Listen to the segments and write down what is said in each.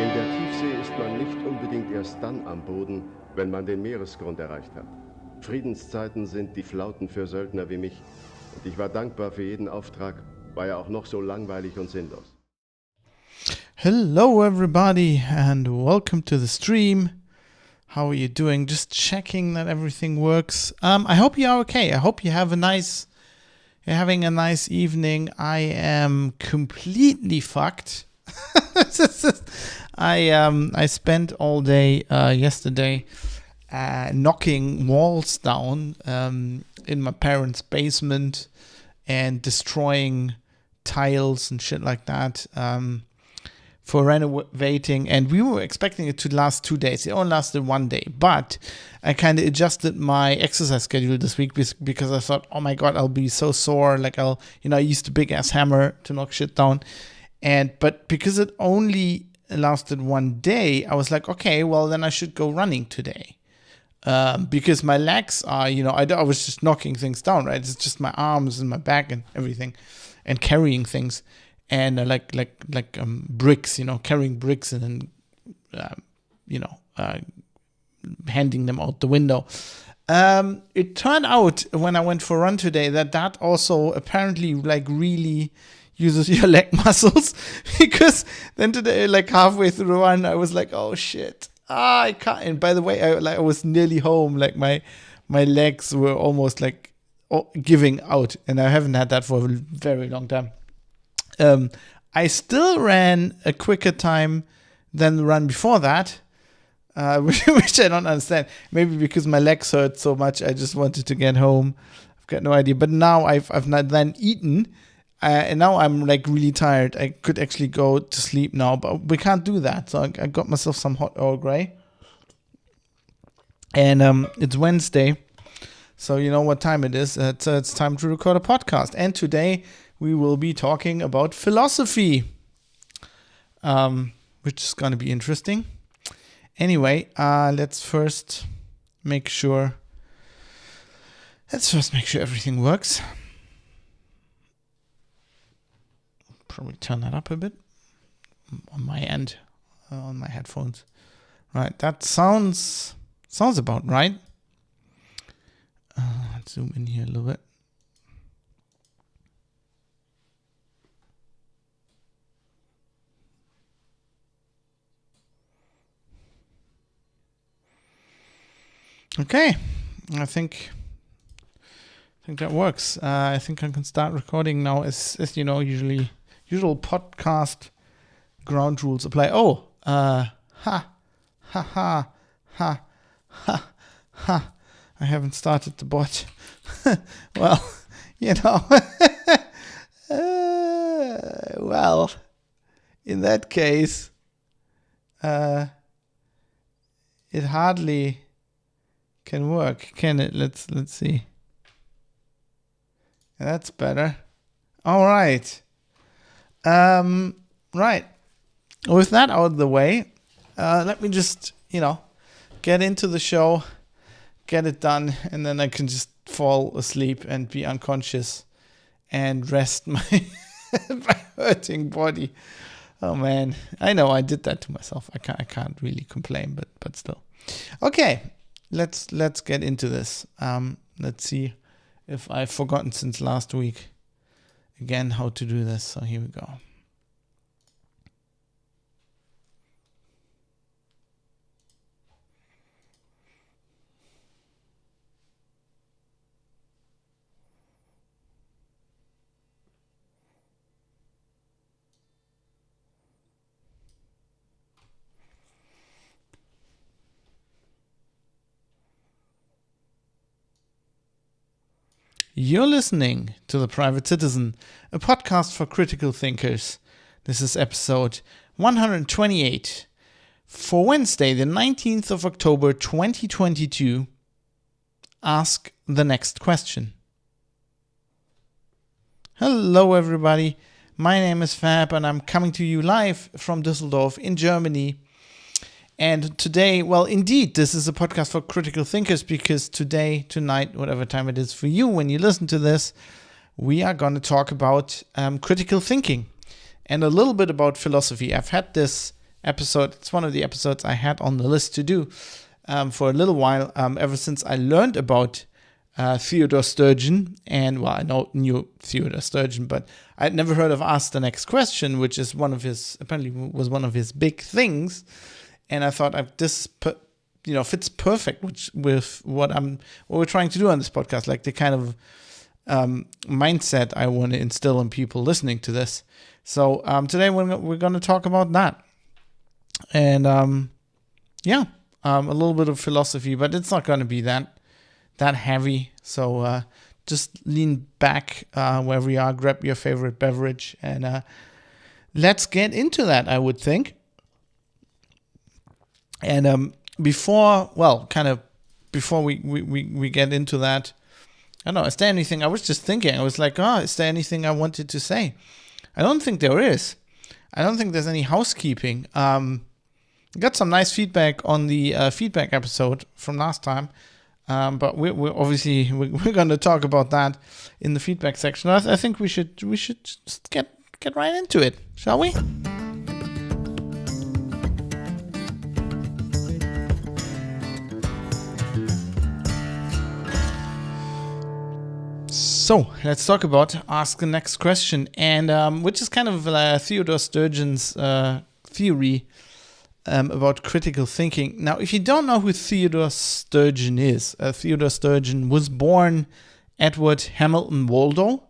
In der Tiefsee ist man nicht unbedingt erst dann am Boden, wenn man den Meeresgrund erreicht hat. Friedenszeiten sind die Flauten für Söldner wie mich. Und ich war dankbar für jeden Auftrag, war ja auch noch so langweilig und sinnlos. Hello everybody and welcome to the stream. How are you doing? Just checking that everything works. I hope you are okay. I hope you're having a nice evening. I am completely fucked. I spent all day yesterday knocking walls down in my parents' basement and destroying tiles and shit like that for renovating. And we were expecting it to last 2 days. It only lasted 1 day. But I kind of adjusted my exercise schedule this week because I thought, oh my God, I'll be so sore. Like I used a big ass hammer to knock shit down. But because it only lasted 1 day, I was like, okay, well then I should go running today. Because my legs are, I was just knocking things down, right? It's just my arms and my back and everything, and carrying things, and like bricks, carrying bricks and then, handing them out the window. It turned out when I went for a run today that also apparently really uses your leg muscles, because then today, like halfway through the run, I was like, oh shit. I can't. And by the way, I was nearly home. Like my legs were almost like giving out, and I haven't had that for a very long time. I still ran a quicker time than the run before that, which I don't understand. Maybe because my legs hurt so much, I just wanted to get home. I've got no idea. But now I've not then eaten. And now I'm like really tired. I could actually go to sleep now, but we can't do that. So I got myself some hot Earl Grey. And it's Wednesday. So you know what time it is. It's time to record a podcast. And today we will be talking about philosophy, which is going to be interesting. Anyway, let's first make sure everything works. Probably turn that up a bit on my end, on my headphones. Right, that sounds about right. Let's zoom in here a little bit. Okay, I think that works. I think I can start recording now. As you know, usual podcast ground rules apply. Oh, ha. I haven't started the bot. Well, well, in that case, it hardly can work, can it? Let's see. That's better. All right. Right. With that out of the way, let me just, get into the show, get it done, and then I can just fall asleep and be unconscious and rest my hurting body. Oh man, I know I did that to myself. I can't really complain, but still. Okay, let's get into this. Let's see if I've forgotten since last week again how to do this. So here we go. You're listening to The Private Citizen, a podcast for critical thinkers. This is episode 128 for Wednesday, the 19th of October, 2022. Ask the next question. Hello, everybody. My name is Fab, and I'm coming to you live from Düsseldorf in Germany. And today, well, indeed, this is a podcast for critical thinkers because today, tonight, whatever time it is for you when you listen to this, we are going to talk about critical thinking and a little bit about philosophy. I've had this episode. It's one of the episodes I had on the list to do for a little while, ever since I learned about Theodore Sturgeon. And, well, I knew Theodore Sturgeon, but I'd never heard of Ask the Next Question, which is apparently was one of his big things. And I thought this fits perfect with what we're trying to do on this podcast, like the kind of mindset I want to instill in people listening to this. So today we're going to talk about that. And a little bit of philosophy, but it's not going to be that heavy. So just lean back wherever you are, grab your favorite beverage, and let's get into that, I would think. And before we get into that, I don't know, is there anything? I was just thinking, I was like, is there anything I wanted to say? I don't think there is. I don't think there's any housekeeping. Got some nice feedback on the feedback episode from last time, but we're obviously going to talk about that in the feedback section. I think we should just get right into it, shall we? So let's talk about Ask the Next Question, and which is kind of Theodore Sturgeon's theory about critical thinking. Now, if you don't know who Theodore Sturgeon is, Theodore Sturgeon was born Edward Hamilton Waldo.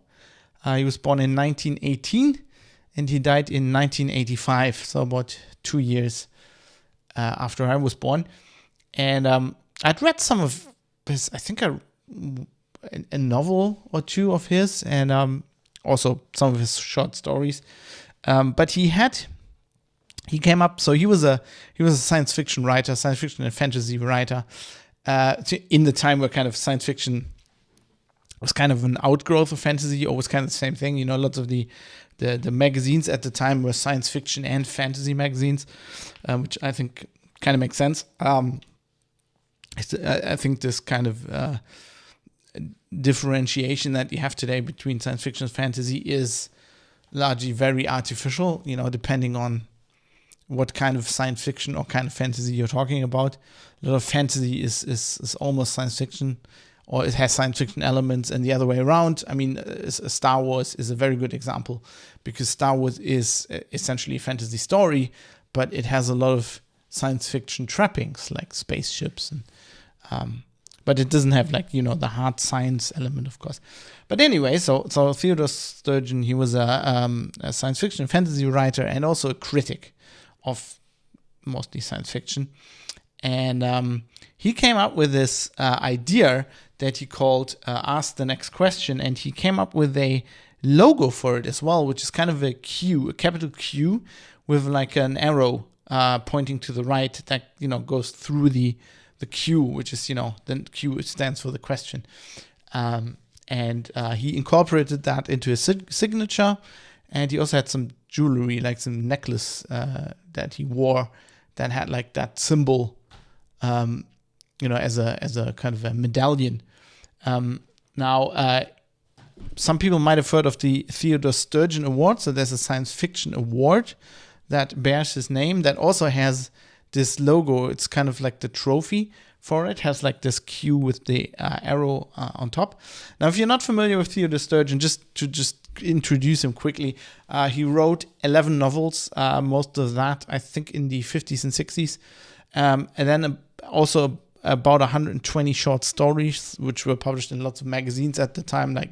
He was born in 1918, and he died in 1985, so about 2 years after I was born. And I'd read some of his, I think a novel or two of his, and also some of his short stories. But he came up, so he was a science fiction writer, science fiction and fantasy writer, in the time where kind of science fiction was kind of an outgrowth of fantasy, or was kind of the same thing. Lots of the magazines at the time were science fiction and fantasy magazines, which I think kind of makes sense. I think this kind of differentiation that you have today between science fiction and fantasy is largely very artificial, depending on what kind of science fiction or kind of fantasy you're talking about. A lot of fantasy is almost science fiction, or it has science fiction elements, and the other way around. I mean, Star Wars is a very good example, because Star Wars is essentially a fantasy story, but it has a lot of science fiction trappings, like spaceships, and but it doesn't have the hard science element, of course. But anyway, so Theodore Sturgeon, he was a science fiction and fantasy writer, and also a critic of mostly science fiction. And he came up with this idea that he called Ask the Next Question, and he came up with a logo for it as well, which is kind of a Q, a capital Q, with like an arrow pointing to the right that goes through the Q, which is then Q stands for the question, and he incorporated that into his signature, and he also had some jewelry, like some necklace that he wore that had like that symbol, as a kind of a medallion. Now, some people might have heard of the Theodore Sturgeon Award. So there's a science fiction award that bears his name that also has this logo. It's kind of like the trophy for it, has like this Q with the arrow on top. Now, if you're not familiar with Theodore Sturgeon, just introduce him quickly. He wrote 11 novels, most of that, I think, in the 50s and 60s. And then also about 120 short stories, which were published in lots of magazines at the time, like,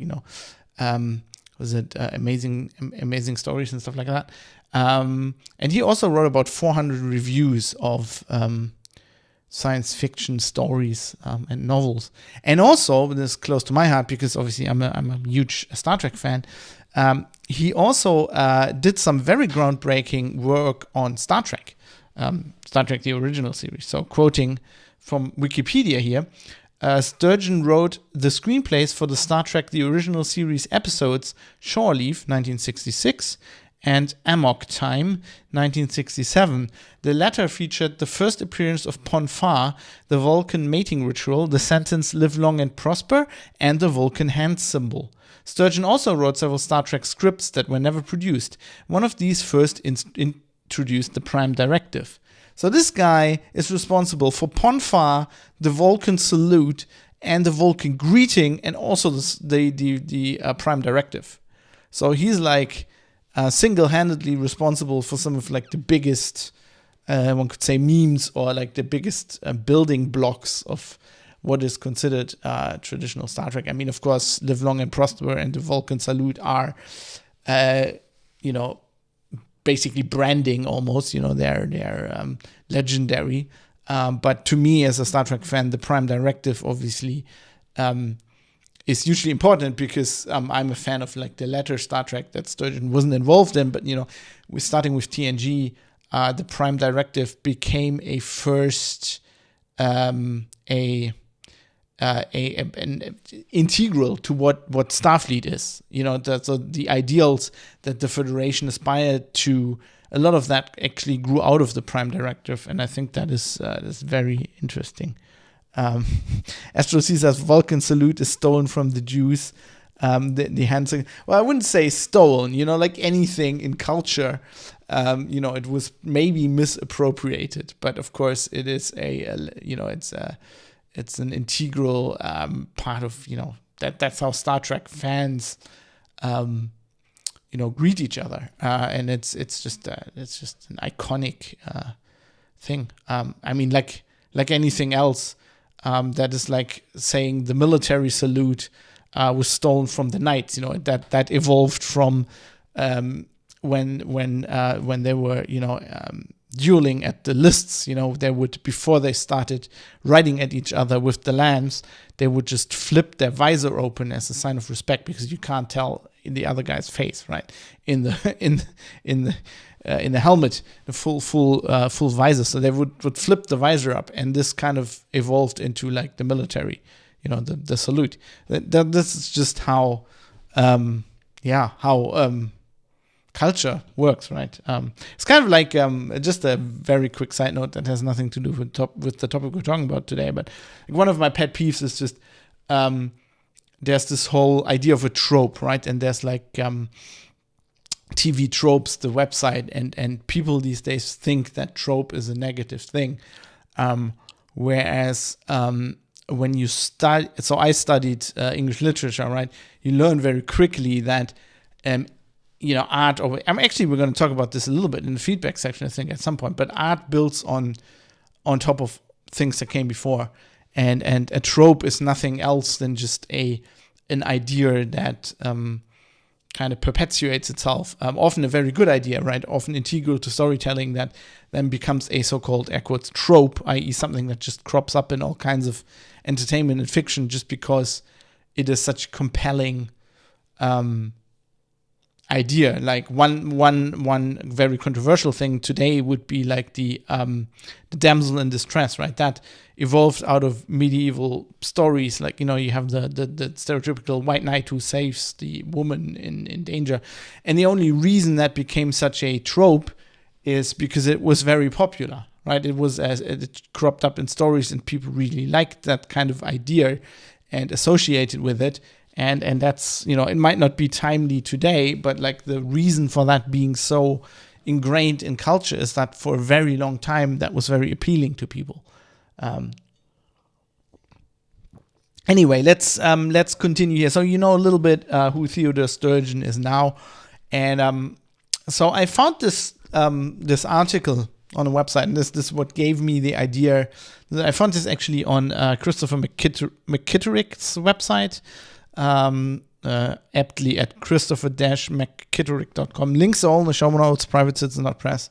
was it Amazing Stories and stuff like that. And he also wrote about 400 reviews of science fiction stories and novels. And also, this is close to my heart because obviously I'm a huge Star Trek fan. He also did some very groundbreaking work on Star Trek, the original series. So quoting from Wikipedia here, Sturgeon wrote the screenplays for the Star Trek the original series episodes Shore Leave, 1966, and Amok Time, 1967. The latter featured the first appearance of Pon farr, the Vulcan mating ritual, the sentence "Live long and prosper," and the Vulcan hand symbol. Sturgeon also wrote several Star Trek scripts that were never produced. One of these first introduced the Prime Directive. So this guy is responsible for Ponfar, the Vulcan salute, and the Vulcan greeting, and also the Prime Directive. So he's like single-handedly responsible for some of like the biggest, one could say, memes, or like the biggest building blocks of what is considered traditional Star Trek. I mean, of course, Live Long and Prosper and the Vulcan salute are, basically branding almost. They're legendary. But to me, as a Star Trek fan, the Prime Directive obviously is hugely important, because I'm a fan of like the latter Star Trek that Sturgeon wasn't involved in. But we're starting with TNG. The Prime Directive became a first an integral to what Starfleet is. So the ideals that the Federation aspired to, a lot of that actually grew out of the Prime Directive, and I think that is very interesting. Astro C says Vulcan salute is stolen from the Jews. The Hansen, well, I wouldn't say stolen. Like anything in culture, it was maybe misappropriated, but of course it is it's an integral part of that's how Star Trek fans greet each other, and it's just an iconic thing. I mean, like anything else, that is like saying the military salute was stolen from the Knights. That evolved from when they were dueling at the lists. They would, before they started riding at each other with the lance, they would just flip their visor open as a sign of respect, because you can't tell in the other guy's face, right? In the helmet, the full visor. So they would flip the visor up, and this kind of evolved into like the military, the salute. This is just how culture works, right? It's kind of like just a very quick side note that has nothing to do with the topic we're talking about today. But one of my pet peeves is just there's this whole idea of a trope, right? And there's like TV tropes, the website, and people these days think that trope is a negative thing, whereas when you study, so I studied English literature, right? You learn very quickly that art, or we're going to talk about this a little bit in the feedback section, I think, at some point, but art builds on top of things that came before, and a trope is nothing else than just an idea that kind of perpetuates itself, often a very good idea, right? Often integral to storytelling, that then becomes a so-called air quotes trope, i.e. something that just crops up in all kinds of entertainment and fiction just because it is such a compelling idea. Like one very controversial thing today would be like the damsel in distress, right? That evolved out of medieval stories. Like, you have the stereotypical white knight who saves the woman in danger. And the only reason that became such a trope is because it was very popular, right? It cropped up in stories, and people really liked that kind of idea and associated with it. And that's, it might not be timely today, but like the reason for that being so ingrained in culture is that for a very long time that was very appealing to people. Anyway, let's continue here. So a little bit who Theodore Sturgeon is now, and so I found this article on a website, and this is what gave me the idea. I found this actually on Christopher McKitterick's website. Aptly at Christopher-McKitterick.com. Links are all in the show notes, privatecitizen.press,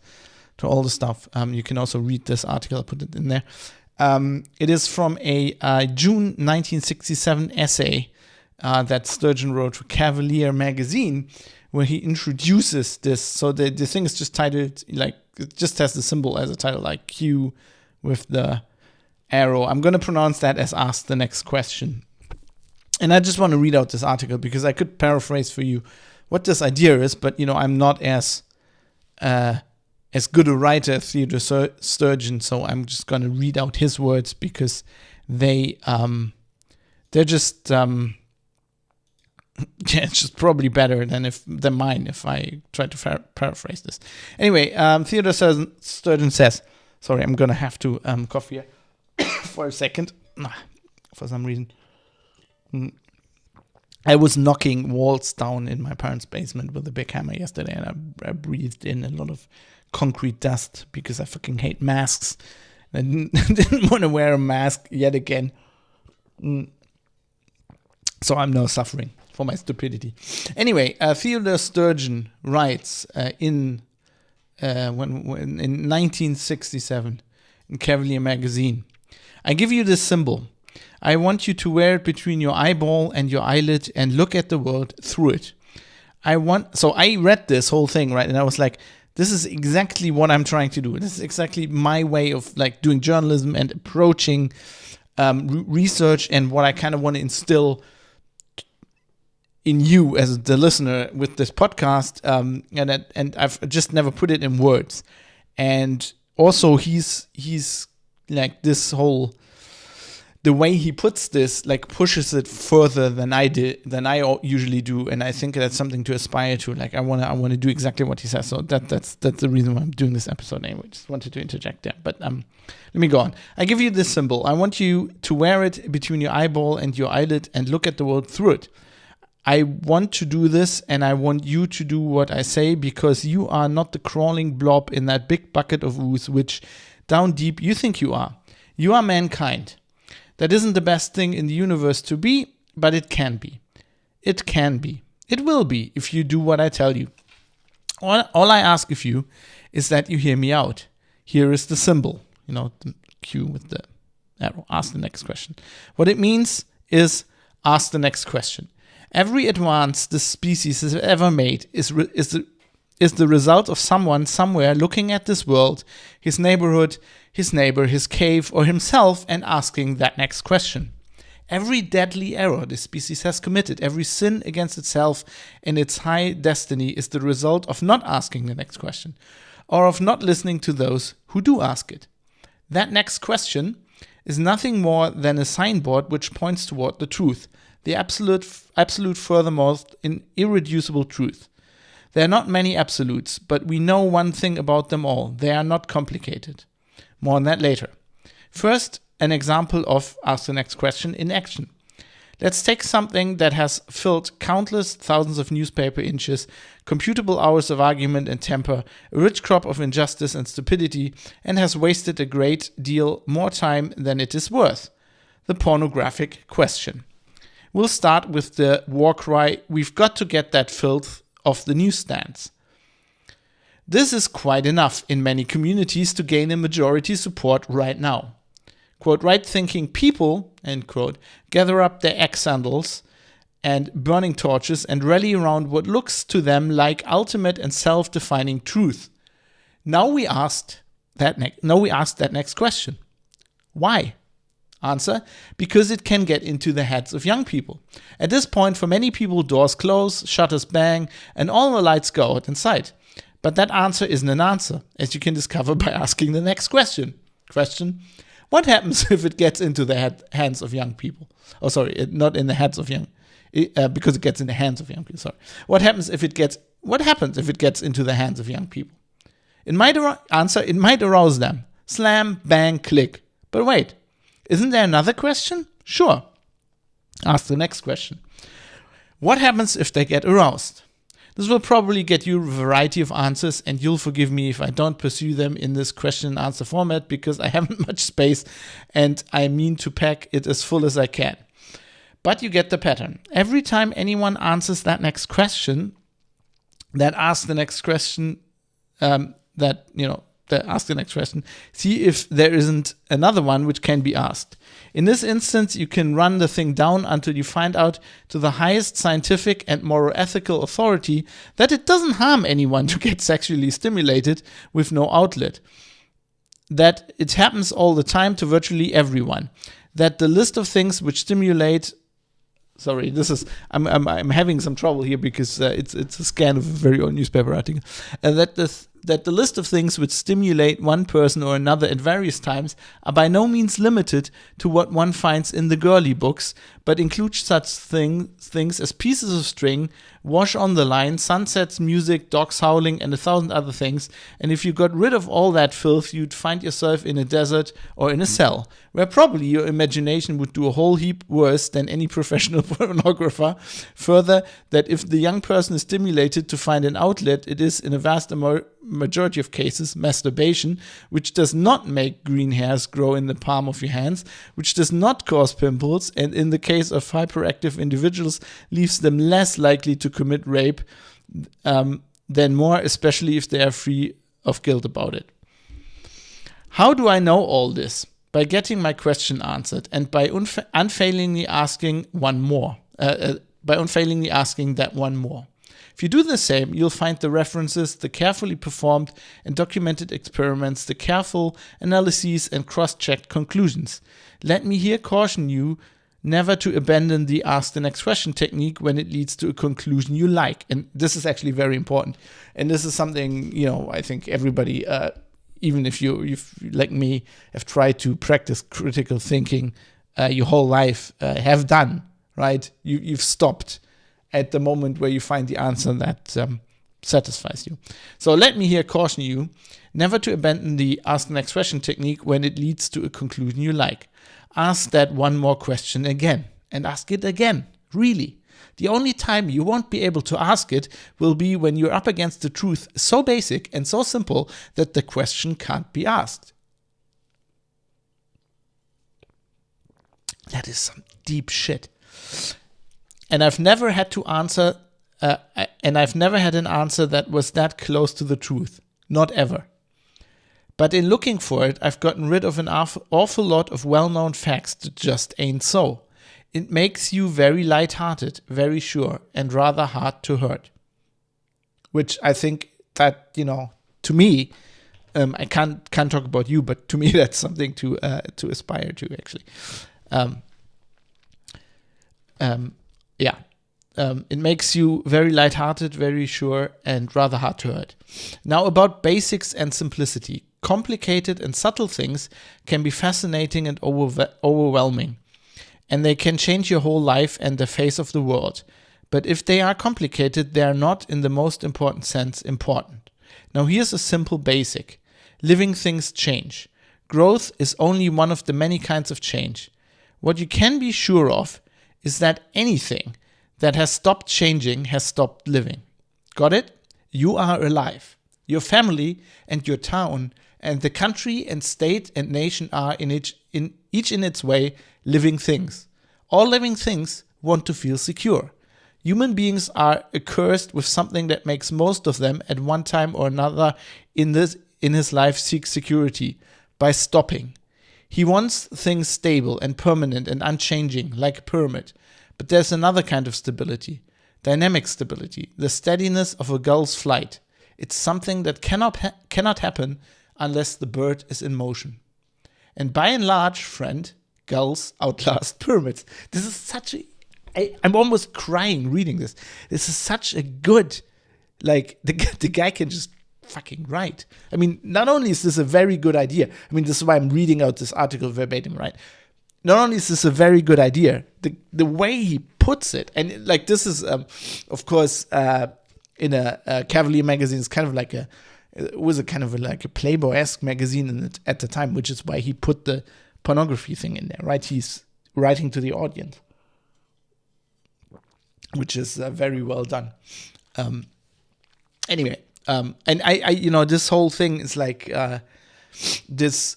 to all the stuff. You can also read this article, I put it in there. It is from a June 1967 essay that Sturgeon wrote for Cavalier magazine, where he introduces this. So the thing is just titled, like, it just has the symbol as a title, like Q with the arrow. I'm going to pronounce that as ask the next question. And I just want to read out this article because I could paraphrase for you what this idea is, but I'm not as good a writer as Theodore Sturgeon, so I'm just going to read out his words because they're just Yeah, it's just probably better than mine if I try to paraphrase this. Anyway, Theodore Sturgeon says, sorry, I'm going to have to cough here for a second. For some reason. I was knocking walls down in my parents' basement with a big hammer yesterday, and I breathed in a lot of concrete dust because I fucking hate masks. I didn't want to wear a mask yet again. So I'm now suffering for my stupidity. Anyway, Theodore Sturgeon writes in 1967 in Cavalier magazine, I give you this symbol. I want you to wear it between your eyeball and your eyelid and look at the world through it. So I read this whole thing, right? And I was like, this is exactly what I'm trying to do. This is exactly my way of like doing journalism and approaching research, and what I kind of want to instill in you as the listener with this podcast. And I've just never put it in words. And also he's like this whole, the way he puts this, like, pushes it further than I usually do, and I think that's something to aspire to. Like, I wanna do exactly what he says. So that's the reason why I'm doing this episode anyway. Just wanted to interject there. But let me go on. I give you this symbol. I want you to wear it between your eyeball and your eyelid and look at the world through it. I want to do this, and I want you to do what I say, because you are not the crawling blob in that big bucket of ooze, which down deep you think you are. You are mankind. That isn't the best thing in the universe to be, but it can be. It can be. It will be if you do what I tell you. All I ask of you is that you hear me out. Here is the symbol, the Q with the arrow. Ask the next question. What it means is ask the next question. Every advance this species has ever made is the result of someone somewhere looking at this world, his neighborhood, his neighbor, his cave, or himself, and asking that next question. Every deadly error this species has committed, every sin against itself and its high destiny, is the result of not asking the next question, or of not listening to those who do ask it. That next question is nothing more than a signboard which points toward the truth, the absolute furthermost and irreducible truth. There are not many absolutes, but we know one thing about them all. They are not complicated. More on that later. First, an example of ask the next question in action. Let's take something that has filled countless thousands of newspaper inches, computable hours of argument and temper, a rich crop of injustice and stupidity, and has wasted a great deal more time than it is worth. The pornographic question. We'll start with the war cry, we've got to get that filth off the newsstands. This is quite enough in many communities to gain a majority support right now. Quote, right-thinking people, end quote, gather up their axe handles and burning torches and rally around what looks to them like ultimate and self-defining truth. Now we ask that next question. Why? Answer, because it can get into the heads of young people. At this point, for many people, doors close, shutters bang, and all the lights go out inside. But that answer isn't an answer, as you can discover by asking the next question. Question, what happens if it gets into the hands of young people? Oh, sorry, not in the heads of young, because it gets in the hands of young people, sorry. What happens if it gets into the hands of young people? It might arouse them. Slam, bang, click. But wait, isn't there another question? Sure. Ask the next question. What happens if they get aroused? This will probably get you a variety of answers, and you'll forgive me if I don't pursue them in this question and answer format, because I haven't much space and I mean to pack it as full as I can. But you get the pattern. Every time anyone answers that next question, that asks the next question, ask the next question, see if there isn't another one which can be asked. In this instance, you can run the thing down until you find out to the highest scientific and moral ethical authority that it doesn't harm anyone to get sexually stimulated with no outlet. That it happens all the time to virtually everyone. That the list of things which stimulate... Sorry, I'm having some trouble here because it's a scan of a very old newspaper article. That that the list of things which stimulate one person or another at various times are by no means limited to what one finds in the girly books, but include such things as pieces of string, wash on the line, sunsets, music, dogs howling, and 1,000 other things. And if you got rid of all that filth, you'd find yourself in a desert or in a cell, where probably your imagination would do a whole heap worse than any professional pornographer. Further, that if the young person is stimulated to find an outlet, it is in a vast majority of cases masturbation, which does not make green hairs grow in the palm of your hands, which does not cause pimples, and in the case of hyperactive individuals, leaves them less likely to commit rape than more, especially if they are free of guilt about it. How do I know all this? By getting my question answered and by unfailingly asking one more. By unfailingly asking that one more. If you do the same, you'll find the references, the carefully performed and documented experiments, the careful analyses and cross-checked conclusions. Let me here caution you never to abandon the ask the next question technique when it leads to a conclusion you like. And this is actually very important. And this is something, I think everybody, even if you've like me, have tried to practice critical thinking your whole life, have done, right? You've stopped at the moment where you find the answer that satisfies you. So let me here caution you never to abandon the ask the next question technique when it leads to a conclusion you like. Ask that one more question again and ask it again, really. The only time you won't be able to ask it will be when you're up against the truth so basic and so simple that the question can't be asked. That is some deep shit. And I've never had to answer, I've never had an answer that was that close to the truth. Not ever. But in looking for it, I've gotten rid of an awful lot of well-known facts that just ain't so. It makes you very light-hearted, very sure, and rather hard to hurt. Which I think that, to me, I can't talk about you, but to me that's something to aspire to, actually. It makes you very lighthearted, very sure, and rather hard to hurt. Now, about basics and simplicity. Complicated and subtle things can be fascinating and overwhelming, and they can change your whole life and the face of the world. But if they are complicated, they are not, in the most important sense, important. Now, here's a simple basic. Living things change. Growth is only one of the many kinds of change. What you can be sure of is that anything that has stopped changing has stopped living. Got it? You are alive. Your family and your town and the country and state and nation are each in its way living things. All living things want to feel secure. Human beings are accursed with something that makes most of them at one time or another in his life seek security by stopping. He wants things stable and permanent and unchanging, like a pyramid. But there's another kind of stability, dynamic stability, the steadiness of a gull's flight. It's something that cannot happen unless the bird is in motion. And by and large, friend, gulls outlast pyramids. This is I'm almost crying reading this. This is such a good, the guy can just fucking write. I mean, not only is this a very good idea, this is why I'm reading out this article verbatim, right? Not only is this a very good idea, the way he puts it, and this is, of course, in a Cavalier magazine, it's kind of like it was a kind of like a Playboy-esque magazine at the time, which is why he put the pornography thing in there, right? He's writing to the audience, which is very well done. Anyway, and I this whole thing is like this.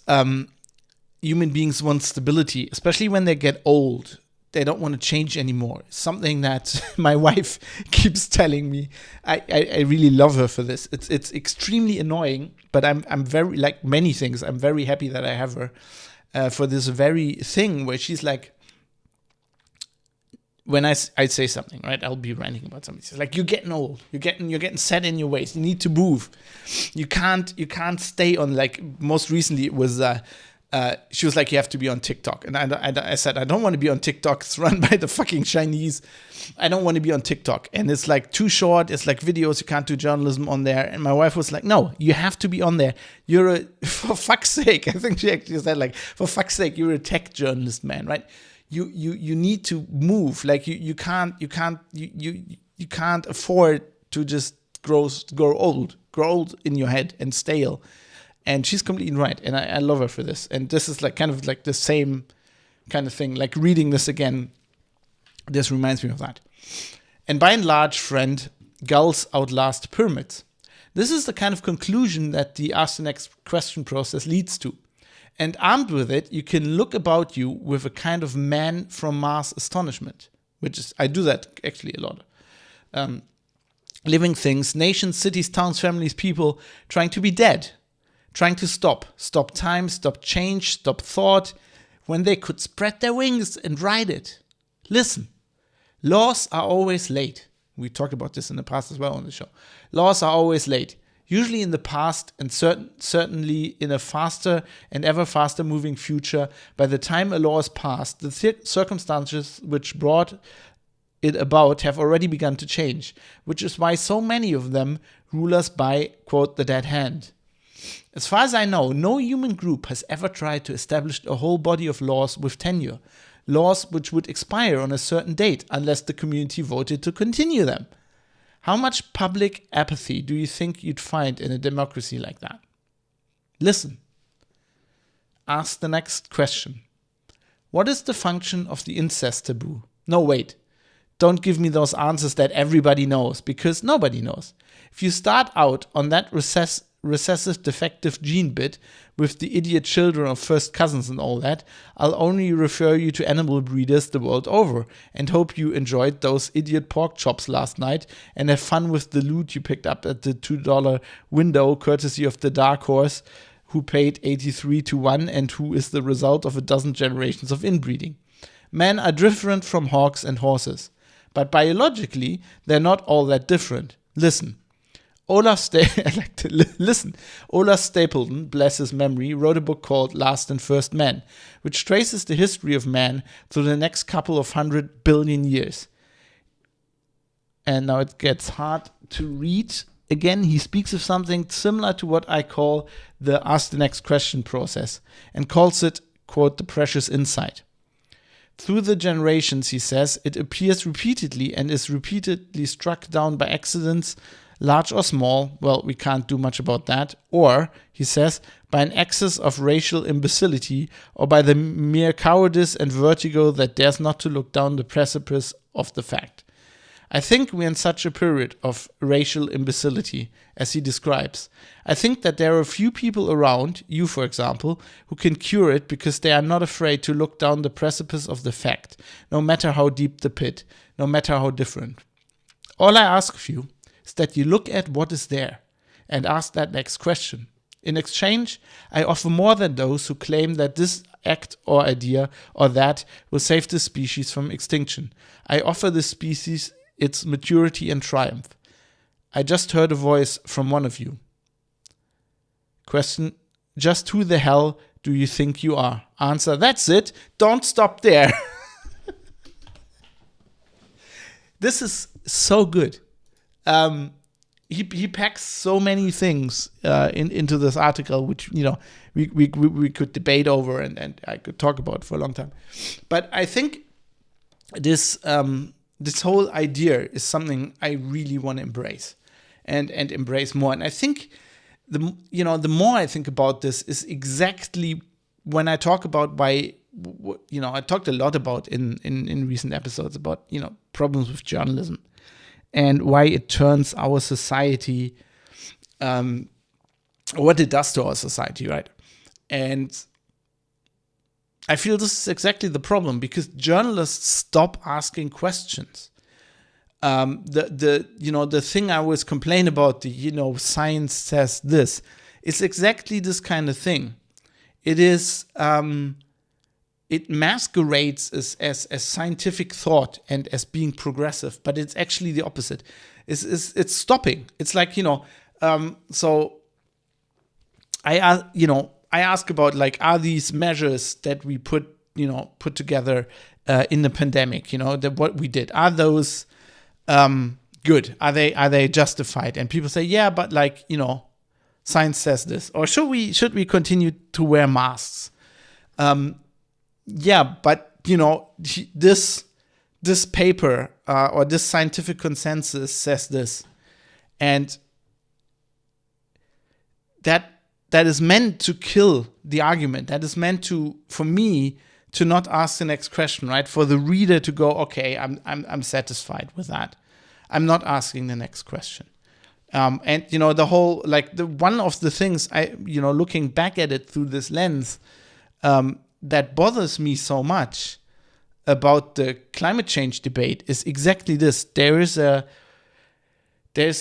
Human beings want stability, especially when they get old. They don't want to change anymore. Something that my wife keeps telling me. I really love her for this. It's extremely annoying, but I'm very, like many things, I'm very happy that I have her for this very thing where she's like, when I say something, right, I'll be ranting about something. She's like, you're getting old. You're getting set in your ways. You need to move. You can't stay on, like, most recently it was she was like, you have to be on TikTok. And I said, I don't want to be on TikTok. It's run by the fucking Chinese. I don't want to be on TikTok. And it's like too short. It's like videos. You can't do journalism on there. And my wife was like, no, you have to be on there. For fuck's sake. I think she actually said like, for fuck's sake, you're a tech journalist, man, right? You need to move. Like you can't afford to just grow old in your head and stale. And she's completely right, and I love her for this. And this is like kind of like the same kind of thing. Like reading this again, this reminds me of that. And by and large, friend, gulls outlast pyramids. This is the kind of conclusion that the Ask the Next Question process leads to. And armed with it, you can look about you with a kind of man from Mars astonishment, which is, I do that actually a lot. Living things, nations, cities, towns, families, people trying to be dead. Trying to stop time, stop change, stop thought, when they could spread their wings and ride it. Listen, laws are always late. We talked about this in the past as well on the show. Laws are always late, usually in the past and certainly in a faster and ever faster moving future. By the time a law is passed, the circumstances which brought it about have already begun to change, which is why so many of them rule us by, quote, the dead hand. As far as I know, no human group has ever tried to establish a whole body of laws with tenure, laws which would expire on a certain date unless the community voted to continue them. How much public apathy do you think you'd find in a democracy like that? Listen. Ask the next question. What is the function of the incest taboo? No, wait. Don't give me those answers that everybody knows, because nobody knows. If you start out on that recessive defective gene bit with the idiot children of first cousins and all that, I'll only refer you to animal breeders the world over and hope you enjoyed those idiot pork chops last night and have fun with the loot you picked up at the $2 window courtesy of the dark horse who paid 83 to 1 and who is the result of a dozen generations of inbreeding. Men are different from hogs and horses, but biologically they're not all that different. Listen. Olaf Stapledon, bless his memory, wrote a book called Last and First Man, which traces the history of man through the next couple of 100 billion years. And now it gets hard to read. Again, he speaks of something similar to what I call the Ask the Next Question process, and calls it, quote, the precious insight. Through the generations, he says, it appears repeatedly and is repeatedly struck down by accidents, large or small, well, we can't do much about that, or, he says, by an excess of racial imbecility, or by the mere cowardice and vertigo that dares not to look down the precipice of the fact. I think we're in such a period of racial imbecility, as he describes. I think that there are a few people around, you for example, who can cure it because they are not afraid to look down the precipice of the fact, no matter how deep the pit, no matter how different. All I ask of you is that you look at what is there and ask that next question. In exchange, I offer more than those who claim that this act or idea or that will save the species from extinction. I offer the species its maturity and triumph. I just heard a voice from one of you. Question, just who the hell do you think you are? Answer, that's it. Don't stop there. This is so good. He packs so many things into this article, which we could debate over and I could talk about for a long time. But I think this whole idea is something I really want to embrace and embrace more. And I think the more I think about this is exactly when I talk about I talked a lot about in recent episodes about problems with journalism. And why it turns our society, what it does to our society, right? And I feel this is exactly the problem because journalists stop asking questions. The thing I always complain about, science says this, it's exactly this kind of thing. It is. It masquerades as scientific thought and as being progressive, but it's actually the opposite. It's stopping. It's like, so I I ask about like, are these measures that we put together in the pandemic, what we did, are those good? Are they justified? And people say, yeah, but like, science says this. Or should we continue to wear masks? Yeah, but this paper or this scientific consensus says this, and that is meant to kill the argument. That is meant to, for me, to not ask the next question, right? For the reader to go, okay, I'm satisfied with that. I'm not asking the next question. And the whole, like, the one of the things I looking back at it through this lens, that bothers me so much about the climate change debate is exactly this. There's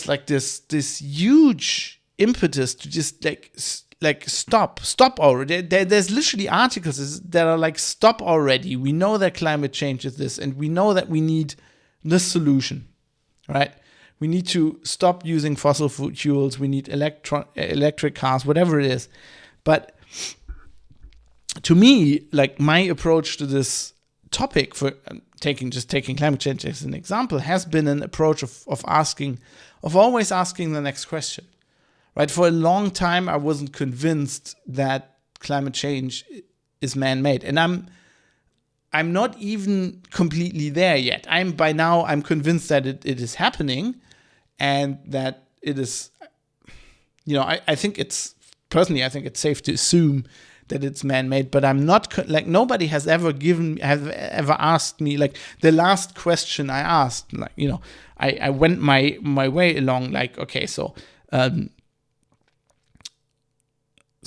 like this huge impetus to just like stop already. There's literally articles that are like, stop already. We know that climate change is this, and we know that we need this solution, right? We need to stop using fossil fuels. We need electric cars, whatever it is. But to me, like, my approach to this topic, for taking climate change as an example, has been an approach of always asking the next question, right? For a long time, I wasn't convinced that climate change is man-made, and I'm not even completely there yet. I'm convinced that it is happening, and that it is, I think it's safe to assume that it's man-made, but I'm not, like, nobody has ever asked me, like, the last question I asked, like, I went my way along, like, okay, so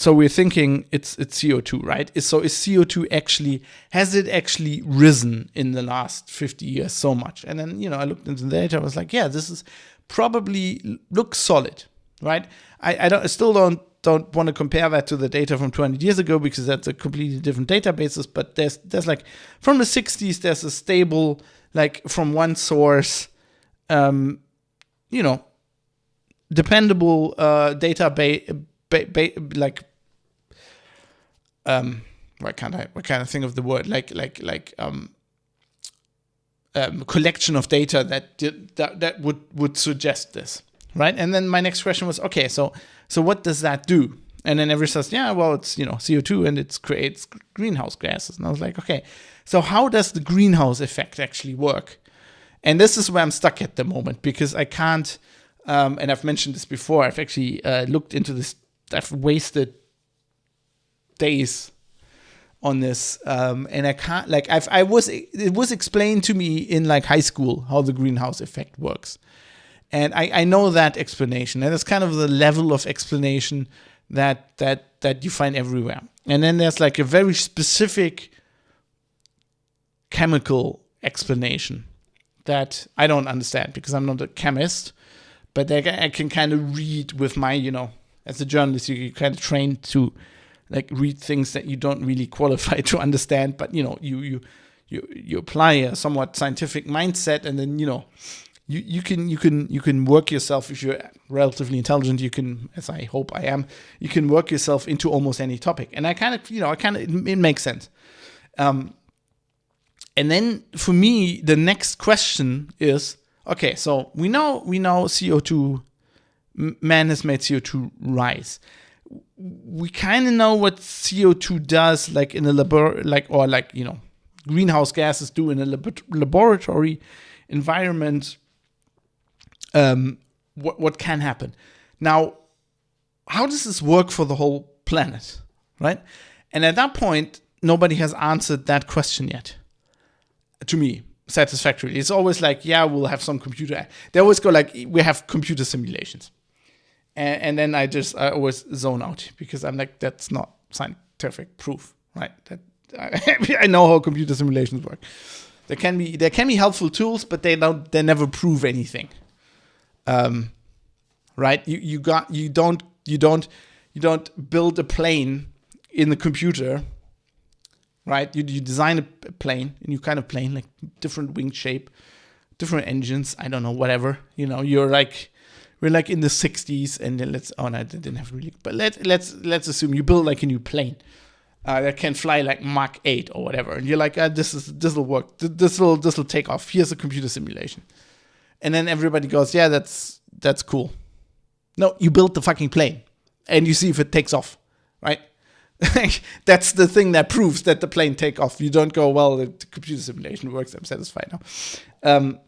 we're thinking it's CO2, right? So is CO2 has it actually risen in the last 50 years so much? And then, I looked into the data, I was like, yeah, this is probably looks solid, right? I still don't want to compare that to the data from 200 years ago, because that's a completely different databases. But there's like, from the 60s, there's a stable, like, from one source, dependable database, like, why can't I think of the word, collection of data that would suggest this, right? And then my next question was, okay, so what does that do? And then everyone says, yeah, well, it's CO2 and it creates greenhouse gases. And I was like, okay, so how does the greenhouse effect actually work? And this is where I'm stuck at the moment, because I can't, and I've mentioned this before, I've actually looked into this, I've wasted days on this, and I can't, like, it was explained to me in, like, high school how the greenhouse effect works. And I know that explanation, and it's kind of the level of explanation that you find everywhere. And then there's, like, a very specific chemical explanation that I don't understand, because I'm not a chemist, but I can kind of read with my, as a journalist, you kind of trained to, like, read things that you don't really qualify to understand, but you apply a somewhat scientific mindset, and then you can work yourself, if you're relatively intelligent, you can, as I hope I am, you can work yourself into almost any topic. And I kind of it makes sense. And then for me, the next question is, okay, so we know CO2, man has made CO2 rise. We kind of know what CO2 does, like, in a greenhouse gases do in a laboratory environment. What can happen? Now, how does this work for the whole planet, right? And at that point, nobody has answered that question yet, to me, satisfactorily. It's always like, yeah, we'll have some computer. They always go like, we have computer simulations. And then I always zone out, because I'm like, that's not scientific proof, right? I know how computer simulations work. There can be helpful tools, but they never prove anything. Right? You don't build a plane in the computer, right? You design a plane, a new kind of plane, like different wing shape, different engines, I don't know, whatever. You're like, we're like in the 60s, and then they didn't have really, but let's assume you build like a new plane that can fly like Mach 8 or whatever, and you're like, this'll work, this'll take off. Here's a computer simulation, and then everybody goes, yeah, that's cool. No, you build the fucking plane, and you see if it takes off, right? That's the thing that proves that the plane take off. You don't go, well, the computer simulation works, I'm satisfied now.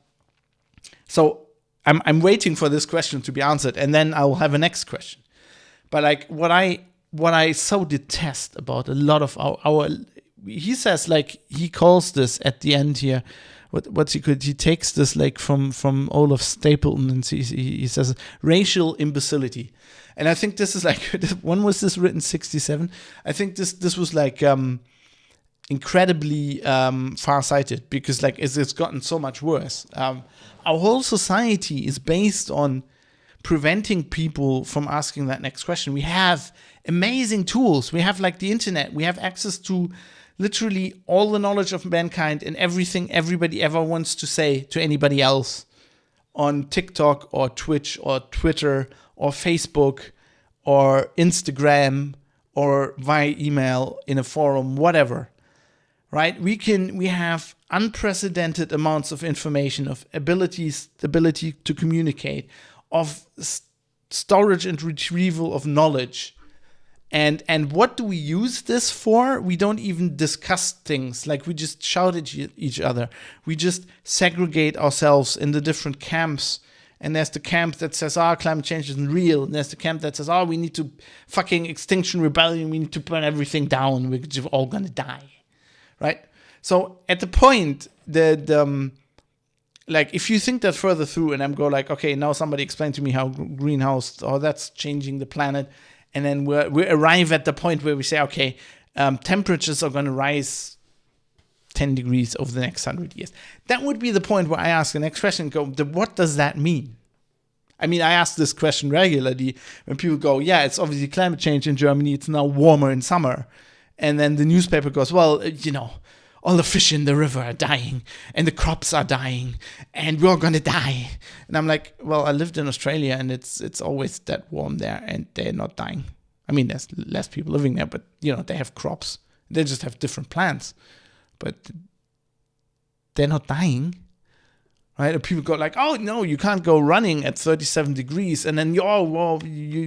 So I'm waiting for this question to be answered, and then I'll have a next question. But like what I so detest about a lot of our he says, like, he calls this at the end here, he takes this like from Olaf Stapleton, and he says racial imbecility. And I think this is like, when was this written? 1967. I think this was like incredibly far-sighted, because like it's gotten so much worse. Our whole society is based on preventing people from asking that next question. We have amazing tools. We have like the internet. We have access to literally all the knowledge of mankind and everything everybody ever wants to say to anybody else on TikTok or Twitch or Twitter or Facebook or Instagram or via email in a forum, whatever, right? We have unprecedented amounts of information, of ability to communicate, of storage and retrieval of knowledge. And what do we use this for? We don't even discuss things. Like, we just shout at each other. We just segregate ourselves in the different camps. And there's the camp that says, climate change isn't real. And there's the camp that says, we need to fucking Extinction Rebellion. We need to burn everything down. We're all gonna die, right? So at the point that, like, if you think that further through, and I'm go like, okay, now somebody explain to me how greenhouse, that's changing the planet. And then we arrive at the point where we say, okay, temperatures are going to rise 10 degrees over the next 100 years. That would be the point where I ask the next question, what does that mean? I mean, I ask this question regularly when people go, yeah, it's obviously climate change in Germany. It's now warmer in summer. And then the newspaper goes, well, all the fish in the river are dying, and the crops are dying, and we're going to die. And I'm like, well, I lived in Australia, and it's always that warm there, and they're not dying. I mean, there's less people living there, but, they have crops. They just have different plants. But they're not dying, right? And people go like, oh, no, you can't go running at 37 degrees. And then, you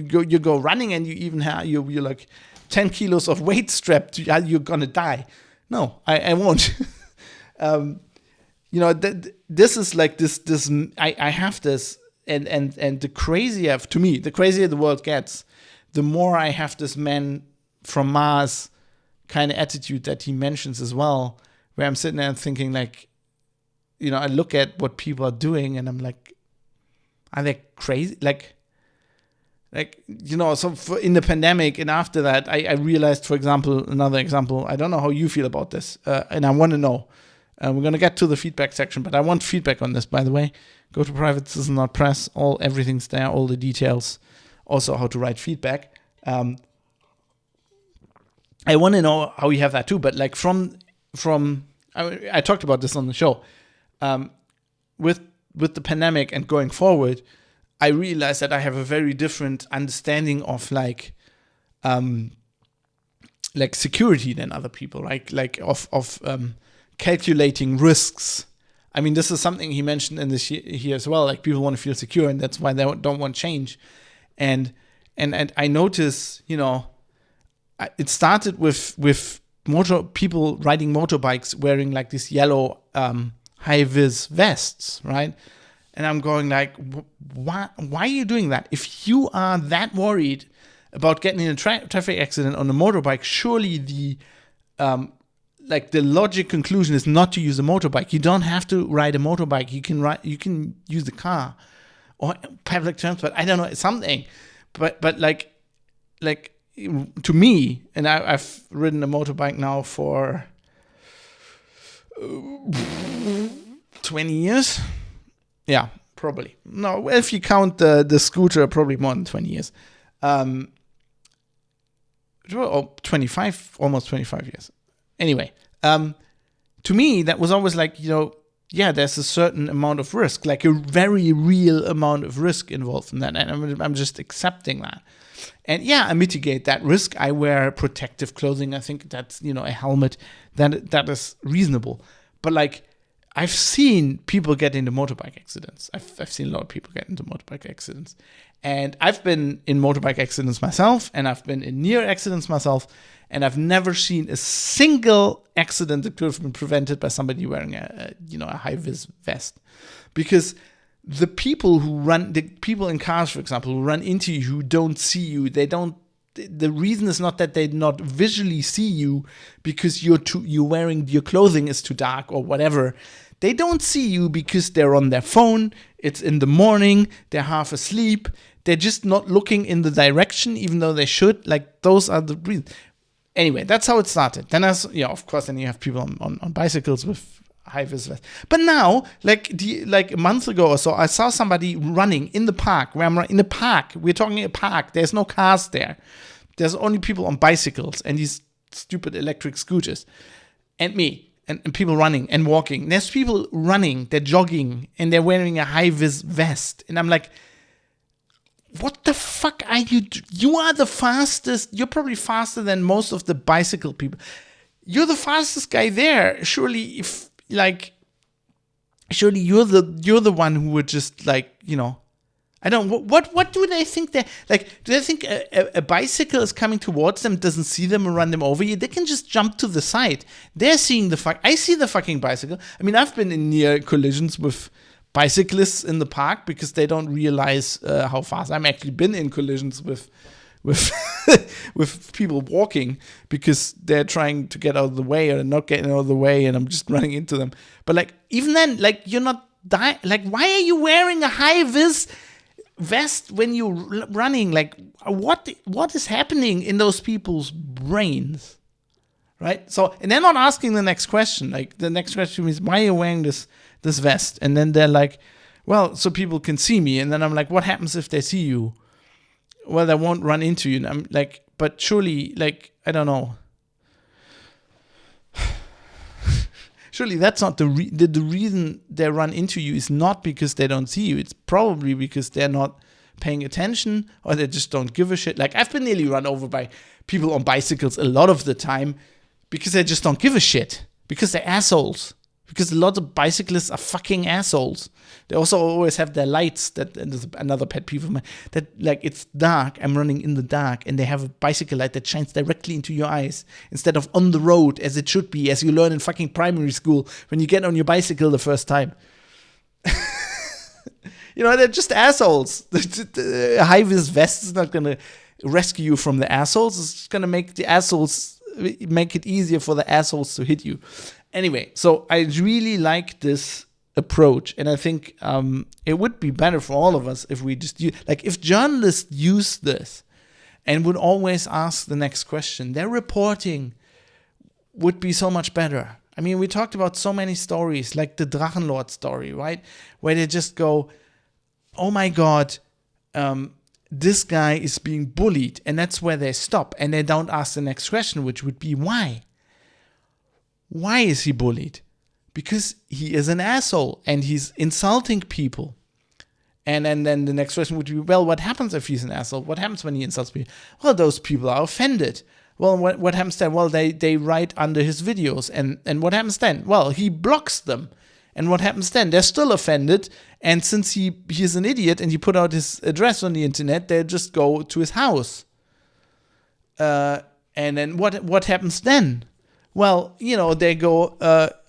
go running, and you even have, you're like 10 kilos of weight strapped. You're going to die. No, I won't. This is like this. I have this, and the crazier, to me, the crazier the world gets, the more I have this man from Mars kind of attitude that he mentions as well, where I'm sitting there and thinking like, I look at what people are doing, and I'm like, are they crazy? So in the pandemic and after that, I realized, for example, another example, I don't know how you feel about this, and I want to know. We're going to get to the feedback section, but I want feedback on this, by the way. Go to Private Citizen Press, everything's there, all the details, also how to write feedback. I want to know how you have that too, but like I talked about this on the show, with the pandemic and going forward, I realized that I have a very different understanding of like security than other people, right? Like of calculating risks. I mean, this is something he mentioned in this here as well. Like, people want to feel secure, and that's why they don't want change. And I notice, it started with people riding motorbikes wearing like these yellow high-vis vests, right? And I'm going like, why are you doing that? If you are that worried about getting in a traffic accident on a motorbike, surely the logic conclusion is not to use a motorbike. You don't have to ride a motorbike. You can use the car or public transport. I don't know, something. But like to me, and I've ridden a motorbike now for 20 years. Yeah, probably. No, if you count the scooter, probably more than 20 years. 25, almost 25 years. Anyway, to me, that was always like, yeah, there's a certain amount of risk, like a very real amount of risk involved in that. And I'm just accepting that. And yeah, I mitigate that risk. I wear protective clothing. I think that's, a helmet. That is reasonable. But like, I've seen people get into motorbike accidents. I've seen a lot of people get into motorbike accidents. And I've been in motorbike accidents myself, and I've been in near accidents myself, and I've never seen a single accident that could have been prevented by somebody wearing a high-vis vest. Because the people in cars, for example, who run into you, who don't see you, the reason is not that they not visually see you because you're wearing, your clothing is too dark or whatever. They don't see you because they're on their phone, it's in the morning, they're half asleep, they're just not looking in the direction even though they should. Like, those are the reasons. Anyway, that's how it started. Then of course, then you have people on bicycles with high-vis vests. But now, like a month ago or so, I saw somebody running in the park. In the park, we're talking a park. There's no cars there. There's only people on bicycles and these stupid electric scooters, and me. And people running and walking. There's people running, they're jogging, and they're wearing a high-vis vest. And I'm like, what the fuck are you You are the fastest. You're probably faster than most of the bicycle people. You're the fastest guy there. Surely, surely you're the one who would just I don't. What do they think? Do they think a bicycle is coming towards them, doesn't see them, and run them over you? They can just jump to the side. They're seeing I see the fucking bicycle. I mean, I've been in near collisions with bicyclists in the park because they don't realize how fast. I've actually been in collisions with with people walking because they're trying to get out of the way or they're not getting out of the way, and I'm just running into them. But even then, you're not dying. Why are you wearing a high-vis vest when you're running? What is happening in those people's brains, right? So, and they're not asking the next question. The next question is, why are you wearing this vest? And then they're like, well, so people can see me. And then I'm like, what happens if they see you? Well, they won't run into you. And I'm like, but surely, I don't know. Surely that's not the reason they run into you is not because they don't see you. It's probably because they're not paying attention or they just don't give a shit. I've been nearly run over by people on bicycles a lot of the time because they just don't give a shit. Because they're assholes. Because a lot of bicyclists are fucking assholes. They also always have their lights. And there's another pet peeve of mine. That it's dark, I'm running in the dark, and they have a bicycle light that shines directly into your eyes instead of on the road as it should be, as you learn in fucking primary school when you get on your bicycle the first time. They're just assholes. A high-vis vest is not going to rescue you from the assholes. It's going to make it easier for the assholes to hit you. Anyway, so I really like this approach, and I think it would be better for all of us if we just if journalists use this and would always ask the next question, their reporting would be so much better. I mean, we talked about so many stories, like the Drachenlord story, right? Where they just go, oh my God, this guy is being bullied, and that's where they stop, and they don't ask the next question, which would be why? Why is he bullied? Because he is an asshole and he's insulting people. And then the next question would be, well, what happens if he's an asshole? What happens when he insults people? Well, those people are offended. Well, what happens then? Well, they write under his videos. And what happens then? Well, he blocks them. And what happens then? They're still offended. And since he's an idiot and he put out his address on the internet, they just go to his house. And then what happens then? Well, they go,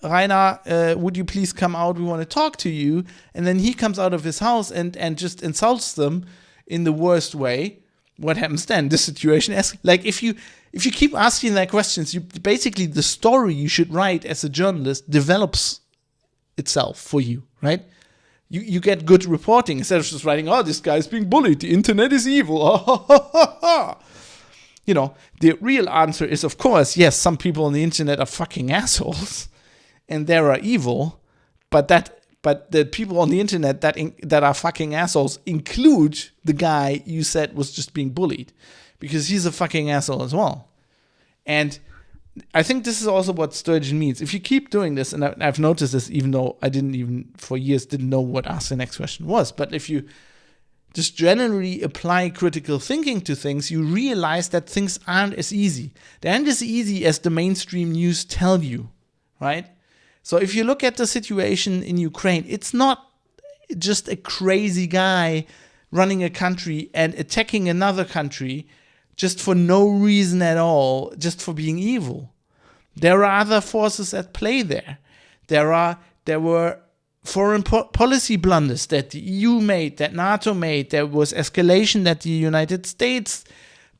Rainer, would you please come out? We want to talk to you. And then he comes out of his house and just insults them in the worst way. What happens then? The situation if you keep asking that questions, basically the story you should write as a journalist develops itself for you, right? You get good reporting instead of just writing, oh, this guy's being bullied. The internet is evil. The real answer is, of course, yes, some people on the internet are fucking assholes and they are evil, but the people on the internet that are fucking assholes include the guy you said was just being bullied because he's a fucking asshole as well. And I think this is also what Sturgeon means. If you keep doing this, and I've noticed this even though I for years didn't know what Ask the Next Question was, but if you just generally apply critical thinking to things, you realize that things aren't as easy. They aren't as easy as the mainstream news tell you, right? So if you look at the situation in Ukraine, it's not just a crazy guy running a country and attacking another country just for no reason at all, just for being evil. There are other forces at play there. There were foreign policy blunders that the EU made, that NATO made. There was escalation that the United States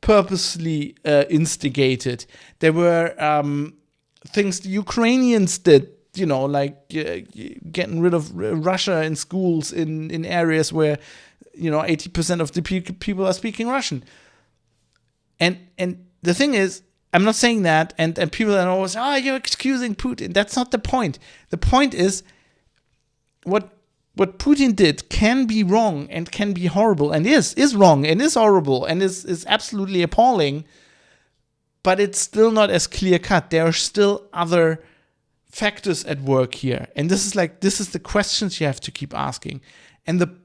purposely instigated. There were things the Ukrainians did, like getting rid of Russia in schools in areas where 80% of the people are speaking Russian. And the thing is, I'm not saying that, and people are always, you're excusing Putin. That's not the point. The point is, what Putin did can be wrong and can be horrible, and is wrong and is horrible and is absolutely appalling, but it's still not as clear cut. There are still other factors at work here. And this is the questions you have to keep asking. And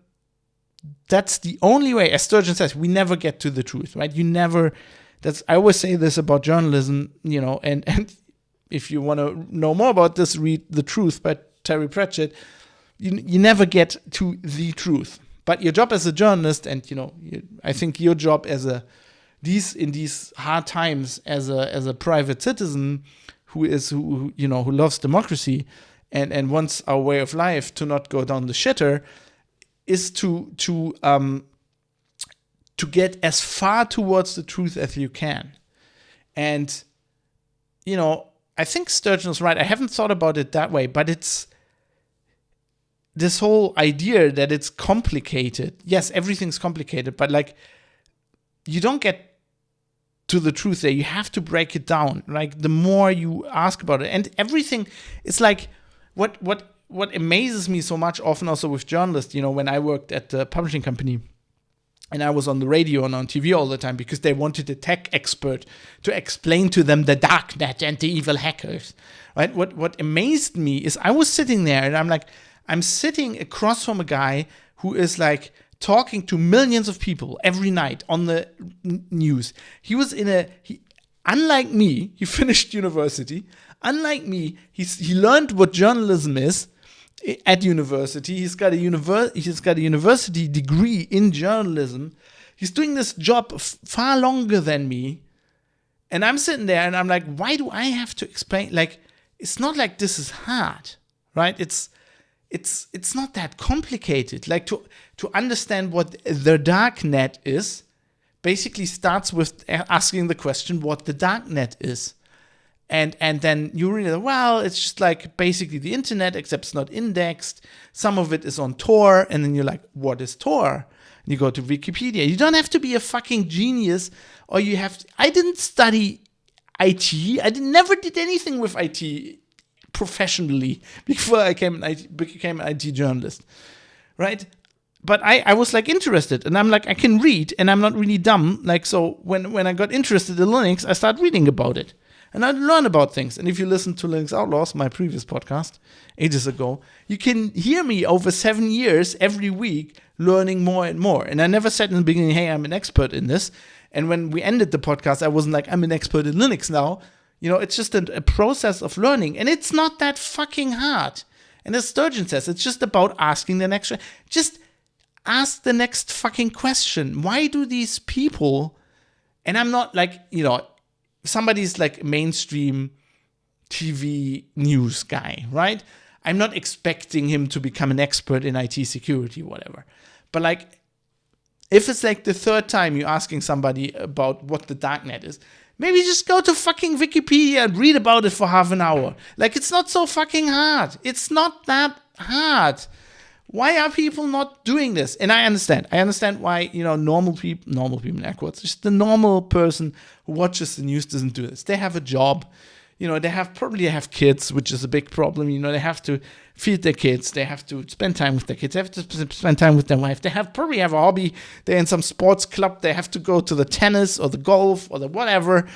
that's the only way, as Sturgeon says, we never get to the truth, right? I always say this about journalism, and if you want to know more about this, read The Truth by Terry Pratchett. You never get to the truth. But your job as a journalist, and I think your job in these hard times as a private citizen who loves democracy and wants our way of life to not go down the shitter, is to get as far towards the truth as you can. And I think Sturgeon is right. I haven't thought about it that way, but it's this whole idea that it's complicated. Yes, everything's complicated, but you don't get to the truth there. You have to break it down. Like, the more you ask about it, and everything, it's like what amazes me so much, often also with journalists, when I worked at the publishing company and I was on the radio and on TV all the time because they wanted a tech expert to explain to them the darknet and the evil hackers, right? What amazed me is I was sitting there and I'm sitting across from a guy who is talking to millions of people every night on the news. He was unlike me, he finished university. Unlike me, he learned what journalism is at university. He's got a university degree in journalism. He's doing this job far longer than me. And I'm sitting there and I'm like, why do I have to explain? It's not like this is hard, right? It's not that complicated. To understand what the darknet is basically starts with asking the question what the darknet is. And then you realize, well, it's just basically the internet, except it's not indexed. Some of it is on Tor, and then you're like, what is Tor? And you go to Wikipedia. You don't have to be a fucking genius, or I didn't study IT. I never did anything with IT professionally before I became an IT journalist, right? But I was interested, and I'm I can read, and I'm not really dumb. So when I got interested in Linux, I started reading about it. And I learn about things. And if you listen to Linux Outlaws, my previous podcast, ages ago, you can hear me over 7 years every week learning more and more. And I never said in the beginning, hey, I'm an expert in this. And when we ended the podcast, I wasn't I'm an expert in Linux now. It's just a process of learning. And it's not that fucking hard. And as Sturgeon says, it's just about asking the next. Just ask the next fucking question. Why do these people, and I'm not somebody's mainstream TV news guy, right? I'm not expecting him to become an expert in IT security, whatever. But if it's the third time you're asking somebody about what the darknet is, maybe just go to fucking Wikipedia and read about it for half an hour. it's not so fucking hard. It's not that hard. Why are people not doing this? And I understand why, normal people in air quotes, just the normal person who watches the news doesn't do this. They have a job, they have kids, which is a big problem. They have to feed their kids. They have to spend time with their kids. They have to spend time with their wife. They probably have a hobby. They're in some sports club. They have to go to the tennis or the golf or the whatever.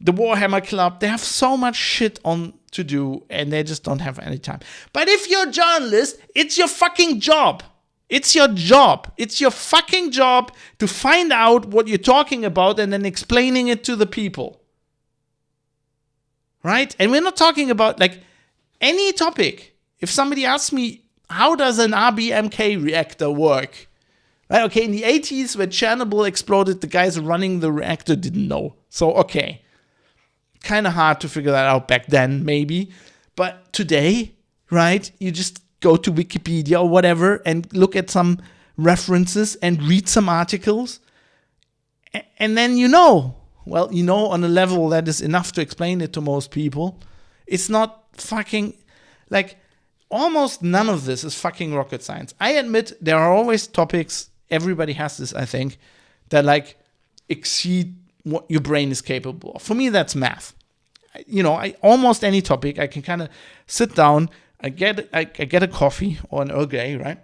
the Warhammer Club. They have so much shit on to do, and they just don't have any time. But if you're a journalist, it's your fucking job. It's your job. It's your fucking job to find out what you're talking about and then explaining it to the people. Right? And we're not talking about like any topic. If somebody asks me, how does an Rbmk reactor work? Right? Okay, in the 80s when Chernobyl exploded, the guys running the reactor didn't know. So, okay. Kind of hard to figure that out back then, maybe. But today, right, you just go to Wikipedia or whatever and look at some references and read some articles. And then you know. Well, you know on a level that is enough to explain it to most people. It's not fucking, like, almost none of this is fucking rocket science. I admit there are always topics, everybody has this, I think, that, like, exceed what your brain is capable of. For me, that's math. You know, almost any topic, I can kind of sit down, I get a coffee or an Earl Grey, right?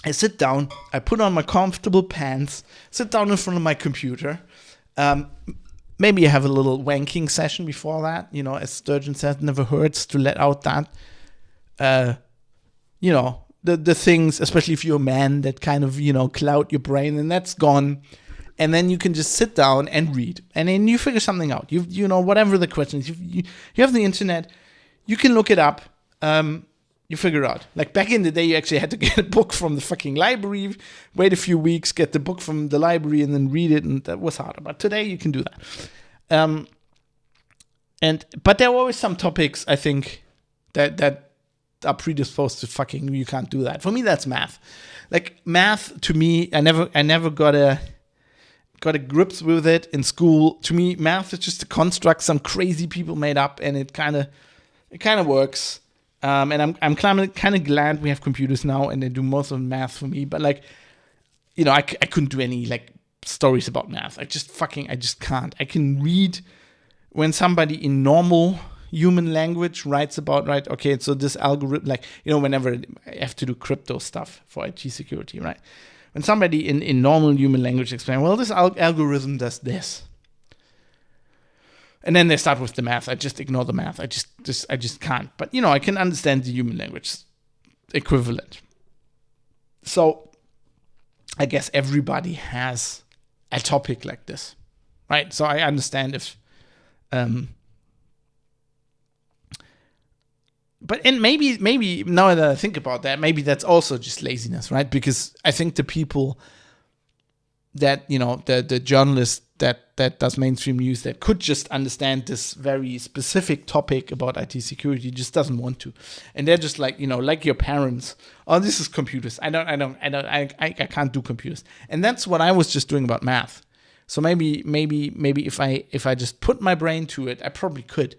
I sit down, I put on my comfortable pants, sit down in front of my computer. Maybe I have a little wanking session before that. You know, as Sturgeon said, never hurts to let out that, you know, the things, especially if you're a man, that kind of, you know, cloud your brain, and that's gone. And then you can just sit down and read, and then you figure something out. You know, whatever the questions, you have the internet, you can look it up. You figure it out. Like back in the day, you actually had to get a book from the fucking library, wait a few weeks, get the book from the library, and then read it, and that was harder. But today you can do that. But there are always some topics, I think, that are predisposed to fucking, you can't do that. For me, that's math. Like math, to me, I never got a grips with it in school. To me, math is just a construct some crazy people made up, and it kind of works. And I'm kind of glad we have computers now, and they do most of the math for me. But like, you know, I couldn't do any like stories about math. I just can't. I can read when somebody in normal human language writes about, right, okay, so this algorithm, like, you know, whenever I have to do crypto stuff for IT security, right? When somebody in normal human language explains, well, this algorithm does this. And then they start with the math. I just ignore the math. I just can't. But, you know, I can understand the human language equivalent. So I guess everybody has a topic like this, right? So I understand if, but and maybe now that I think about that, maybe that's also just laziness, right? Because I think the people that, you know, the journalists that does mainstream news that could just understand this very specific topic about IT security just doesn't want to, and they're just like, you know, like your parents. Oh, this is computers. I can't do computers, and that's what I was just doing about math. So maybe if I just put my brain to it, I probably could.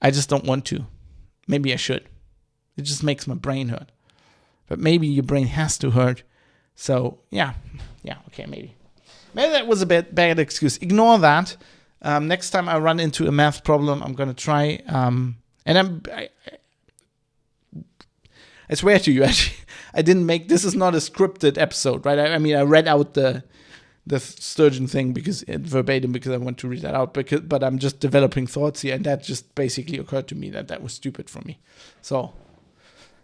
I just don't want to. Maybe I should. It just makes my brain hurt. But maybe your brain has to hurt. So yeah, okay, maybe. Maybe that was a bad excuse. Ignore that. Next time I run into a math problem, I'm going to try. I swear to you, actually, I didn't make, this is not a scripted episode, right? I mean, I read out the Sturgeon thing verbatim because I want to read that out. But I'm just developing thoughts here, and that just basically occurred to me that was stupid for me. So,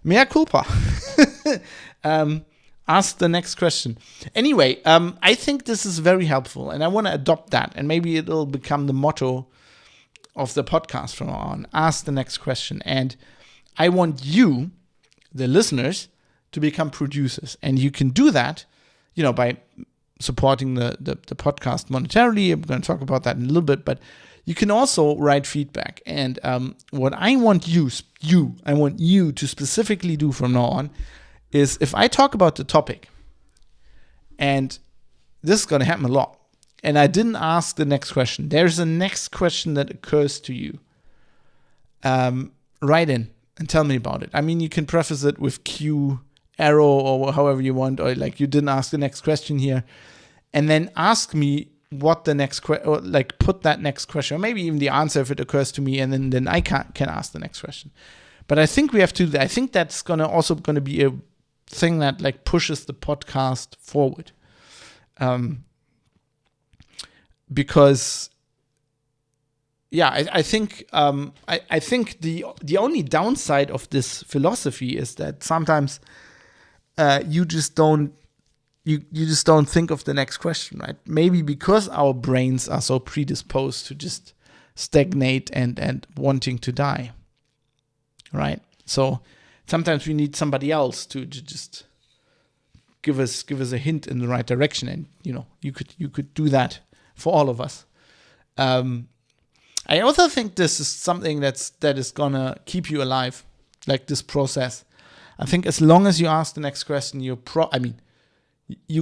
mea culpa. Ask the next question. Anyway, I think this is very helpful, and I want to adopt that, and maybe it'll become the motto of the podcast from now on. Ask the next question, and I want you, the listeners, to become producers, and you can do that, you know, by supporting the podcast monetarily. I'm going to talk about that in a little bit, but you can also write feedback. And what I want you to specifically do from now on is, if I talk about the topic, and this is going to happen a lot, and I didn't ask the next question, there's a next question that occurs to you, write in and tell me about it. I mean, you can preface it with Q, arrow, or however you want, or like, you didn't ask the next question here, and then ask me what the next question, or like put that next question, or maybe even the answer if it occurs to me, and then I can ask the next question. But I think we have to. I think that's also going to be a thing that like pushes the podcast forward, because I think I think the only downside of this philosophy is that sometimes you just don't think of the next question, right? Maybe because our brains are so predisposed to just stagnate and wanting to die, right? So sometimes we need somebody else to just give us a hint in the right direction, and you could do that for all of us. I also think this is something that is gonna keep you alive, like this process. I think as long as you ask the next question, you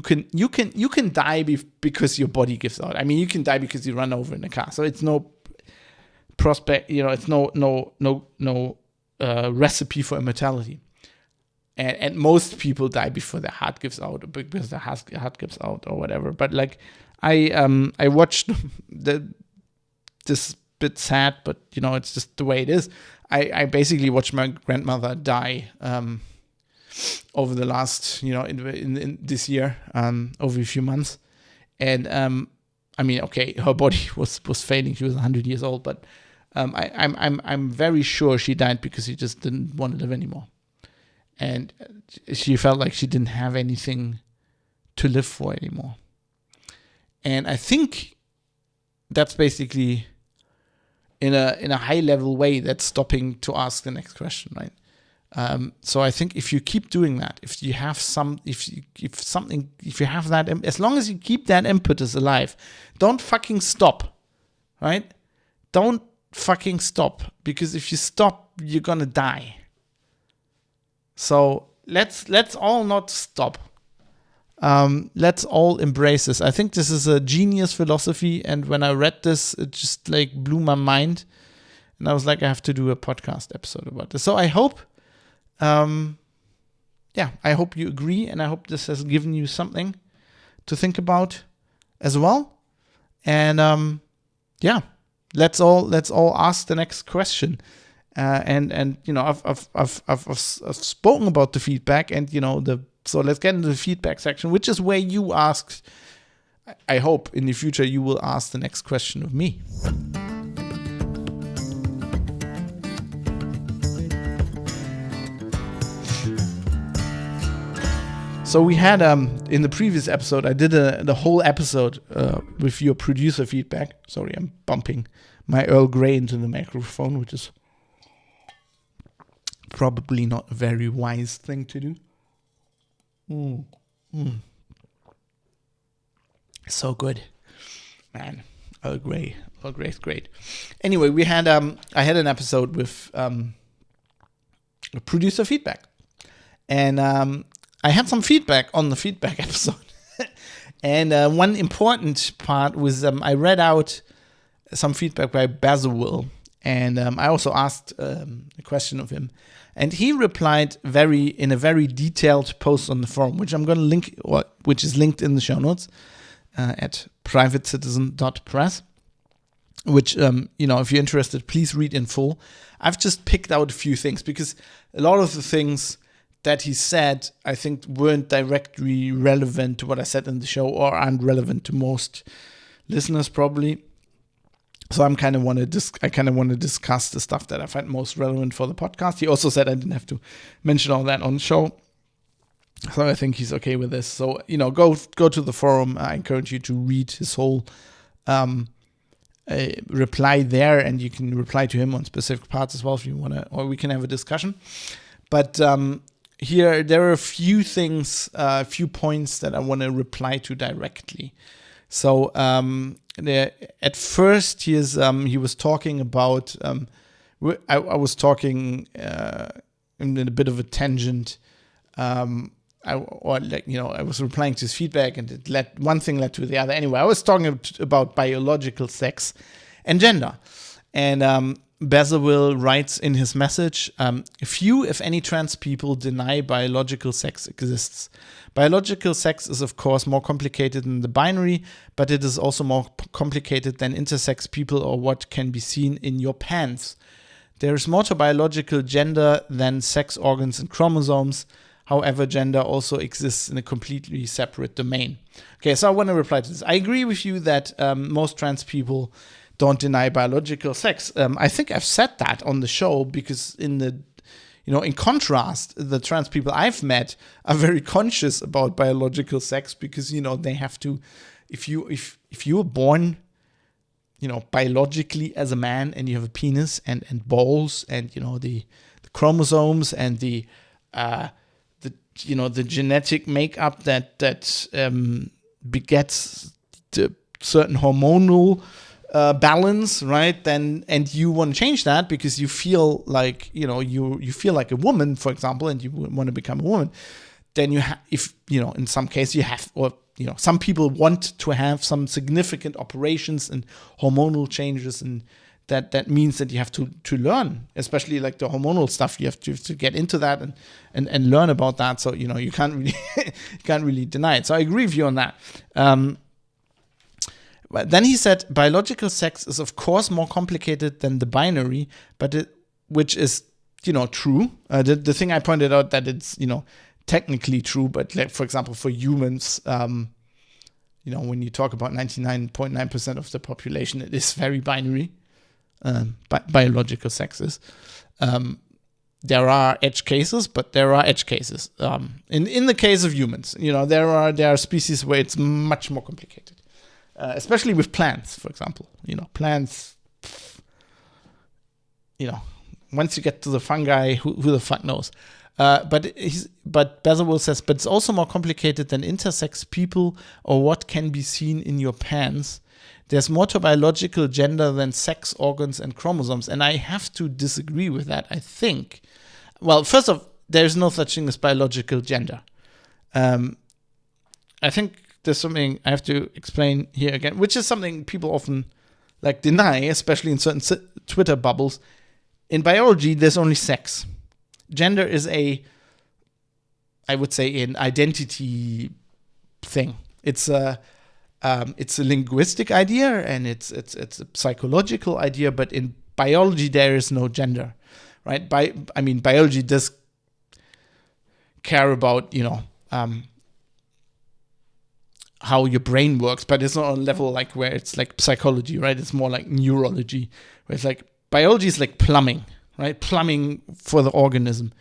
can die because your body gives out. I mean, you can die because you run over in a car. So it's no prospect, it's no recipe for immortality. And most people die before their heart gives out, or because their heart gives out, or whatever. But like, I watched this bit sad, but it's just the way it is. I basically watched my grandmother die over the last in this year, over a few months, and I mean, okay, her body was failing. She was 100 years old, but I'm very sure she died because she just didn't want to live anymore, and she felt like she didn't have anything to live for anymore. And I think that's basically in a high level way that's stopping to ask the next question, right? So I think if you keep doing that, if you have that, as long as you keep that impetus alive, don't fucking stop, right? Don't fucking stop, because if you stop, you're gonna die. So let's all not stop. Let's all embrace this. I think this is a genius philosophy, and when I read this, it just like blew my mind, and I was like, I have to do a podcast episode about this. So I hope, I hope you agree, and I hope this has given you something to think about as well. And let's all ask the next question. And I've spoken about the feedback, and so let's get into the feedback section, which is where you asked. I hope in the future you will ask the next question of me. So we had in the previous episode, I did the whole episode with your producer feedback. Sorry, I'm bumping my Earl Grey into the microphone, which is probably not a very wise thing to do. So good, man. Earl Grey is great. Anyway, we had I had an episode with producer feedback, and I had some feedback on the feedback episode. And one important part was I read out some feedback by Basil, and I also asked a question of him. And he replied in a very detailed post on the forum, which I'm going to link, which is linked in the show notes at privatecitizen.press, which, if you're interested, please read in full. I've just picked out a few things, because a lot of the things that he said, I think, weren't directly relevant to what I said in the show, or aren't relevant to most listeners probably. So I kind of want to discuss the stuff that I find most relevant for the podcast. He also said I didn't have to mention all that on the show, so I think he's okay with this. So go to the forum. I encourage you to read his whole reply there, and you can reply to him on specific parts as well if you want to, or we can have a discussion. But here there are a few things, a few points that I want to reply to directly. So at first he was talking about I was talking in a bit of a tangent. I was replying to his feedback, and one thing led to the other. Anyway, I was talking about biological sex and gender, and Basil writes in his message, few, if any, trans people deny biological sex exists. Biological sex is, of course, more complicated than the binary, but it is also more complicated than intersex people or what can be seen in your pants. There is more to biological gender than sex organs and chromosomes. However, gender also exists in a completely separate domain. Okay, so I want to reply to this. I agree with you that most trans people don't deny biological sex. I think I've said that on the show because in contrast, the trans people I've met are very conscious about biological sex because, they have to, if you were born, biologically as a man and you have a penis and balls and, the chromosomes and the genetic makeup that begets the certain hormonal balance, right? And you want to change that because you feel like you feel like a woman, for example, and you want to become a woman. Then in some case you have, or some people want to have some significant operations and hormonal changes, and that means that you have to learn, especially like the hormonal stuff. You have to get into that and learn about that. So you can't really deny it. So I agree with you on that. But then he said biological sex is of course more complicated than the binary, which is true. The thing I pointed out that it's technically true, but like, for example, for humans, when you talk about 99.9% of the population, it is very binary. Biological sexes. There are edge cases, but there are edge cases. In the case of humans, there are species where it's much more complicated, especially with plants, for example. Plants. Once you get to the fungi, who the fuck knows? But Bazawell says, but it's also more complicated than intersex people or what can be seen in your pants. There's more to biological gender than sex organs and chromosomes. And I have to disagree with that, I think. Well, first off, there's no such thing as biological gender. I think there's something I have to explain here again, which is something people often deny, especially in certain Twitter bubbles. In biology, there's only sex. Gender is I would say, an identity thing. It's a linguistic idea and it's a psychological idea, but in biology there is no gender, right? Biology does care about how your brain works, but it's not on a level where it's like psychology, right? It's more like neurology, where it's like biology is like plumbing, right? Plumbing for the organism,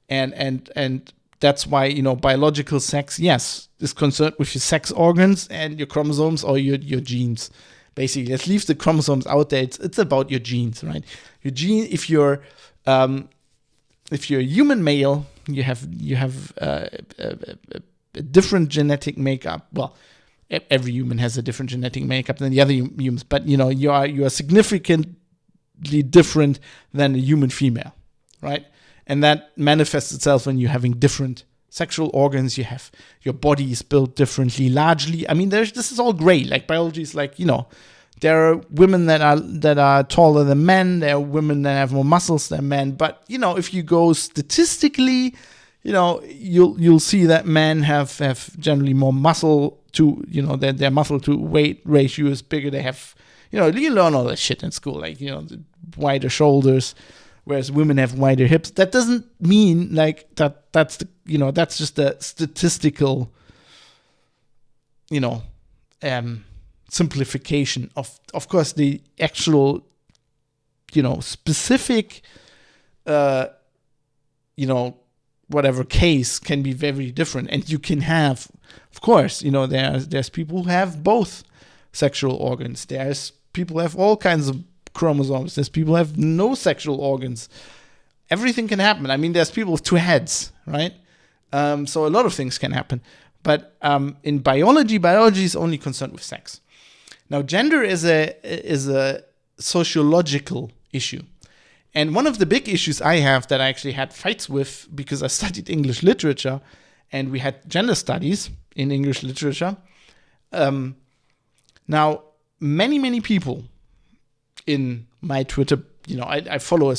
and that's why biological sex, yes, is concerned with your sex organs and your chromosomes or your genes. Basically, let's leave the chromosomes out there. It's about your genes, right? Your gene. If you're a human male, you have a different genetic makeup. Well, every human has a different genetic makeup than the other humans, but you are significantly different than a human female, right? And that manifests itself when you're having different sexual organs. You have your body is built differently, largely. This is all gray. Like biology is there are women that are taller than men. There are women that have more muscles than men. But if you go statistically, you'll see that men have generally more muscle to their muscle to weight ratio is bigger. They have you learn all that shit in school, the wider shoulders, whereas women have wider hips. That doesn't mean that's just a statistical simplification of course the actual specific whatever case can be very different, and you can have, of course, there's people who have both sexual organs. There's people who have all kinds of chromosomes. There's people who have no sexual organs. Everything can happen. There's people with two heads, right? So a lot of things can happen. But in biology is only concerned with sex. Now, gender is a sociological issue. And one of the big issues I have that I actually had fights with, because I studied English literature and we had gender studies in English literature. Now, many people in my Twitter, I follow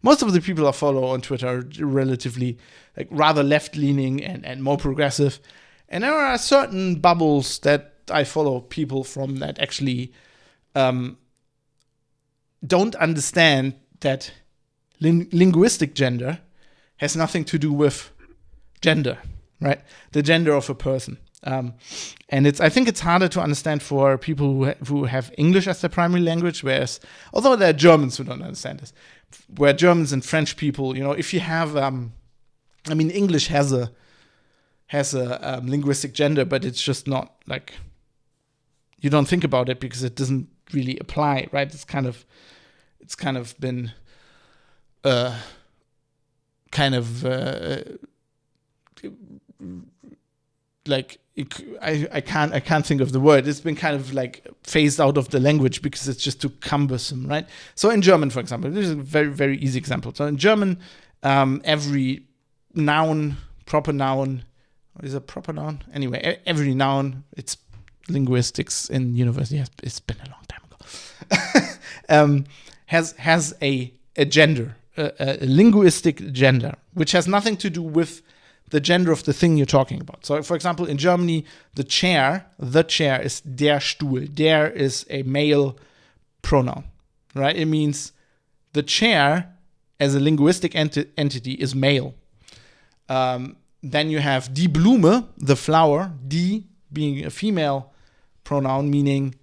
most of the people I follow on Twitter are relatively rather left-leaning and more progressive. And there are certain bubbles that I follow people from that actually don't understand that linguistic gender has nothing to do with gender, right? The gender of a person. And I think it's harder to understand for people who have English as their primary language, whereas, although there are Germans who don't understand this, where Germans and French people, if you have, English has a linguistic gender, but it's just not like, you don't think about it because it doesn't really apply, right? It's kind of been I can't think of the word. It's been kind of like phased out of the language because it's just too cumbersome, right? So in German, for example, this is a very, very easy example. So in German, every noun, proper noun, is a proper noun? Anyway, every noun, it's linguistics in university. It's been a long time ago. has a gender, a linguistic gender, which has nothing to do with the gender of the thing you're talking about. So, for example, in Germany, the chair is der Stuhl. Der is a male pronoun, right? It means the chair as a linguistic entity is male. Then you have die Blume, the flower, die being a female pronoun, meaning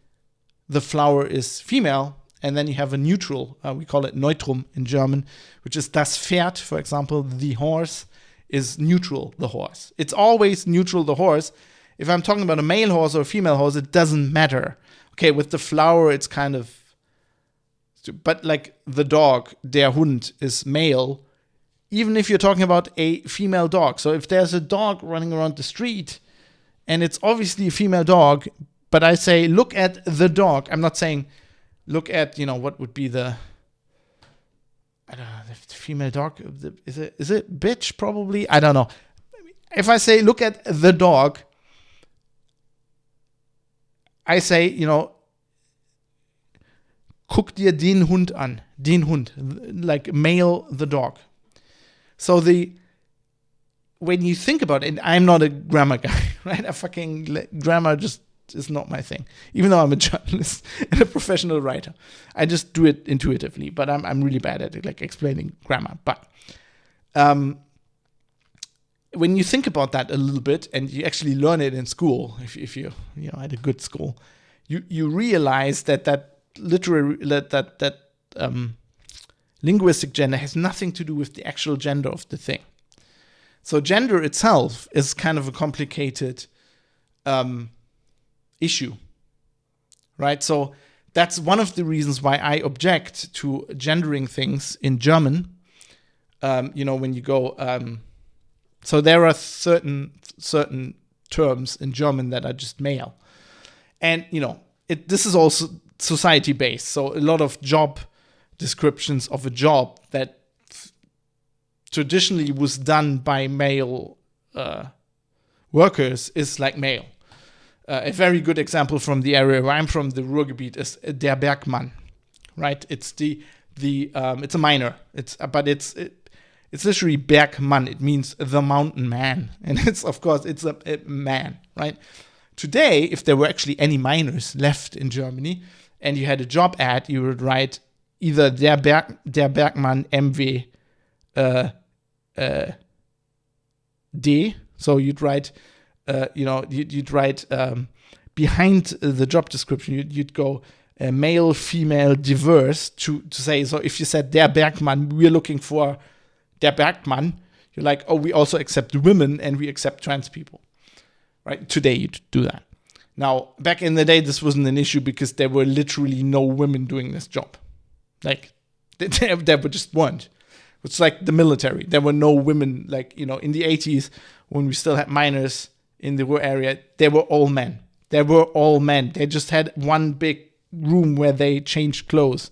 the flower is female. And then you have a neutral, we call it Neutrum in German, which is das Pferd, for example, the horse is neutral, the horse. It's always neutral, the horse. If I'm talking about a male horse or a female horse, it doesn't matter. Okay, with the flower, it's kind of... But like the dog, der Hund, is male, even if you're talking about a female dog. So if there's a dog running around the street, and it's obviously a female dog, but I say, look at the dog. I'm not saying, look at, what would be the... I don't know, the female dog, is it bitch probably? I don't know. If I say, look at the dog, I say, guck dir den Hund an. Den Hund, like male the dog. So when you think about it, and I'm not a grammar guy, right? Grammar just is not my thing. Even though I'm a journalist and a professional writer, I just do it intuitively. But I'm really bad at it, like explaining grammar. But when you think about that a little bit, and you actually learn it in school, if you at a good school, you realize that literary that linguistic gender has nothing to do with the actual gender of the thing. So gender itself is kind of a complicated issue, right? So that's one of the reasons why I object to gendering things in German. When you go, so there are certain terms in German that are just male, and this is also society based. So a lot of job descriptions of a job that traditionally was done by male workers is like male. A very good example from the area where I'm from, the Ruhrgebiet, is der Bergmann, right? It's it's a miner. It's literally Bergmann. It means the mountain man, and it's a man, right? Today, if there were actually any miners left in Germany, and you had a job ad, you would write either der Bergmann MW D. So you'd write. You'd write behind the job description, you'd go male, female, diverse to say, so if you said der Bergmann, we're looking for der Bergmann, you're like, oh, we also accept women and we accept trans people, right? Today you'd do that. Now, back in the day, this wasn't an issue because there were literally no women doing this job. Like, there just weren't. It's like the military. There were no women, in the 80s, when we still had miners in the Ruhr area, they were all men. They just had one big room where they changed clothes.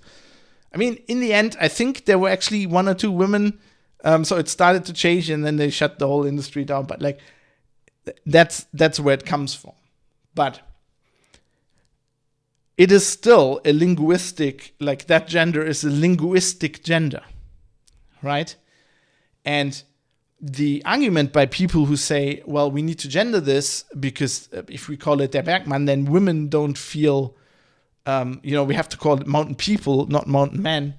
I mean, in the end, I think there were actually one or two women. So it started to change, and then they shut the whole industry down. But that's where it comes from. But it is still a linguistic, that gender is a linguistic gender, right? And the argument by people who say, well, we need to gender this because if we call it der Bergmann, then women don't feel, we have to call it mountain people, not mountain men.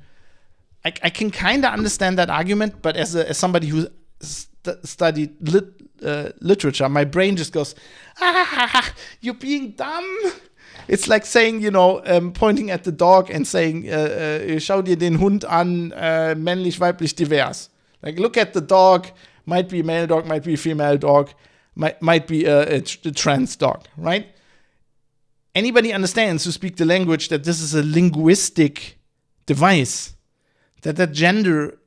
I can kind of understand that argument, but as somebody who studied literature, my brain just goes, you're being dumb. It's like saying, pointing at the dog and saying, schau dir den Hund an, männlich, weiblich, divers. Like, look at the dog, might be a male dog, might be a female dog, might be a trans dog, right? Anybody understands who speak the language that this is a linguistic device, that gender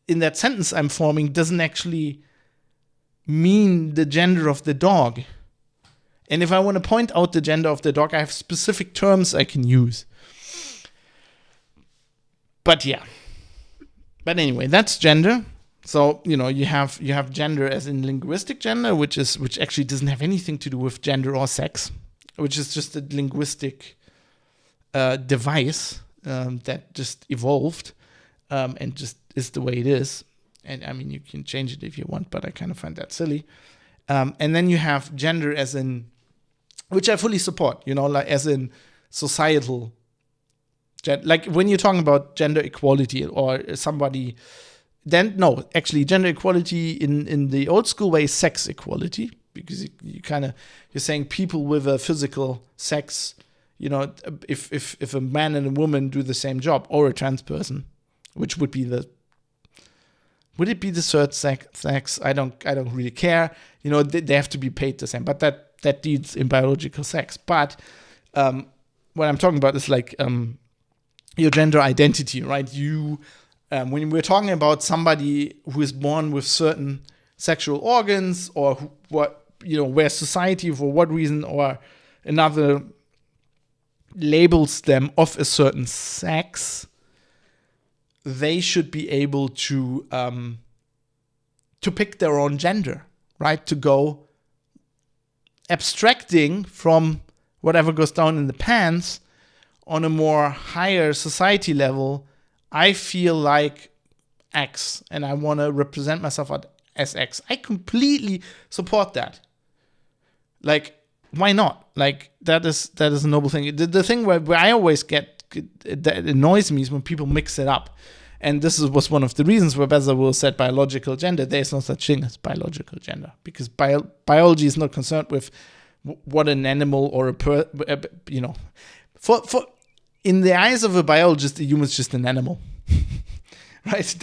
in that sentence I'm forming doesn't actually mean the gender of the dog. And if I want to point out the gender of the dog, I have specific terms I can use. But yeah. But anyway, that's gender. So, you have gender as in linguistic gender, which actually doesn't have anything to do with gender or sex, which is just a linguistic device that just evolved and just is the way it is. And I mean, you can change it if you want, but I kind of find that silly. And then you have gender as in, which I fully support, like as in societal. Like when you're talking about gender equality or somebody, then no, actually gender equality in the old school way is sex equality, because you're saying people with a physical sex, if a man and a woman do the same job, or a trans person, which would it be the third sex? I don't really care. They have to be paid the same, but that deals in biological sex. But what I'm talking about is like your gender identity, right? When we're talking about somebody who is born with certain sexual organs, or where society for what reason or another labels them of a certain sex, they should be able to pick their own gender, right? To go abstracting from whatever goes down in the pants on a more higher society level. I feel like X, and I want to represent myself as X. I completely support that. Like, why not? Like, that is a noble thing. The thing where I always get that annoys me is when people mix it up. And this was one of the reasons where Bezalel said biological gender. There's no such thing as biological gender, because biology is not concerned with what an animal or for in the eyes of a biologist, a human is just an animal, right?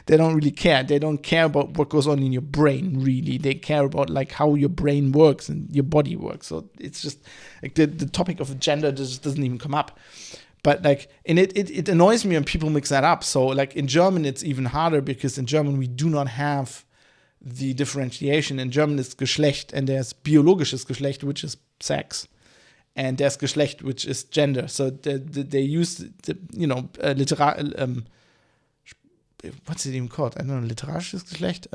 They don't really care. They don't care about what goes on in your brain, really. They care about like how your brain works and your body works. So it's just like the topic of gender just doesn't even come up. But like, and it annoys me when people mix that up. So like in German, it's even harder, because in German we do not have the differentiation. In German it's Geschlecht, and there's biologisches Geschlecht, which is sex, and there's Geschlecht, which is gender. So they use what's it even called? I don't know, literarisches Geschlecht.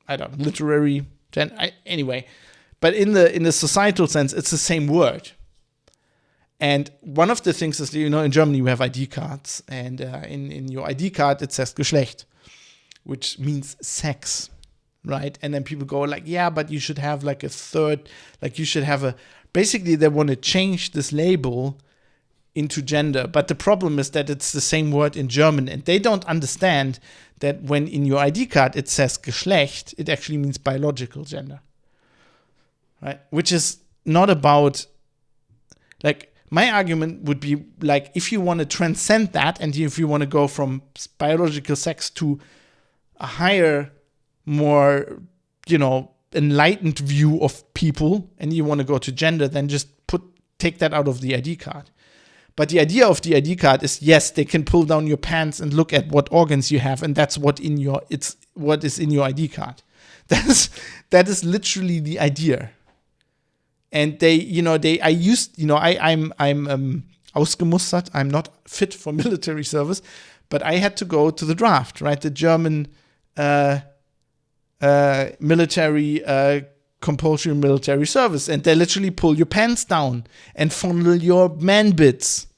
I don't know, literary gender. Anyway, but in the societal sense, it's the same word. And one of the things is, in Germany you have ID cards, and in your ID card it says Geschlecht, which means sex, right? And then people go like, yeah, but you should have like a third, like you should have basically they want to change this label into gender. But the problem is that it's the same word in German, and they don't understand that when in your ID card it says Geschlecht, it actually means biological gender, right? Which is not about, like, my argument would be like, if you want to transcend that, and if you want to go from biological sex to a higher, more, enlightened view of people, and you want to go to gender, then just take that out of the ID card. But the idea of the ID card is, yes, they can pull down your pants and look at what organs you have, and that's what is in your ID card. That is literally the idea. And I'm ausgemustert. I'm not fit for military service, but I had to go to the draft, right? The German military compulsory military service, and they literally pull your pants down and fondle your man bits,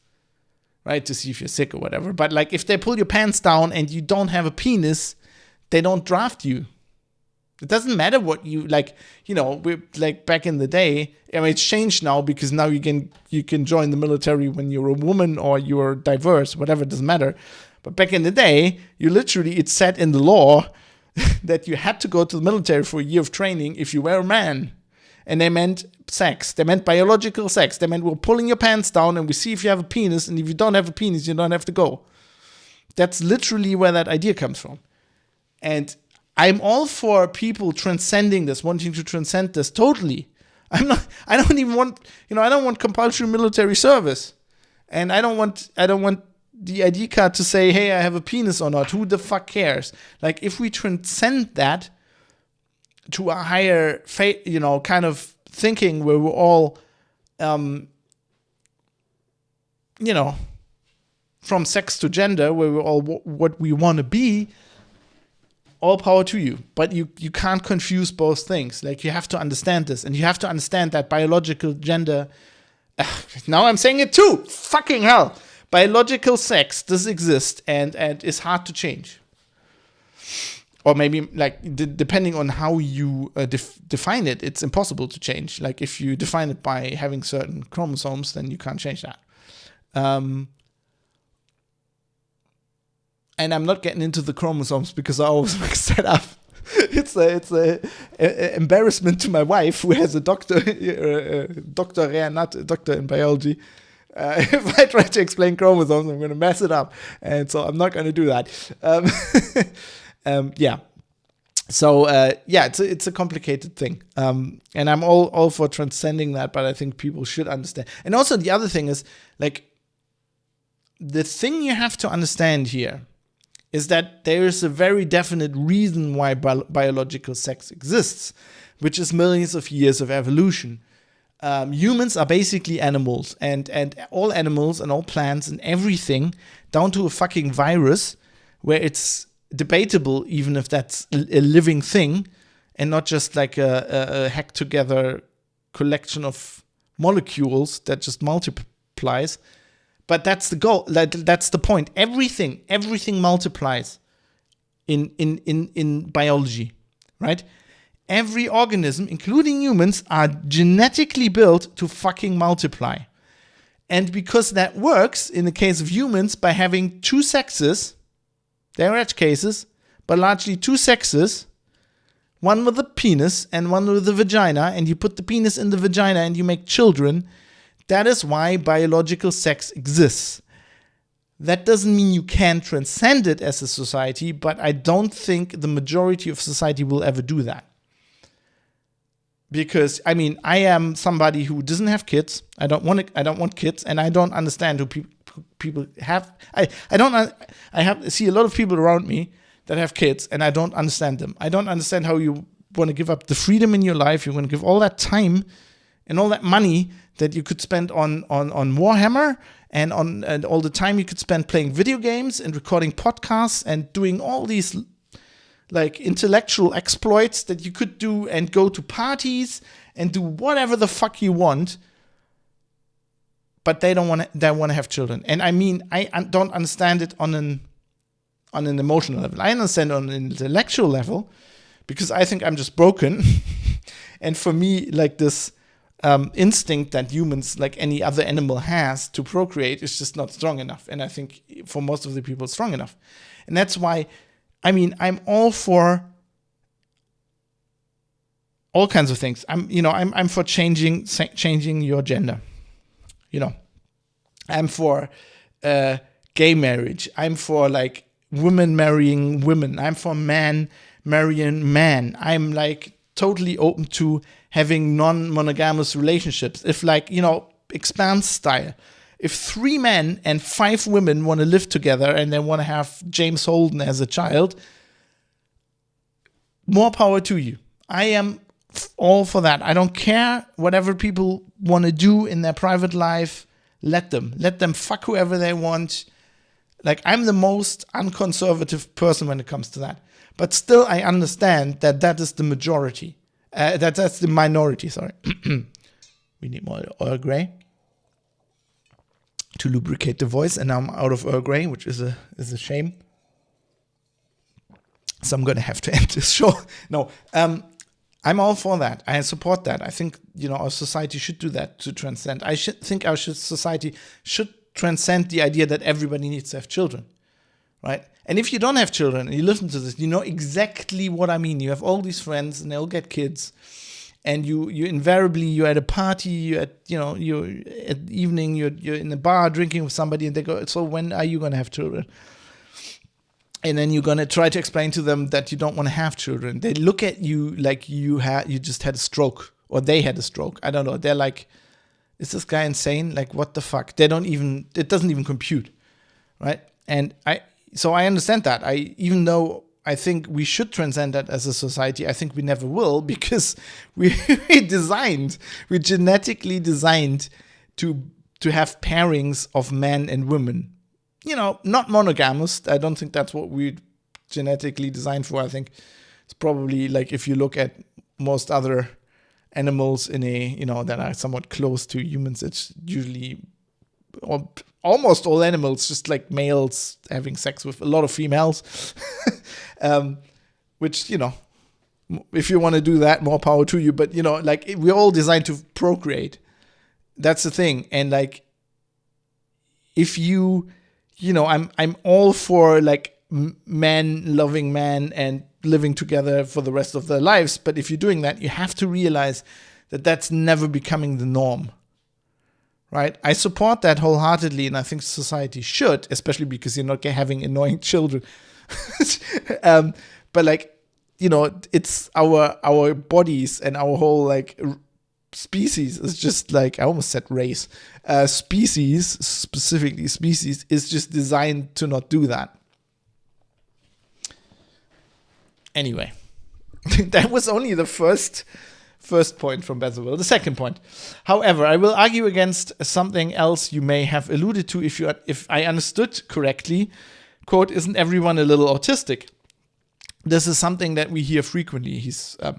right, to see if you're sick or whatever. But like, if they pull your pants down and you don't have a penis, they don't draft you. It doesn't matter what you like. We're like back in the day. I mean, it's changed now, because now you can join the military when you're a woman or you're diverse, whatever. It doesn't matter. But back in the day, it's said in the law that you had to go to the military for a year of training if you were a man. And they meant sex. They meant biological sex. They meant we're pulling your pants down and we see if you have a penis, and if you don't have a penis, you don't have to go. That's literally where that idea comes from. And I'm all for people transcending this, wanting to transcend this totally. I don't want compulsory military service. And I don't want the ID card to say, hey, I have a penis or not. Who the fuck cares? Like, if we transcend that to a higher, kind of thinking where we're all, from sex to gender, where we're all what we want to be, all power to you. But you can't confuse both things. Like, you have to understand this. And you have to understand that biological gender, now I'm saying it too, fucking hell. Biological sex does exist and is hard to change. Or maybe, like, depending on how you define it, it's impossible to change. Like, if you define it by having certain chromosomes, then you can't change that. And I'm not getting into the chromosomes because I always mix that up. It's a embarrassment to my wife, who has a doctor in biology. If I try to explain chromosomes, I'm going to mess it up, and so I'm not going to do that. Yeah. So it's a complicated thing, and I'm all for transcending that, but I think people should understand. And also the other thing is, like, the thing you have to understand here is that there is a very definite reason why biological sex exists, which is millions of years of evolution. Humans are basically animals, and all animals and all plants and everything, down to a fucking virus, where it's debatable even if that's a living thing and not just like a hacked together collection of molecules that just multiplies. But that's the goal. That's the point. Everything multiplies in biology, right? Every organism, including humans, are genetically built to fucking multiply. And because that works in the case of humans by having two sexes, there are edge cases, but largely two sexes, one with a penis and one with a vagina, and you put the penis in the vagina and you make children, that is why biological sex exists. That doesn't mean you can transcend it as a society, but I don't think the majority of society will ever do that. Because, I mean, I am somebody who doesn't have kids. I don't want kids, and I don't understand who people have. I see a lot of people around me that have kids, and I don't understand them. I don't understand how you want to give up the freedom in your life. You want to give all that time and all that money that you could spend on Warhammer and all the time you could spend playing video games and recording podcasts and doing all these like intellectual exploits that you could do, and go to parties and do whatever the fuck you want. But they want to have children. And I mean, I don't understand it on an emotional level. I understand on an intellectual level because I think I'm just broken. And for me, like, this instinct that humans, like any other animal, has to procreate is just not strong enough. And I think for most of the people, it's strong enough. And that's why, I mean, I'm all for all kinds of things. I'm for changing your gender. I'm for gay marriage. I'm for, like, women marrying women. I'm for man marrying man. I'm, like, totally open to having non-monogamous relationships. If, like, Expanse style. If 3 men and 5 women want to live together and they want to have James Holden as a child, more power to you. I am all for that. I don't care whatever people want to do in their private life. Let them fuck whoever they want. Like, I'm the most unconservative person when it comes to that. But still, I understand that is the majority. That's the minority, sorry. We need more Earl Grey to lubricate the voice, and now I'm out of Earl Grey, which is a shame. So I'm going to have to end this show. No, I'm all for that. I support that. I think, our society should do that to transcend. I think our society should transcend the idea that everybody needs to have children, right? And if you don't have children and you listen to this, you know exactly what I mean. You have all these friends and they all get kids, and you invariably, you're at a party, you're at evening, you're in a bar drinking with somebody, and they go, so when are you going to have children? And then you're going to try to explain to them that you don't want to have children. They look at you like you just had a stroke, or they had a stroke. I don't know. They're like, is this guy insane? Like, what the fuck? It doesn't even compute, right? And so I understand that. Even though I think we should transcend that as a society, I think we never will, because we're genetically designed to have pairings of men and women. Not monogamous. I don't think that's what we're genetically designed for. I think it's probably like, if you look at most other animals that are somewhat close to humans, it's usually almost all animals, just like males having sex with a lot of females, which, if you want to do that, more power to you. But, like, we're all designed to procreate. That's the thing. And like, if I'm all for like men loving men and living together for the rest of their lives. But if you're doing that, you have to realize that that's never becoming the norm. Right? I support that wholeheartedly, and I think society should, especially because you're not having annoying children. But like, it's our bodies and our whole like species is just like, I almost said race. Specifically species, is just designed to not do that. Anyway, that was only the first point from Baskerville. The second point, however, I will argue against something else you may have alluded to if I understood correctly. Quote, isn't everyone a little autistic? This is something that we hear frequently.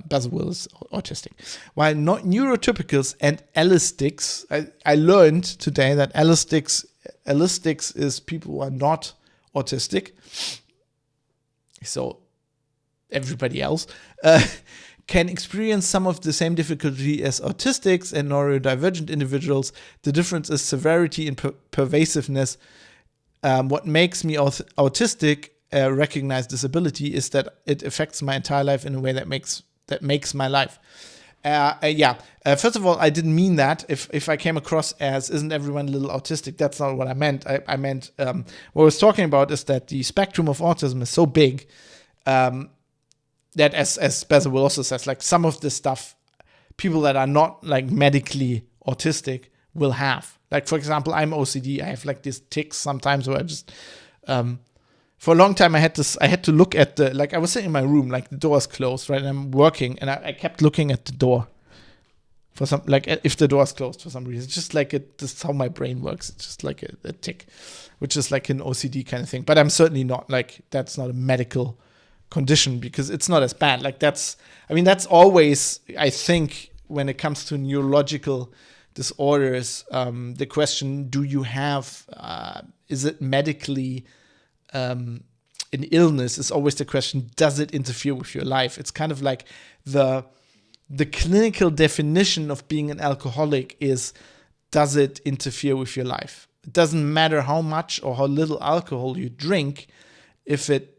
Baskerville is autistic. While not neurotypicals and allistics, I learned today that allistics is people who are not autistic. So everybody else can experience some of the same difficulty as autistics and neurodivergent individuals. The difference is severity and pervasiveness. What makes me autistic, recognize disability, is that it affects my entire life in a way that makes my life. First of all, I didn't mean that. If I came across as isn't everyone a little autistic, that's not what I meant. I meant what I was talking about is that the spectrum of autism is so big that, as Baskerville also says, like, some of the stuff people that are not like medically autistic will have. Like, for example, I'm OCD. I have like these tics sometimes where I just for a long time I had to look at I was sitting in my room, like the door's closed, right? And I'm working, and I kept looking at the door for some, like, if the door's closed for some reason. It's just like this is how my brain works. It's just like a tic, which is like an OCD kind of thing. But I'm certainly not like, that's not a medical condition, because it's not as bad. Like, that's always, I think, when it comes to neurological disorders, the question, do you have, is it medically an illness, is always the question, does it interfere with your life? It's kind of like the clinical definition of being an alcoholic is, does it interfere with your life? It doesn't matter how much or how little alcohol you drink. If it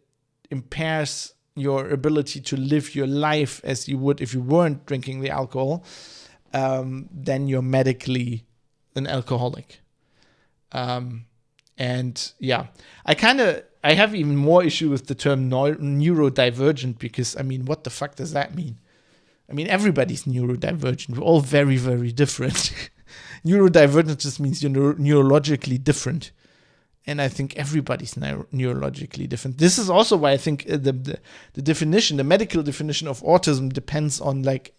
impairs your ability to live your life as you would if you weren't drinking the alcohol, then you're medically an alcoholic. And yeah, I have even more issue with the term neurodivergent, because, what the fuck does that mean? Everybody's neurodivergent. We're all very, very different. Neurodivergent just means you're neurologically different. And I think everybody's neurologically different. This is also why I think the definition, the medical definition of autism, depends on like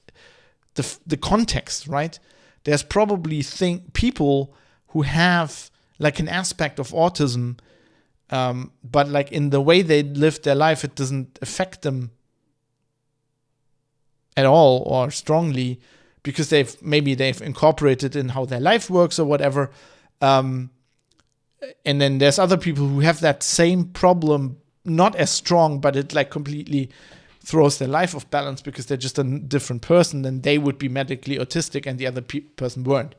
the context, right? There's probably people who have like an aspect of autism, but like in the way they live their life, it doesn't affect them at all or strongly, because they've incorporated in how their life works or whatever. And then there's other people who have that same problem, not as strong, but it like completely throws their life off balance because they're just a different person, then they would be medically autistic and the other person weren't.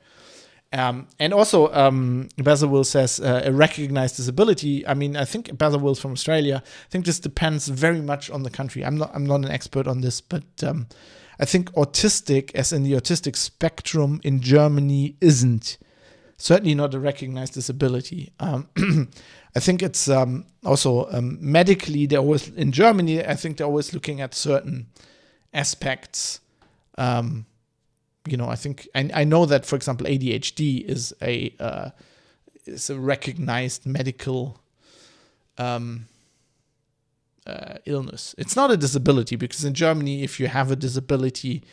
And also, Bazawil says a recognized disability. I mean, I think Bazawil's from Australia. I think this depends very much on the country. I'm not an expert on this, but I think autistic, as in the autistic spectrum in Germany, isn't certainly not a recognized disability. I think it's also medically. They're always in Germany. I think they're always looking at certain aspects. I think I know that, for example, ADHD is a recognized medical illness. It's not a disability, because in Germany, if you have a disability,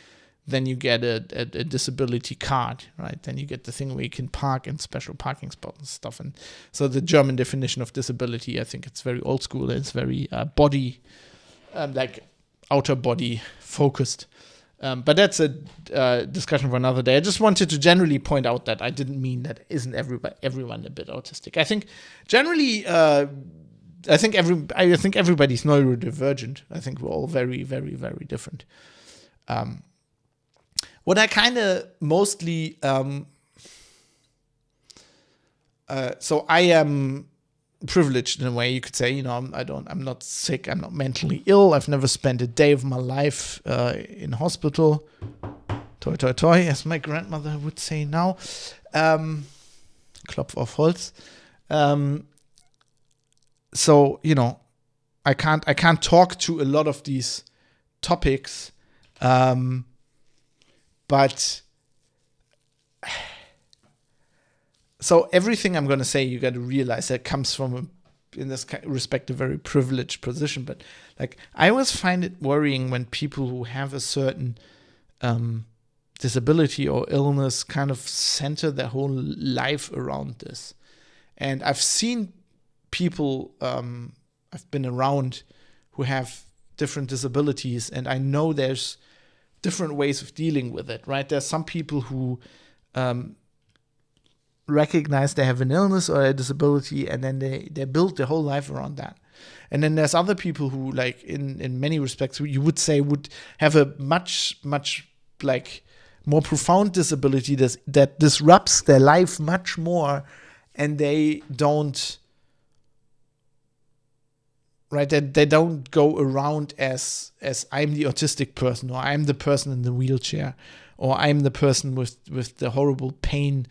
then you get a disability card, right? Then you get the thing where you can park in special parking spots and stuff. And so the German definition of disability, I think it's very old school. It's very body, like outer body focused. But that's a discussion for another day. I just wanted to generally point out that I didn't mean that isn't everyone a bit autistic. I think generally, I think everybody's neurodivergent. I think we're all very, very, very different. What I kind of mostly, so I am privileged in a way, you could say. I'm not sick, I'm not mentally ill, I've never spent a day of my life in hospital, toi toi toi, as my grandmother would say now. Klopf auf Holz. So I can't talk to a lot of these topics, but so everything I'm going to say, you got to realize that comes from in this respect, a very privileged position. But like, I always find it worrying when people who have a certain disability or illness kind of center their whole life around this. And I've seen people I've been around who have different disabilities, and I know there's different ways of dealing with it, right? There's some people who recognize they have an illness or a disability, and then they build their whole life around that. And then there's other people who, like, in many respects, you would say would have a much like more profound disability that disrupts their life much more, and they don't, right? They don't go around as I'm the autistic person, or I'm the person in the wheelchair, or I'm the person with the horrible pain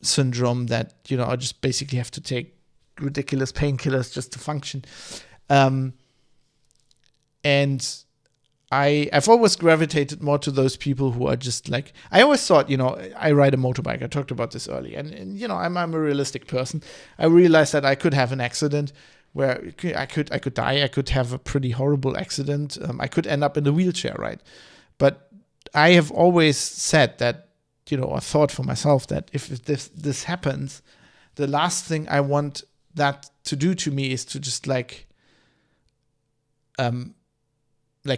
syndrome that, I just basically have to take ridiculous painkillers just to function. And I've always gravitated more to those people who are just like, I always thought, I ride a motorbike. I talked about this earlier. And I'm a realistic person. I realized that I could have an accident where I could die. I could have a pretty horrible accident. I could end up in a wheelchair, right? But I have always said that, or thought for myself that if this happens, the last thing I want that to do to me is to just like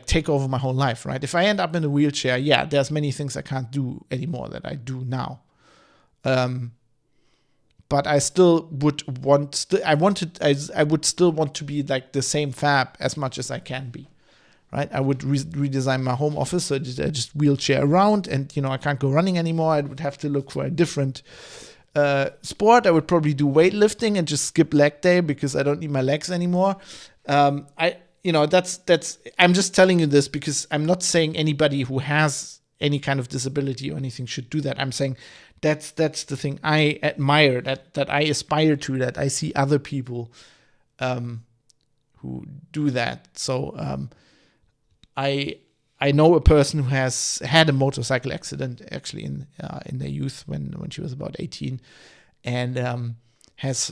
take over my whole life, right? If I end up in a wheelchair, yeah, there's many things I can't do anymore that I do now. But I still would I would still want to be like the same fab as much as I can be. Right, I would redesign my home office so I just wheelchair around, and I can't go running anymore. I would have to look for a different sport. I would probably do weightlifting and just skip leg day because I don't need my legs anymore. That's. I'm just telling you this because I'm not saying anybody who has any kind of disability or anything should do that. I'm saying that's the thing I admire, that I aspire to, that I see other people who do that. So. I know a person who has had a motorcycle accident actually in their youth when she was about 18, and has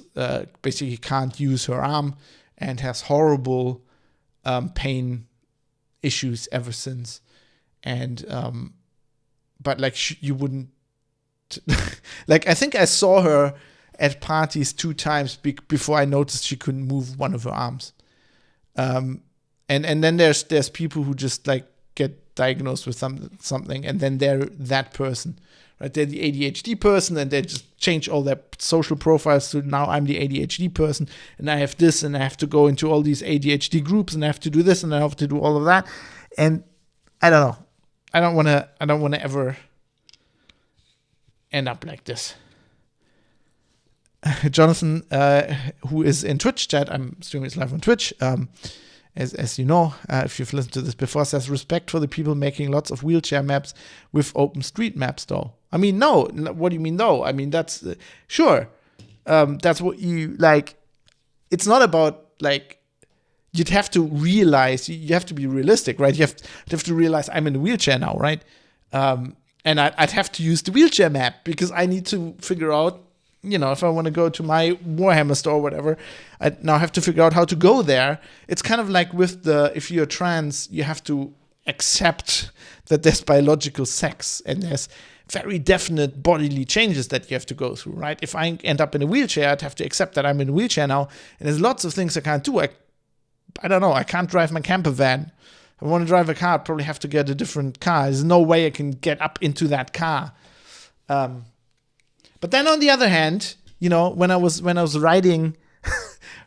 basically can't use her arm and has horrible pain issues ever since. And but like you wouldn't like, I think I saw her at parties 2 times before I noticed she couldn't move one of her arms. And then there's people who just like get diagnosed with something, and then they're that person, right? They're the ADHD person, and they just change all their social profiles to, now I'm the ADHD person, and I have this, and I have to go into all these ADHD groups, and I have to do this, and I have to do all of that. And I don't know. I don't want to ever end up like this. Jonathan, who is in Twitch chat, I'm streaming this live on Twitch, as you know, if you've listened to this before, says respect for the people making lots of wheelchair maps with OpenStreetMaps, though. I mean, no. What do you mean, no? I mean, that's sure. That's what you like. It's not about like you'd have to realize. You have to be realistic, right? You have to realize I'm in a wheelchair now, right? And I'd have to use the wheelchair map because I need to figure out. If I want to go to my Warhammer store or whatever, I now have to figure out how to go there. It's kind of like with if you're trans, you have to accept that there's biological sex and there's very definite bodily changes that you have to go through, right? If I end up in a wheelchair, I'd have to accept that I'm in a wheelchair now. And there's lots of things I can't do. I don't know. I can't drive my camper van. If I want to drive a car, I'd probably have to get a different car. There's no way I can get up into that car. But then on the other hand, when I was riding,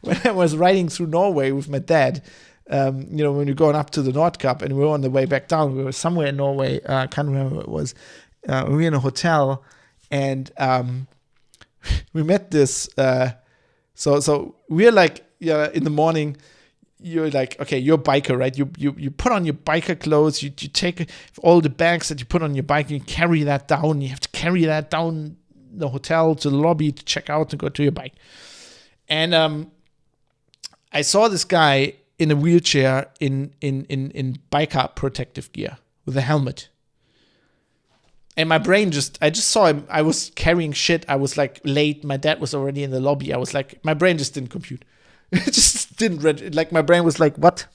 when I was riding through Norway with my dad, when we were going up to the Nordkapp and we were on the way back down, we were somewhere in Norway. I can't remember what it was. We were in a hotel and we met this. So we're like, in the morning. You're like, okay, you're a biker, right? You put on your biker clothes. You take all the bags that you put on your bike. And you carry that down. You have to carry that down the hotel to the lobby to check out and go to your bike. And I saw this guy in a wheelchair in biker protective gear with a helmet. And my brain I just saw him. I was carrying shit. I was like late. My dad was already in the lobby. I was like, my brain just didn't compute. It just didn't read. Like my brain was like, what?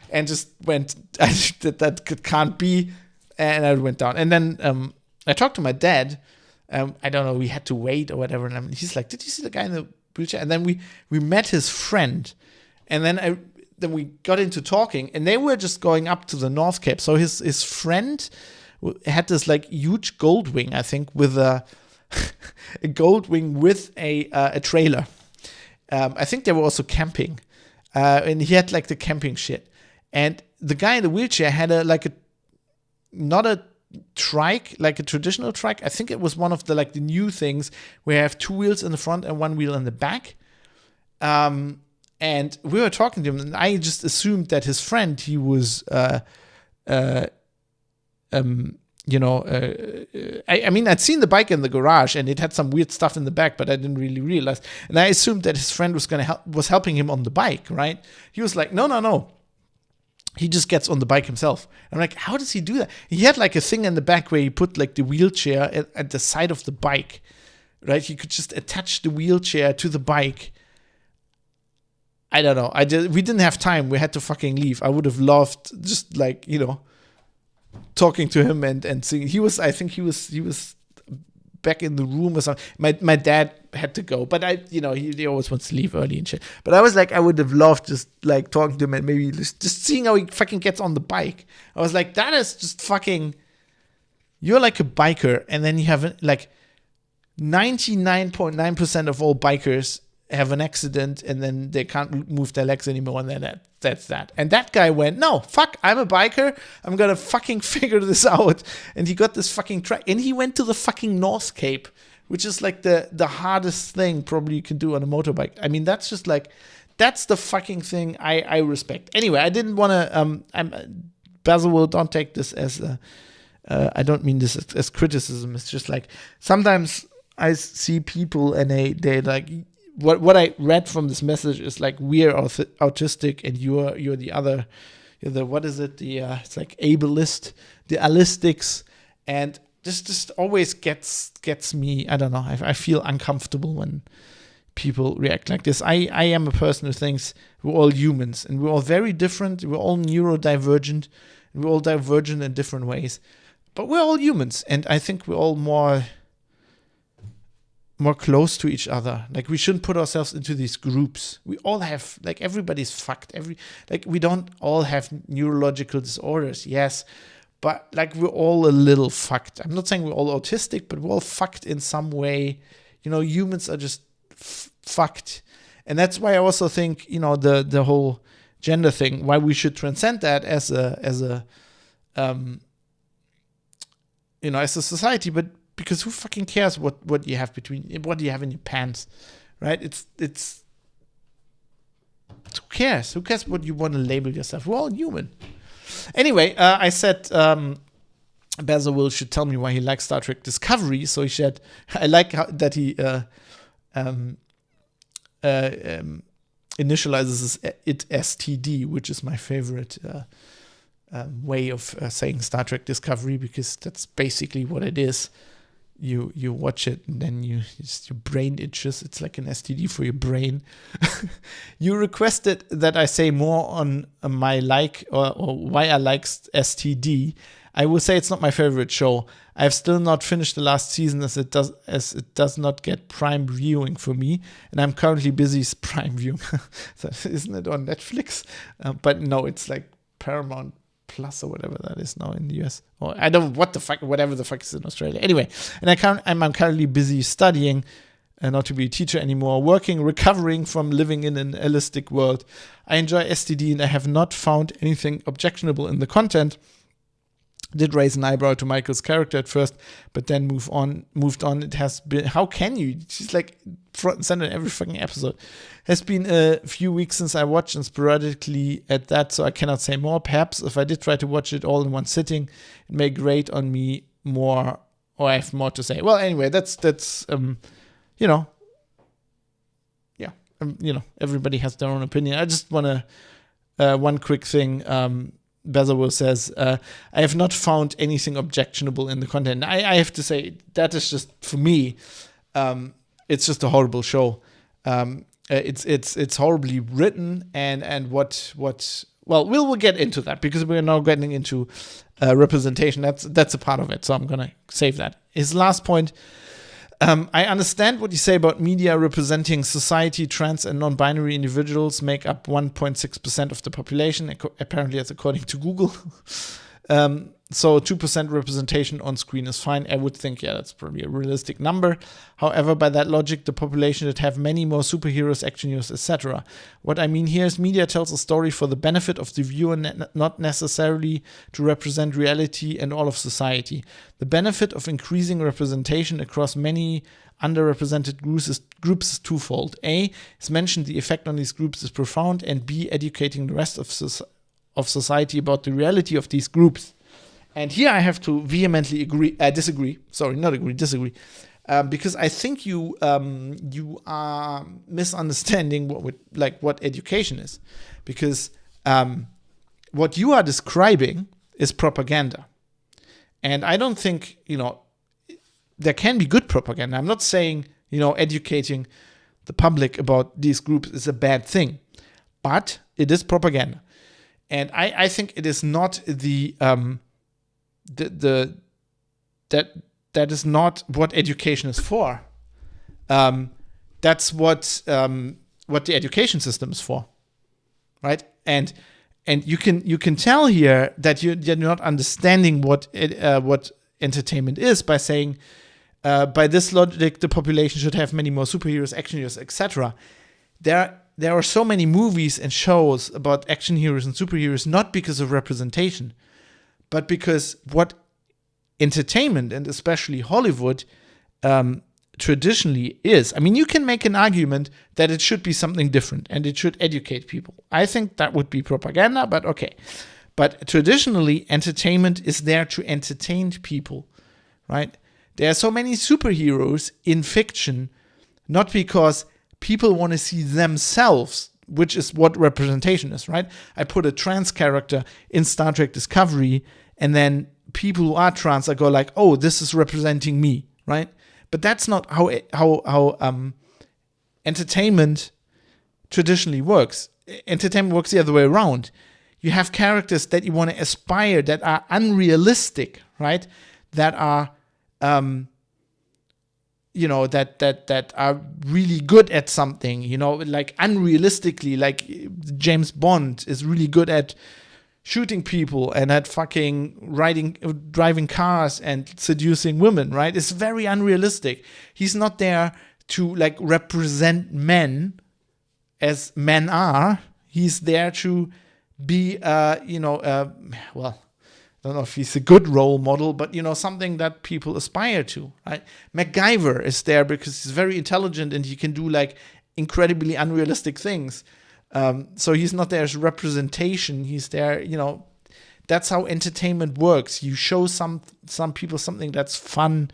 And just went, that can't be. And I went down. And then I talked to my dad. I don't know, we had to wait or whatever. And he's like, did you see the guy in the wheelchair? And then we met his friend. And then we got into talking. And they were just going up to the North Cape. So his friend had this like huge gold wing, I think, with a gold wing with a trailer. I think they were also camping. And he had like the camping shit. And the guy in the wheelchair had not a trike, like a traditional trike. I think it was one of the the new things where you have two wheels in the front and one wheel in the back. And we were talking to him, and I just assumed that his friend, he was, I mean, I'd seen the bike in the garage and it had some weird stuff in the back, but I didn't really realize. And I assumed that his friend was helping him on the bike, right? He was like, no. He just gets on the bike himself. I'm like, how does he do that? He had like a thing in the back where he put like the wheelchair at the side of the bike, right? He could just attach the wheelchair to the bike. I don't know. We didn't have time. We had to fucking leave. I would have loved just talking to him and seeing. I think he was back in the room or something. My dad had to go, but he always wants to leave early and shit. But I was like, I would have loved just like talking to him and maybe just seeing how he fucking gets on the bike. I was like, that is just fucking. You're like a biker, and then you have like 99.9% of all bikers have an accident, and then they can't move their legs anymore, and then that's that. And that guy went, no, fuck, I'm a biker. I'm gonna fucking figure this out. And he got this fucking track, and he went to the fucking North Cape, which is like the hardest thing probably you can do on a motorbike. I mean, that's just like, that's the fucking thing I respect. Anyway, I didn't want to, Basil, don't take this as I don't mean this as criticism. It's just like, sometimes I see people and they like, what I read from this message is like, we're autistic and you're the other, what is it? It's like ableist, the allistics, and this just always gets me. I don't know. I feel uncomfortable when people react like this. I am a person who thinks we're all humans and we're all very different. We're all neurodivergent. And we're all divergent in different ways, but we're all humans, and I think we're all more close to each other. Like, we shouldn't put ourselves into these groups. We all have, like, everybody's fucked. We don't all have neurological disorders, yes, but like, we're all a little fucked. I'm not saying we're all autistic, but we're all fucked in some way. Humans are just fucked. And that's why I also think, the whole gender thing, why we should transcend that as a society, but because who fucking cares what you have what you have in your pants, right? It's who cares? Who cares what you want to label yourself? We're all human. Anyway, I said Basil should tell me why he likes Star Trek Discovery. So he said, I like that he initializes it STD, which is my favorite way of saying Star Trek Discovery, because that's basically what it is. You watch it and then your brain itches. It's like an STD for your brain. You requested that I say more on my or why I like STD. I will say it's not my favorite show. I've still not finished the last season as it does not get Prime viewing for me, and I'm currently busy Prime viewing. So, isn't it on Netflix? But no, it's like Paramount Plus or whatever that is now in the US. Or I don't know whatever the fuck is in Australia. Anyway, and I'm currently busy studying, not to be a teacher anymore, working, recovering from living in an illistic world. I enjoy STD and I have not found anything objectionable in the content. Did raise an eyebrow to Michael's character at first, but then moved on. It has been, how can you? She's like front and center in every fucking episode. Has been a few weeks since I watched and sporadically at that, so I cannot say more. Perhaps if I did try to watch it all in one sitting, it may grate on me more, or I have more to say. Well, anyway, that's everybody has their own opinion. I just want to, one quick thing, Basil says, I have not found anything objectionable in the content. I have to say, that is just, for me, it's just a horrible show. It's horribly written, and we'll get into that, because we're now getting into representation. That's a part of it, so I'm gonna save that. His last point, I understand what you say about media representing society. Trans and non-binary individuals make up 1.6% of the population, apparently that's according to Google. So 2% representation on screen is fine. I would think, that's probably a realistic number. However, by that logic, the population should have many more superheroes, action heroes, etc. What I mean here is media tells a story for the benefit of the viewer, not necessarily to represent reality and all of society. The benefit of increasing representation across many underrepresented groups is twofold. A, as mentioned, the effect on these groups is profound, and B, educating the rest of society about the reality of these groups. And here I have to vehemently disagree. Because I think you are misunderstanding what education is. Because what you are describing is propaganda. And I don't think, there can be good propaganda. I'm not saying, educating the public about these groups is a bad thing. But it is propaganda. And I think it is not that is not what education is for. That's what the education system is for, right? And you can tell here that you're not understanding what entertainment is by saying, by this logic, the population should have many more superheroes, action heroes, etc. There are so many movies and shows about action heroes and superheroes, not because of representation, but because what entertainment, and especially Hollywood, traditionally is. I mean, you can make an argument that it should be something different and it should educate people. I think that would be propaganda, but okay. But traditionally, entertainment is there to entertain people, right? There are so many superheroes in fiction, not because people want to see themselves, which is what representation is, right? I put a trans character in Star Trek Discovery, and then people who are trans go like, oh, this is representing me, right? But that's not how entertainment traditionally works. Entertainment works the other way around. You have characters that you want to aspire, that are unrealistic, right? That are, that are really good at something, like unrealistically, like James Bond is really good at shooting people and at fucking driving cars and seducing women, right? It's very unrealistic. He's not there to like represent men as men are. He's there to be, don't know if he's a good role model, but, something that people aspire to, right? MacGyver is there because he's very intelligent and he can do like incredibly unrealistic things. So he's not there as representation. He's there, that's how entertainment works. You show some people something that's fun,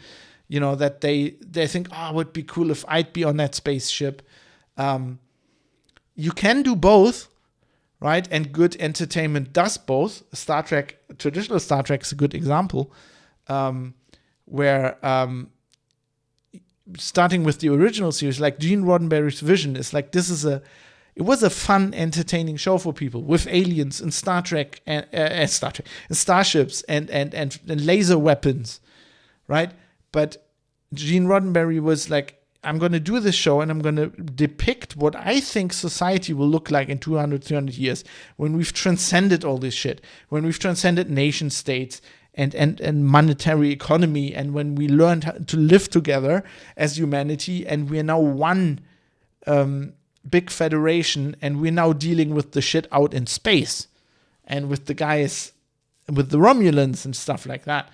that they think, it would be cool if I'd be on that spaceship. You can do both, right? And good entertainment does both. Traditional Star Trek is a good example, where starting with the original series, like Gene Roddenberry's vision is like, it was a fun, entertaining show for people with aliens and Star Trek and and starships and laser weapons, right? But Gene Roddenberry was like, I'm going to do this show and I'm going to depict what I think society will look like in 200, 300 years when we've transcended all this shit, when we've transcended nation states and monetary economy, and when we learned to live together as humanity, and we are now one big federation, and we're now dealing with the shit out in space and with the guys, with the Romulans and stuff like that,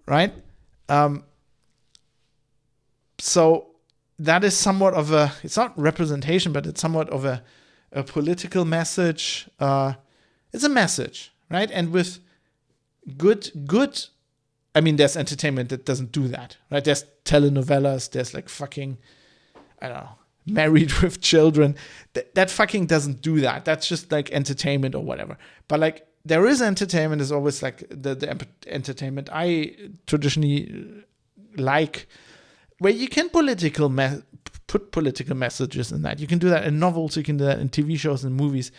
right? So that is somewhat of it's not representation, but it's somewhat of a political message. It's a message, right? And with good, there's entertainment that doesn't do that, right? There's telenovelas, there's like fucking, I don't know, Married with Children. That fucking doesn't do that. That's just like entertainment or whatever. But like, there is entertainment, is always like the entertainment I traditionally like, where you can put political messages in that. You can do that in novels, you can do that in TV shows and movies.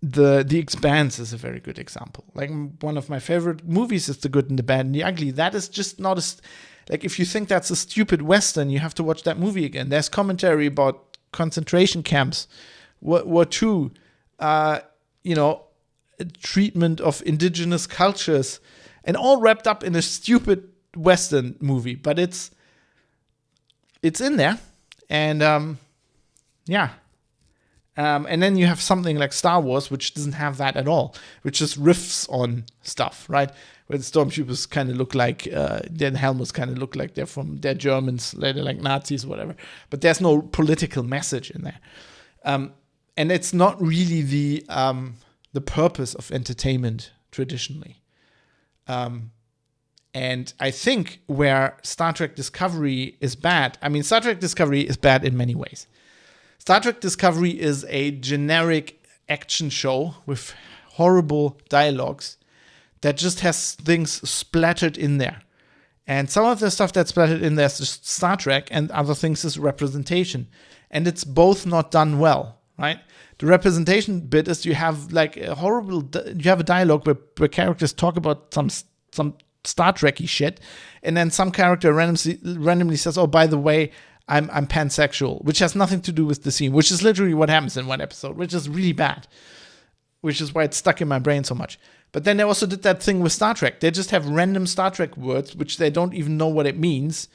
The Expanse is a very good example. Like, one of my favorite movies is The Good and the Bad and the Ugly. That is just not as, like, if you think that's a stupid Western, you have to watch that movie again. There's commentary about concentration camps, World War II, treatment of indigenous cultures, and all wrapped up in a stupid Western movie. But it's in there. And, and then you have something like Star Wars, which doesn't have that at all, which just riffs on stuff, right? Where the stormtroopers kind of look like, their helmets kind of look like they're Germans, they're like Nazis, whatever. But there's no political message in there. And it's not really the purpose of entertainment traditionally. And I think where Star Trek Discovery is bad, Star Trek Discovery is bad in many ways. Star Trek Discovery is a generic action show with horrible dialogues that just has things splattered in there. And some of the stuff that's splattered in there is just Star Trek, and other things is representation. And it's both not done well, right? The representation bit is you have like you have a dialogue where characters talk about some Star Trek-y shit, and then some character randomly says, oh, by the way, I'm pansexual, which has nothing to do with the scene, which is literally what happens in one episode, which is really bad, which is why it's stuck in my brain so much. But then they also did that thing with Star Trek. They just have random Star Trek words, which they don't even know what it means.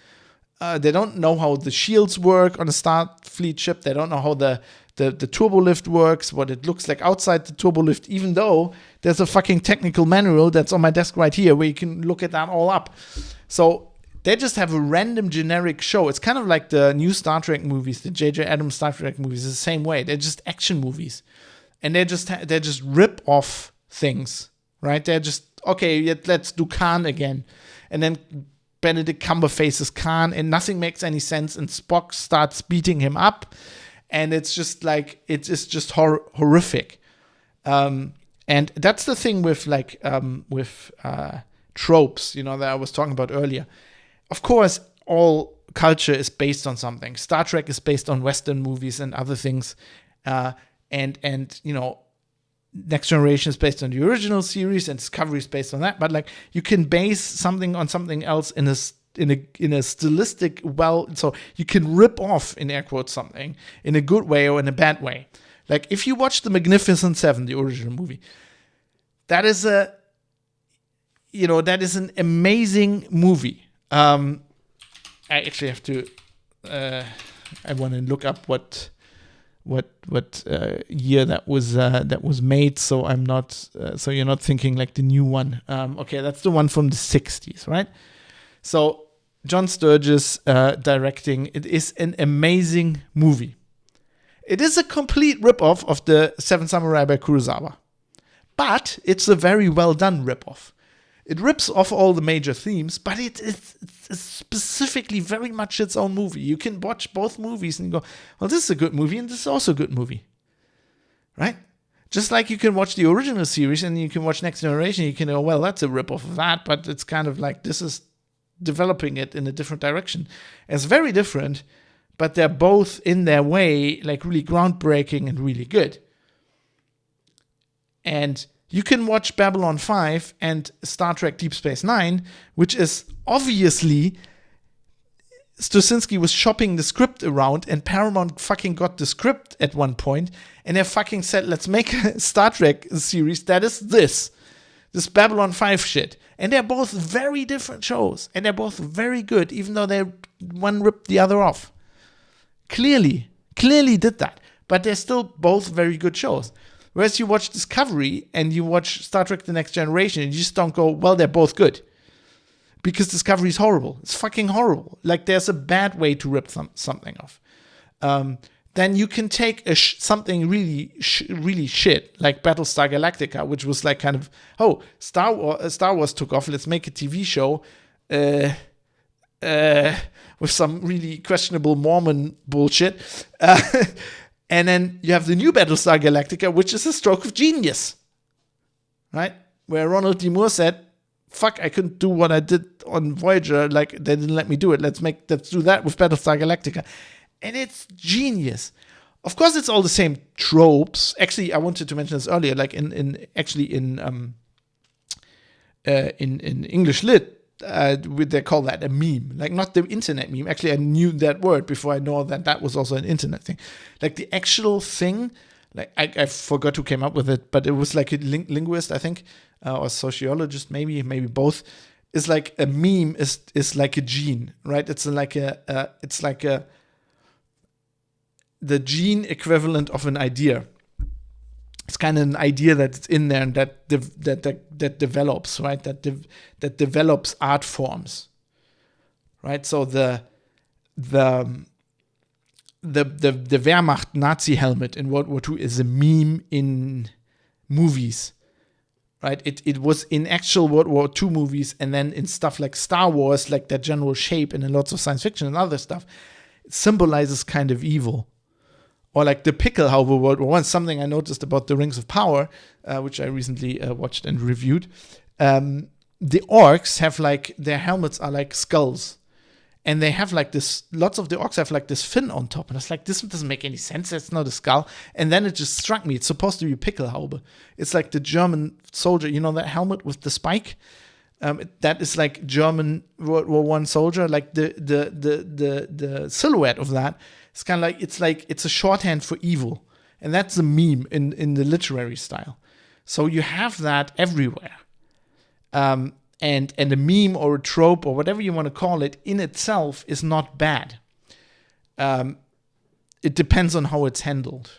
They don't know how the shields work on a Starfleet ship. They don't know how the turbolift works, what it looks like outside the turbolift, even though there's a fucking technical manual that's on my desk right here where you can look at that all up. So they just have a random generic show. It's kind of like the new Star Trek movies, the J.J. Abrams Star Trek movies, the same way. They're just action movies. And they're just rip off things, right? They're just, okay, let's do Khan again. And then Benedict Cumberbatch is Khan, and nothing makes any sense, and Spock starts beating him up. And it's just like, it's just horrific. And that's the thing with tropes, that I was talking about earlier. Of course, all culture is based on something. Star Trek is based on Western movies and other things. And Next Generation is based on the original series, and Discovery is based on that. But like, you can base something on something else in a stylistic, so you can rip off, in air quotes, something in a good way or in a bad way. Like, if you watch The Magnificent Seven, the original movie, that is an amazing movie. I actually have to, I want to look up what year that was made. So I'm not. So you're not thinking like the new one. Okay, that's the one from the 60s, right? So John Sturges directing. It is an amazing movie. It is a complete ripoff of the Seven Samurai by Kurosawa, but it's a very well done ripoff. It rips off all the major themes, but it's specifically very much its own movie. You can watch both movies and go, well, this is a good movie and this is also a good movie. Right? Just like you can watch the original series and you can watch Next Generation, you can go, well, that's a ripoff of that, but it's kind of like this is developing it in a different direction. It's very different, but they're both in their way like really groundbreaking and really good. And you can watch Babylon 5 and Star Trek Deep Space Nine, which is obviously Straczynski was shopping the script around and Paramount fucking got the script at one point and they fucking said, let's make a Star Trek series that is this Babylon 5 shit. And they're both very different shows and they're both very good, even though one ripped the other off. Clearly did that. But they're still both very good shows. Whereas you watch Discovery and you watch Star Trek The Next Generation and you just don't go, well, they're both good. Because Discovery is horrible. It's fucking horrible. Like there's a bad way to rip something off. Then you can take something really shit, like Battlestar Galactica, which was like kind of, Star Wars took off, let's make a TV show with some really questionable Mormon bullshit. And then you have the new Battlestar Galactica, which is a stroke of genius, right? Where Ronald D. Moore said, fuck, I couldn't do what I did on Voyager. Like, they didn't let me do it. Let's do that with Battlestar Galactica. And it's genius. Of course, it's all the same tropes. Actually, I wanted to mention this earlier. Like in English Lit, they call that a meme, like not the internet meme. Actually, I knew that word before I know that was also an internet thing. Like the actual thing, like I forgot who came up with it, but it was like a linguist, I think, or sociologist, maybe both. Is like a meme is like a gene, right? It's like the gene equivalent of an idea. It's kind of an idea that's in there and that develops, right? That develops art forms, right? So the Wehrmacht Nazi helmet in World War II is a meme in movies, right? It was in actual World War II movies, and then in stuff like Star Wars, like that general shape, and in lots of science fiction and other stuff, it symbolizes kind of evil. Or like the Pickelhaube World War I, something I noticed about the Rings of Power, which I recently watched and reviewed. The orcs have like, their helmets are like skulls. And they have like this, lots of the orcs have like this fin on top. And it's like, this doesn't make any sense. That's not a skull. And then it just struck me. It's supposed to be Pickelhaube. It's like the German soldier, you know, that helmet with the spike? That is like German World War I soldier. Like the silhouette of that. It's kind of like it's a shorthand for evil, and that's a meme in the literary style. So you have that everywhere, and a meme or a trope or whatever you want to call it in itself is not bad. It depends on how it's handled,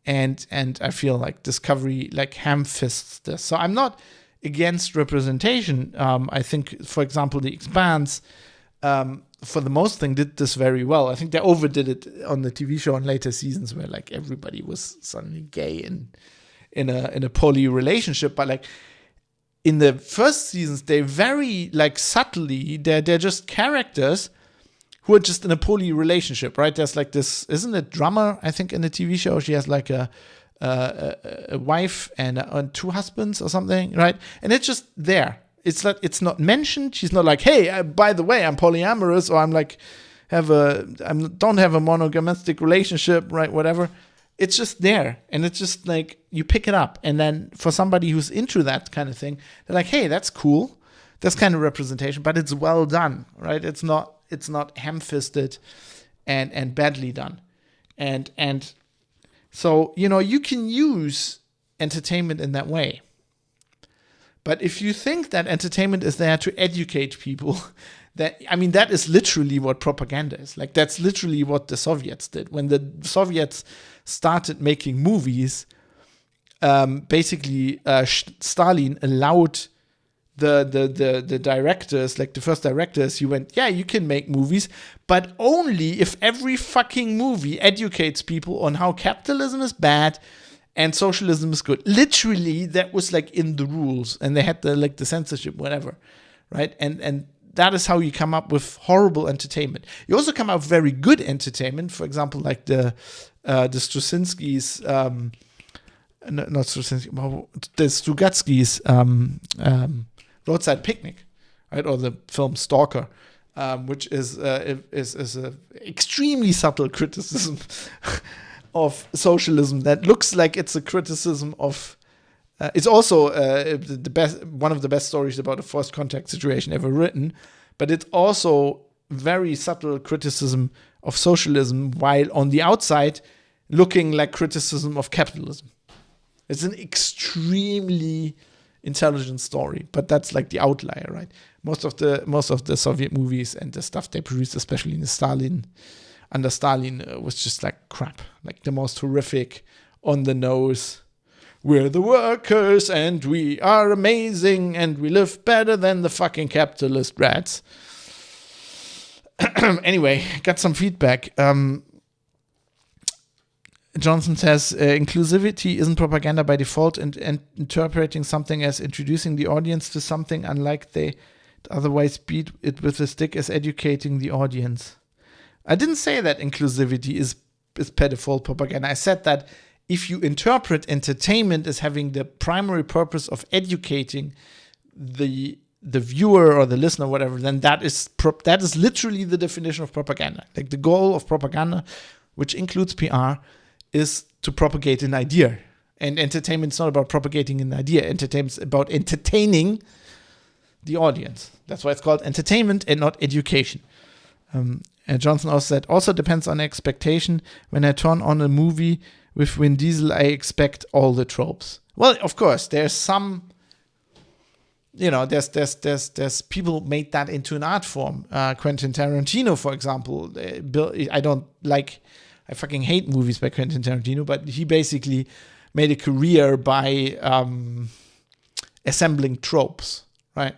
and I feel like Discovery like ham-fists this. So I'm not against representation. I think, for example, The Expanse. For the most thing, did this very well. I think they overdid it on the TV show in later seasons, where like everybody was suddenly gay in a poly relationship. But like in the first seasons, they very like subtly they're just characters who are just in a poly relationship, right? There's like this, isn't it drummer? I think in the TV show she has like a wife and two husbands or something, right? And it's just there. It's like it's not mentioned. She's not like, hey, by the way, I'm polyamorous, or I'm like don't have a monogamistic relationship, right? Whatever. It's just there, and it's just like you pick it up, and then for somebody who's into that kind of thing, they're like, hey, that's cool. That's kind of representation, but it's well done, right? It's not ham-fisted and badly done, and so you can use entertainment in that way. But if you think that entertainment is there to educate people, That is literally what propaganda is. Like, that's literally what the Soviets did. When the Soviets started making movies, basically Stalin allowed the directors, like the first directors, he went, yeah, you can make movies, but only if every fucking movie educates people on how capitalism is bad and socialism is good. Literally, that was like in the rules, and they had the censorship, whatever, right? And that is how you come up with horrible entertainment. You also come up with very good entertainment. For example, like the Straczynski's, not Straczynski, the Strugatsky's Roadside Picnic, right, or the film Stalker, which is a extremely subtle criticism of socialism that looks like it's a criticism of. It's also one of the best stories about a forced contact situation ever written, but it's also very subtle criticism of socialism, while on the outside looking like criticism of capitalism. It's an extremely intelligent story, but that's like the outlier, right? Most of the Soviet movies and the stuff they produced, especially under Stalin, was just like crap, like the most horrific, on the nose. We're the workers and we are amazing and we live better than the fucking capitalist rats. Anyway, got some feedback. Johnson says, inclusivity isn't propaganda by default, and interpreting something as introducing the audience to something unlike they otherwise beat it with a stick as educating the audience. I didn't say that inclusivity is per default propaganda. I said that if you interpret entertainment as having the primary purpose of educating the viewer or the listener, or whatever, then that is literally the definition of propaganda. Like, the goal of propaganda, which includes PR, is to propagate an idea. And entertainment is not about propagating an idea. Entertainment is about entertaining the audience. That's why it's called entertainment and not education. And Johnson also said, also depends on expectation. When I turn on a movie with Vin Diesel, I expect all the tropes. Well, of course, there's some, there's people made that into an art form. Quentin Tarantino, for example, I fucking hate movies by Quentin Tarantino, but he basically made a career by assembling tropes, right?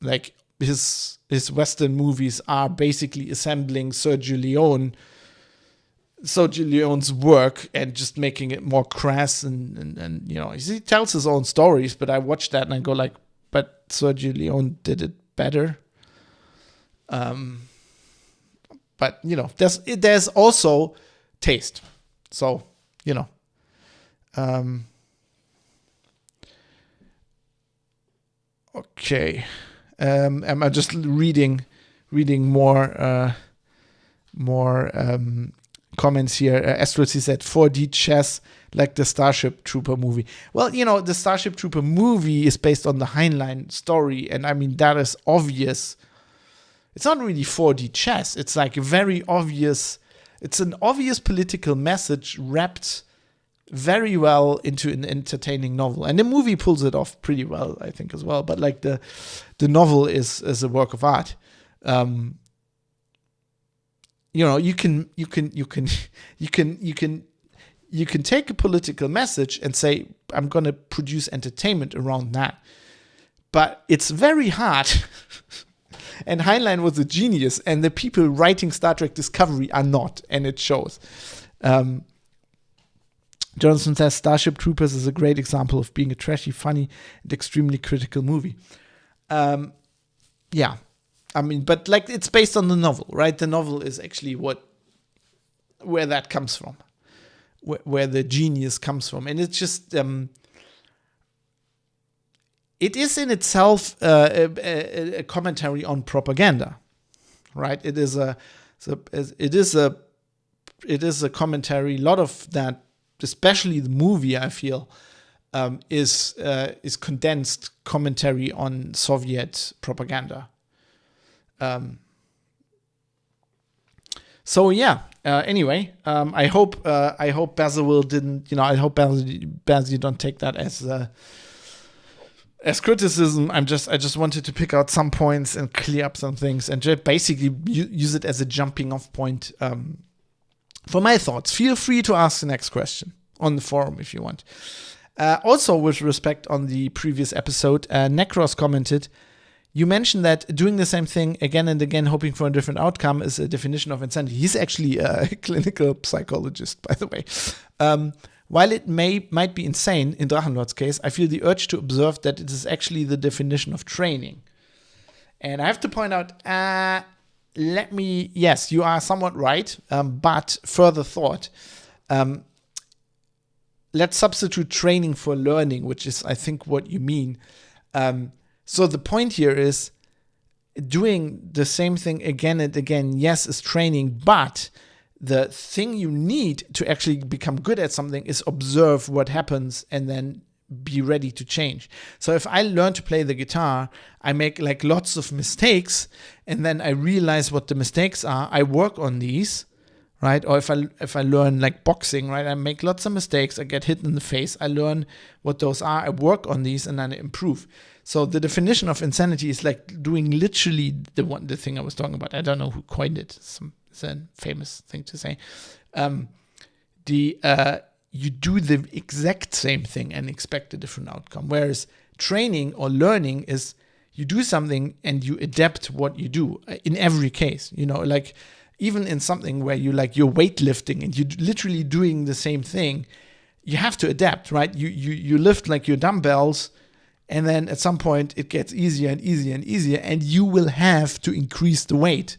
Like his Western movies are basically assembling Sergio Leone's work and just making it more crass and he tells his own stories, but I watch that and I go like, but Sergio Leone did it better. But there's also taste. So, okay. I'm just reading more comments here. Astro said 4D chess, like the Starship Trooper movie. Well, the Starship Trooper movie is based on the Heinlein story, and I mean, that is obvious. It's not really 4D chess. It's like a very obvious, it's an obvious political message wrapped very well into an entertaining novel. And the movie pulls it off pretty well, I think, as well. But like the novel is a work of art. You can take a political message and say, I'm going to produce entertainment around that. But it's very hard. And Heinlein was a genius, and the people writing Star Trek Discovery are not, and it shows. Jonathan says Starship Troopers is a great example of being a trashy, funny, and extremely critical movie. Yeah. I mean, but like, it's based on the novel, right? The novel is actually where that comes from, where the genius comes from. And it's just, it is in itself a commentary on propaganda, right? It is a commentary. A lot of that, especially the movie, I feel, is condensed commentary on Soviet propaganda. So yeah. Anyway, I hope Basil didn't. I hope Basil you don't take that as as criticism, I just wanted to pick out some points and clear up some things, and just basically use it as a jumping off point for my thoughts. Feel free to ask the next question on the forum if you want. Also, with respect on the previous episode, Necros commented, you mentioned that doing the same thing again and again, hoping for a different outcome, is a definition of insanity. He's actually a clinical psychologist, by the way. While it might be insane, in Drachenlord's case, I feel the urge to observe that it is actually the definition of training. And I have to point out, yes, you are somewhat right, but further thought. Let's substitute training for learning, which is, I think, what you mean. So the point here is doing the same thing again and again, yes, is training, but the thing you need to actually become good at something is observe what happens and then be ready to change. So if I learn to play the guitar, I make like lots of mistakes, and then I realize what the mistakes are. I work on these, right? Or if I learn like boxing, right? I make lots of mistakes. I get hit in the face. I learn what those are. I work on these, and then I improve. So the definition of insanity is like doing literally the thing I was talking about. I don't know who coined it. It's a famous thing to say. You do the exact same thing and expect a different outcome. Whereas training or learning is you do something and you adapt what you do in every case. You know, like even in something where you're weightlifting and you're literally doing the same thing, you have to adapt, right? You lift like your dumbbells, and then at some point it gets easier and easier and easier, and you will have to increase the weight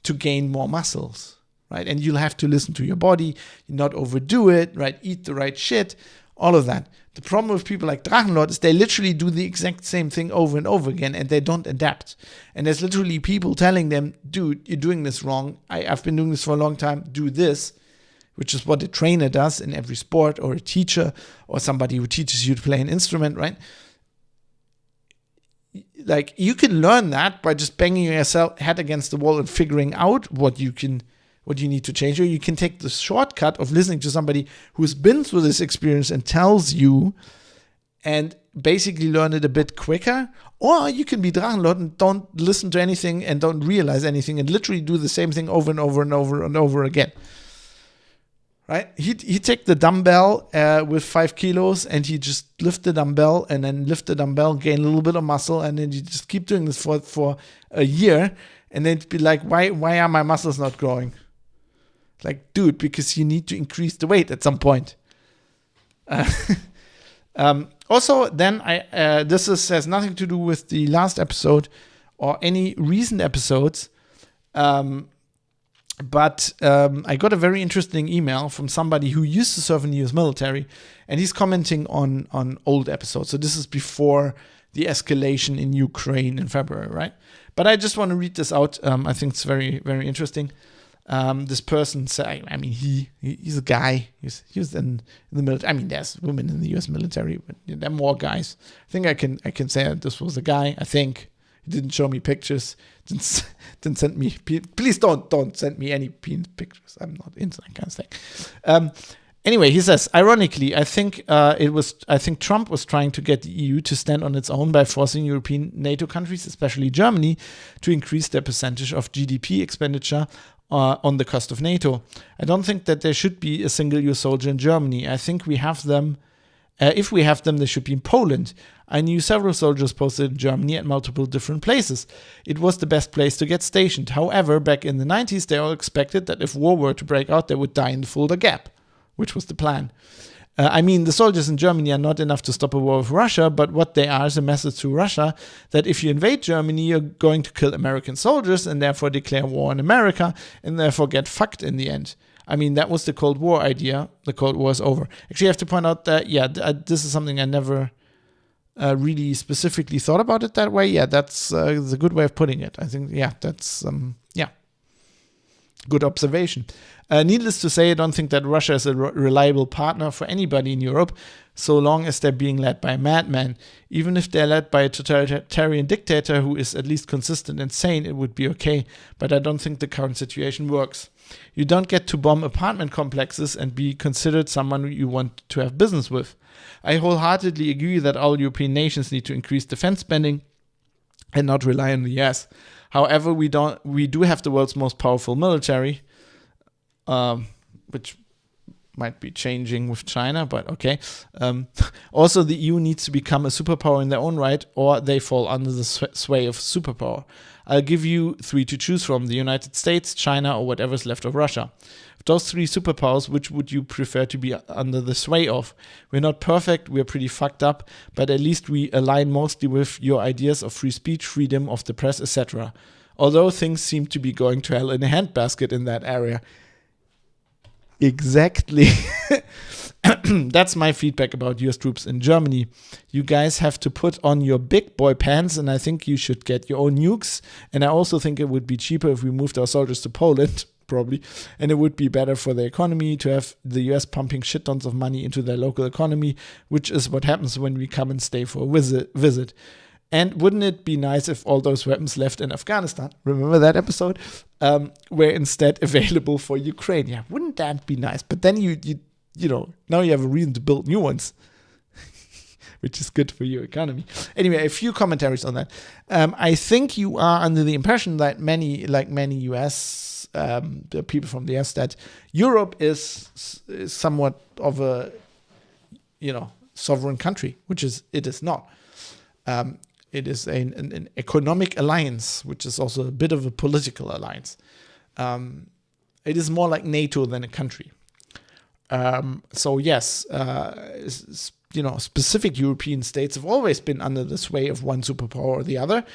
to gain more muscles, right? And you'll have to listen to your body, not overdo it, right? Eat the right shit, all of that. The problem with people like Drachenlord is they literally do the exact same thing over and over again, and they don't adapt. And there's literally people telling them, dude, you're doing this wrong. I've been doing this for a long time. Do this, which is what a trainer does in every sport, or a teacher, or somebody who teaches you to play an instrument, right? Like, you can learn that by just banging your head against the wall and figuring out what you need to change. Or you can take the shortcut of listening to somebody who's been through this experience and tells you, and basically learn it a bit quicker. Or you can be Drachenlord and don't listen to anything and don't realize anything and literally do the same thing over and over and over and over again. Right? He take the dumbbell with 5 kilos, and he just lift the dumbbell and then lift the dumbbell, gain a little bit of muscle, and then you just keep doing this for a year, and then be like, why are my muscles not growing? Like, dude, because you need to increase the weight at some point. Also, then has nothing to do with the last episode or any recent episodes. But I got a very interesting email from somebody who used to serve in the US military, and he's commenting on old episodes. So this is before the escalation in Ukraine in February, right? But I just want to read this out. I think it's very, very interesting. This person said, I mean, he's a guy. He was in the military. I mean, there's women in the US military, but there are more guys. I think I can say that this was a guy. I think. He didn't show me pictures. Didn't send me. Please don't send me any penis pictures. I'm not into that kind of thing. Anyway, he says, ironically, I think Trump was trying to get the EU to stand on its own by forcing European NATO countries, especially Germany, to increase their percentage of GDP expenditure on the cost of NATO. I don't think that there should be a single US soldier in Germany. I think we have them. If we have them, they should be in Poland. I knew several soldiers posted in Germany at multiple different places. It was the best place to get stationed. However, back in the 90s, they all expected that if war were to break out, they would die in the Fulda Gap, which was the plan. I mean, the soldiers in Germany are not enough to stop a war with Russia, but what they are is a message to Russia that if you invade Germany, you're going to kill American soldiers and therefore declare war on America and therefore get fucked in the end. I mean, that was the Cold War idea. The Cold War is over. Actually, I have to point out that, this is something I never really specifically thought about it that way. Yeah, that's a good way of putting it. I think, that's, good observation. Needless to say, I don't think that Russia is a reliable partner for anybody in Europe, so long as they're being led by a madman. Even if they're led by a totalitarian dictator who is at least consistent and sane, it would be okay. But I don't think the current situation works. You don't get to bomb apartment complexes and be considered someone you want to have business with. I wholeheartedly agree that all European nations need to increase defense spending and not rely on the US. However, we do have the world's most powerful military, which might be changing with China, but okay. Also, the EU needs to become a superpower in their own right, or they fall under the sway of superpower. I'll give you 3 to choose from: the United States, China, or whatever's left of Russia. Of those 3 superpowers, which would you prefer to be under the sway of? We're not perfect, we're pretty fucked up, but at least we align mostly with your ideas of free speech, freedom of the press, etc. Although things seem to be going to hell in a handbasket in that area. Exactly. That's my feedback about US troops in Germany. You guys have to put on your big boy pants, and I think you should get your own nukes. And I also think it would be cheaper if we moved our soldiers to Poland, probably. And it would be better for the economy to have the US pumping shit tons of money into their local economy, which is what happens when we come and stay for a visit. And wouldn't it be nice if all those weapons left in Afghanistan, remember that episode, were instead available for Ukraine? Yeah, wouldn't that be nice? But then you know, now you have a reason to build new ones, which is good for your economy. Anyway, a few commentaries on that. I think you are under the impression that many US people from the US, that Europe is somewhat of a, sovereign country, which it is not. It is an economic alliance, which is also a bit of a political alliance. It is more like NATO than a country. So yes, specific European states have always been under the sway of one superpower or the other.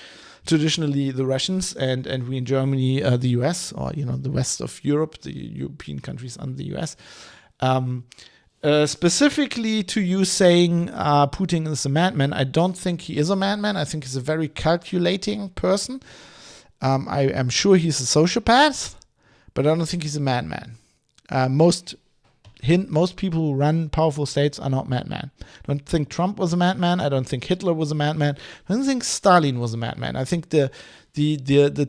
Traditionally, the Russians, and we in Germany, the US, or the west of Europe, the European countries under the US. Specifically to you saying Putin is a madman, I don't think he is a madman. I think he's a very calculating person. I am sure he's a sociopath, but I don't think he's a madman. Most people who run powerful states are not madmen. I don't think Trump was a madman. I don't think Hitler was a madman. I don't think Stalin was a madman. I think the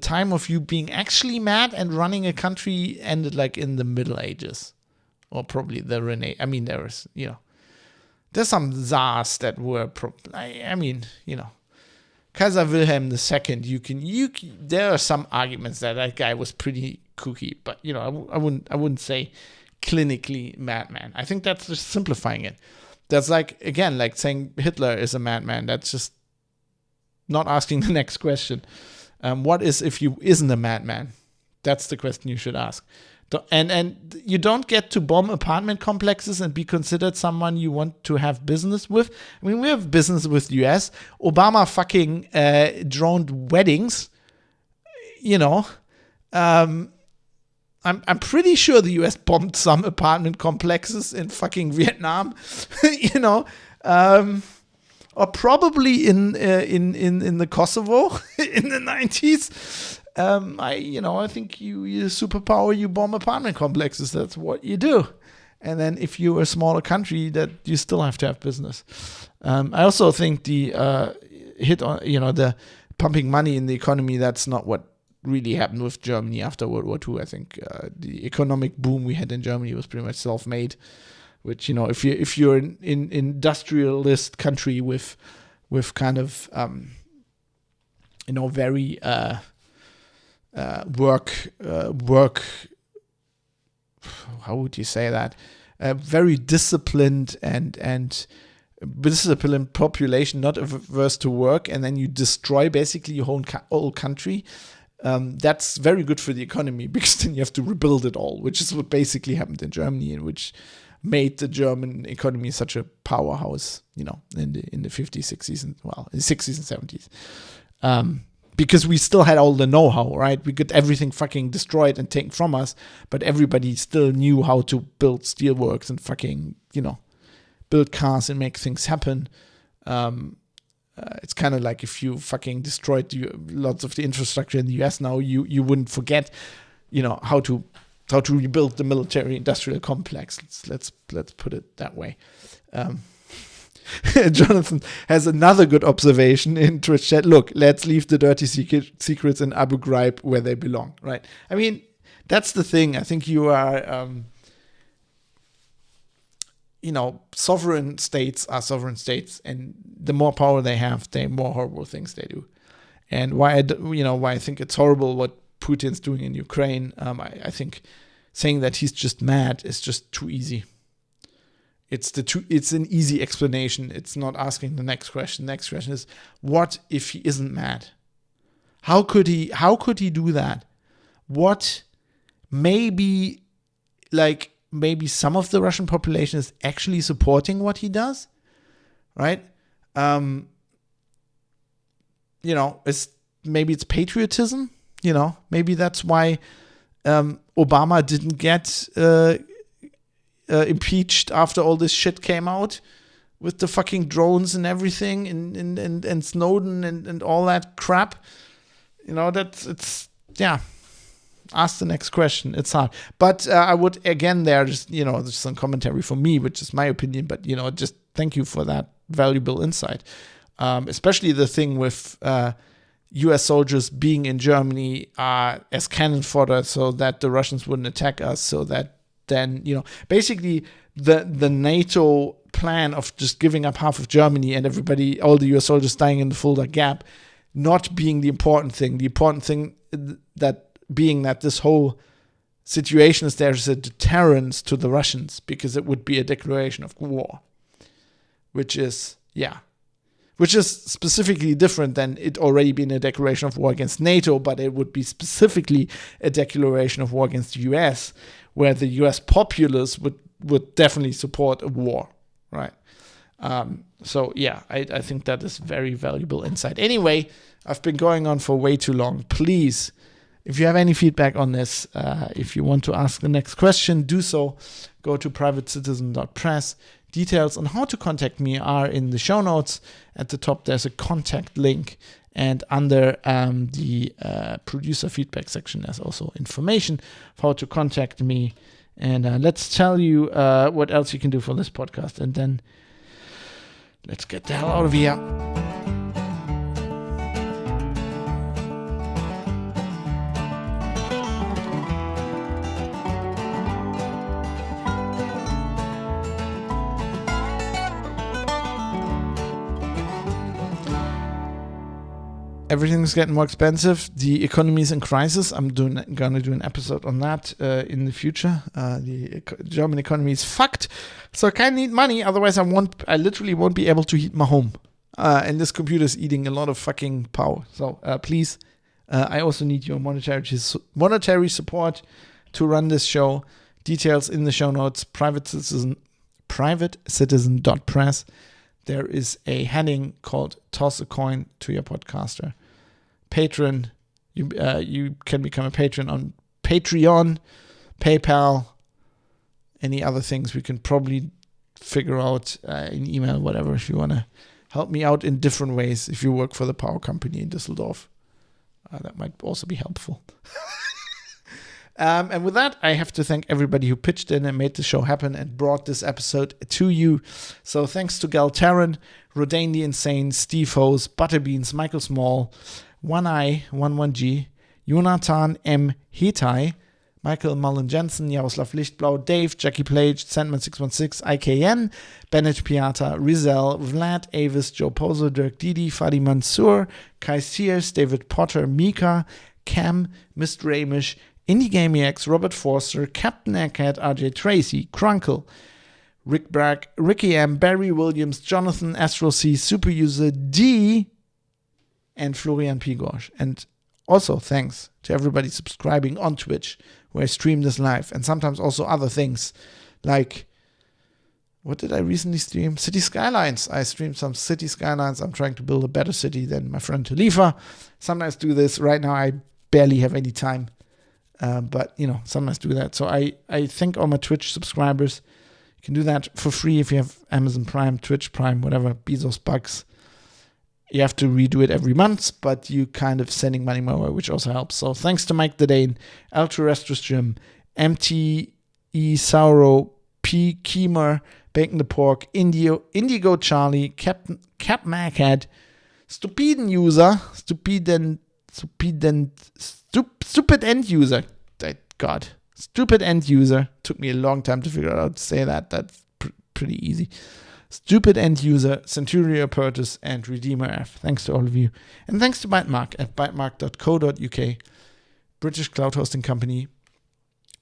time of you being actually mad and running a country ended like in the Middle Ages. Or probably the Rene. I mean, there's some czars that were, Kaiser Wilhelm II. There are some arguments that guy was pretty kooky, but I wouldn't say clinically madman. I think that's just simplifying it. That's like saying Hitler is a madman. That's just not asking the next question. What is if you isn't a madman? That's the question you should ask. And you don't get to bomb apartment complexes and be considered someone you want to have business with. I mean, we have business with the US. Obama fucking droned weddings. I'm pretty sure the US bombed some apartment complexes in fucking Vietnam. Or probably in the Kosovo in the 90s. I think you superpower, you bomb apartment complexes. That's what you do. And then if you're a smaller country, that you still have to have business. I also think the hit on, the pumping money in the economy, that's not what really happened with Germany after World War II. I think the economic boom we had in Germany was pretty much self-made, which, if you're an industrialist country with kind of, very work, how would you say that? Very disciplined and disciplined population, not averse to work, and then you destroy basically your whole country. That's very good for the economy, because then you have to rebuild it all, which is what basically happened in Germany, and which made the German economy such a powerhouse, in the 50s, 60s, and in the 60s and 70s. Because we still had all the know-how, right? We got everything fucking destroyed and taken from us, but everybody still knew how to build steelworks and fucking, build cars and make things happen. It's kind of like if you fucking destroyed lots of the infrastructure in the US now, you wouldn't forget, how to rebuild the military-industrial complex. Let's put it that way. Jonathan has another good observation in Twitch chat. Look, let's leave the dirty secrets in Abu Ghraib where they belong, right? I mean, that's the thing. I think you are, sovereign states are sovereign states, and the more power they have, the more horrible things they do. And why I think it's horrible what Putin's doing in Ukraine. I think saying that he's just mad is just too easy. It's an easy explanation. It's not asking the next question. The next question is, what if he isn't mad? How could he do that? What maybe some of the Russian population is actually supporting what he does, right? Maybe it's patriotism, maybe that's why Obama didn't get impeached after all this shit came out with the fucking drones and everything and Snowden and all that crap. Ask the next question. It's hard. But I would, again, there's some commentary from me, which is my opinion, but, just thank you for that valuable insight. Especially the thing with U.S. soldiers being in Germany as cannon fodder so that the Russians wouldn't attack us, so that then, basically the NATO plan of just giving up half of Germany and all the U.S. soldiers dying in the Fulda Gap, not being the important thing. The important thing that this whole situation is there's a deterrence to the Russians, because it would be a declaration of war, which is specifically different than it already being a declaration of war against NATO, but it would be specifically a declaration of war against the US, where the US populace would definitely support a war, right? I think that is very valuable insight. Anyway, I've been going on for way too long. Please, if you have any feedback on this, if you want to ask the next question, do so. Go to privatecitizen.press. Details on how to contact me are in the show notes. At the top, there's a contact link. And under the producer feedback section, there's also information for how to contact me. And let's tell you what else you can do for this podcast. And then let's get the hell out of here. Everything's getting more expensive. The economy is in crisis. I'm gonna do an episode on that in the future. The German economy is fucked, so I kind of need money. Otherwise, I literally won't be able to heat my home. And this computer is eating a lot of fucking power. So please, I also need your monetary support to run this show. Details in the show notes. privatecitizen.press. There is a heading called "Toss a Coin to Your Podcaster." Patron, you can become a patron on Patreon, PayPal, any other things we can probably figure out in email, whatever, if you want to help me out in different ways. If you work for the power company in Düsseldorf, that might also be helpful. And with that, I have to thank everybody who pitched in and made the show happen and brought this episode to you. So thanks to Gal Taryn, Rodane the Insane, Steve Hose, Butterbeans, Michael Small, One Eye, 11G, Jonathan M. Hetai, Michael Mullen Jensen, Jaroslav Lichtblau, Dave, Jackie Plage, Sandman616, IKN, Bennett Piata, Rizal, Vlad, Avis, Joe Pozo, Dirk Didi, Fadi Mansour, Kai Sears, David Potter, Mika, Cam, Mr. Amish, Indie Gamiacs, Robert Forster, Captain Egghead, RJ Tracy, Crunkle, Rick Bragg, Ricky M, Barry Williams, Jonathan, Astral C, Superuser D, and Florian P. Gorsch. And also thanks to everybody subscribing on Twitch, where I stream this live, and sometimes also other things, like, what did I recently stream? City Skylines. I streamed some City Skylines. I'm trying to build a better city than my friend Talifa. Sometimes do this. Right now I barely have any time. But, sometimes do that. So I thank all my Twitch subscribers. You can do that for free if you have Amazon Prime, Twitch Prime, whatever, Bezos bucks. You have to redo it every month, but you kind of sending money my way, which also helps. So thanks to Mike the Dane, Alturestrus Jim, MTE Sauro, P. Keemer, Bacon the Pork, Indigo Charlie, Cap Maghead, Stupid End User. I God. Stupid end user. Took me a long time to figure out how to say that. That's pretty easy. Stupid end user, Centuria Apertus, and Redeemer F. Thanks to all of you. And thanks to Bytemark at bytemark.co.uk, British cloud hosting company.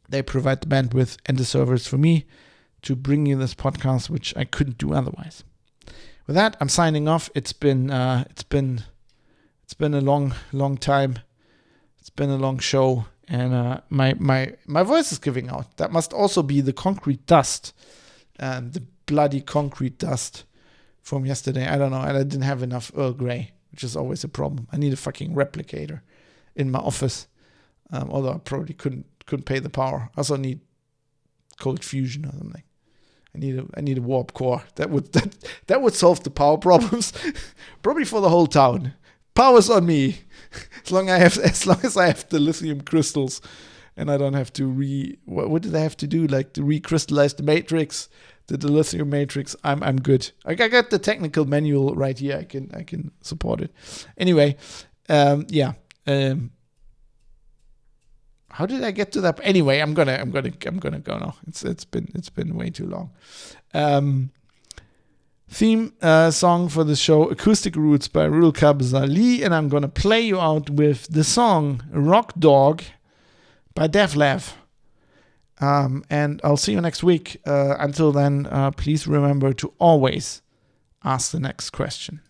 They provide the bandwidth and the servers for me to bring you this podcast, which I couldn't do otherwise. With that, I'm signing off. It's been a long time. It's been a long show, and my voice is giving out. That must also be the concrete dust, the bloody concrete dust from yesterday. I don't know. I didn't have enough Earl Grey, which is always a problem. I need a fucking replicator in my office, although I probably couldn't pay the power. I also need cold fusion or something. I need a warp core. That would solve the power problems, probably for the whole town. Power's on me, as long as I have the lithium crystals, and I don't have to what did I have to do? Like to recrystallize the matrix, the lithium matrix. I'm good. I got the technical manual right here. I can support it. Anyway, yeah. How did I get to that? Anyway, I'm gonna go now. It's been way too long. Theme song for the show, Acoustic Roots by Rul Kabzali, and I'm gonna play you out with the song Rock Dog by Dev Lev. And I'll see you next week. Until then, please remember to always ask the next question.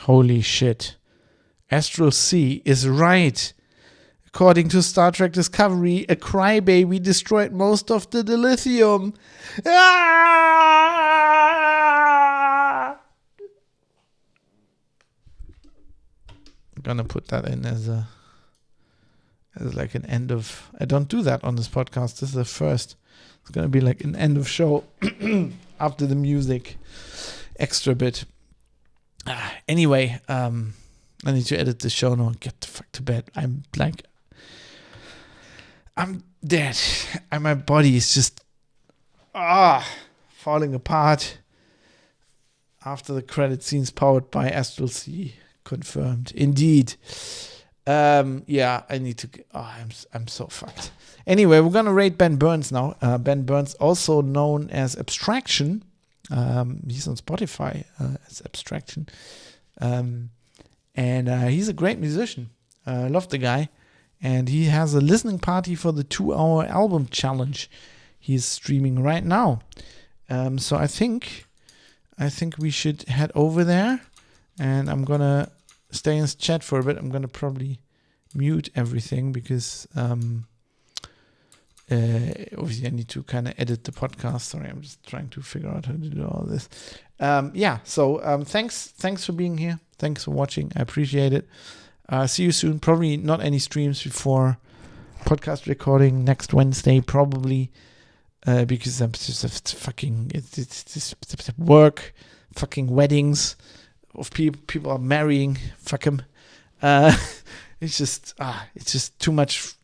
Holy shit. Astral C is right. According to Star Trek Discovery, a crybaby destroyed most of the dilithium. Ah! I'm gonna put that in as like an end of... I don't do that on this podcast. This is the first. It's gonna be like an end of show after the music extra bit. Anyway, I need to edit the show now and get the fuck to bed. I'm dead. And my body is just falling apart after the credit scenes powered by Astral C. Confirmed. Indeed. Yeah, I need to... I'm so fucked. Anyway, we're going to rate Ben Burns now. Ben Burns, also known as Abstraction. He's on Spotify as Abstraction. And he's a great musician. I love the guy. And he has a listening party for the 2-hour album challenge he's streaming right now. So I think we should head over there. And I'm going to stay in chat for a bit. I'm going to probably mute everything because obviously I need to kind of edit the podcast. Sorry, I'm just trying to figure out how to do all this. So thanks for being here. Thanks for watching. I appreciate it. See you soon. Probably not any streams before podcast recording next Wednesday, probably because I'm just fucking it's work, fucking weddings of people are marrying. Fuck them. It's just too much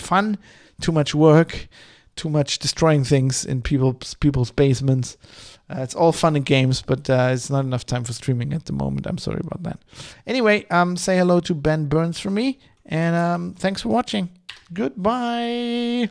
fun, too much work, too much destroying things in people's basements. It's all fun and games, but it's not enough time for streaming at the moment. I'm sorry about that. Anyway, say hello to Ben Burns from me, and thanks for watching. Goodbye.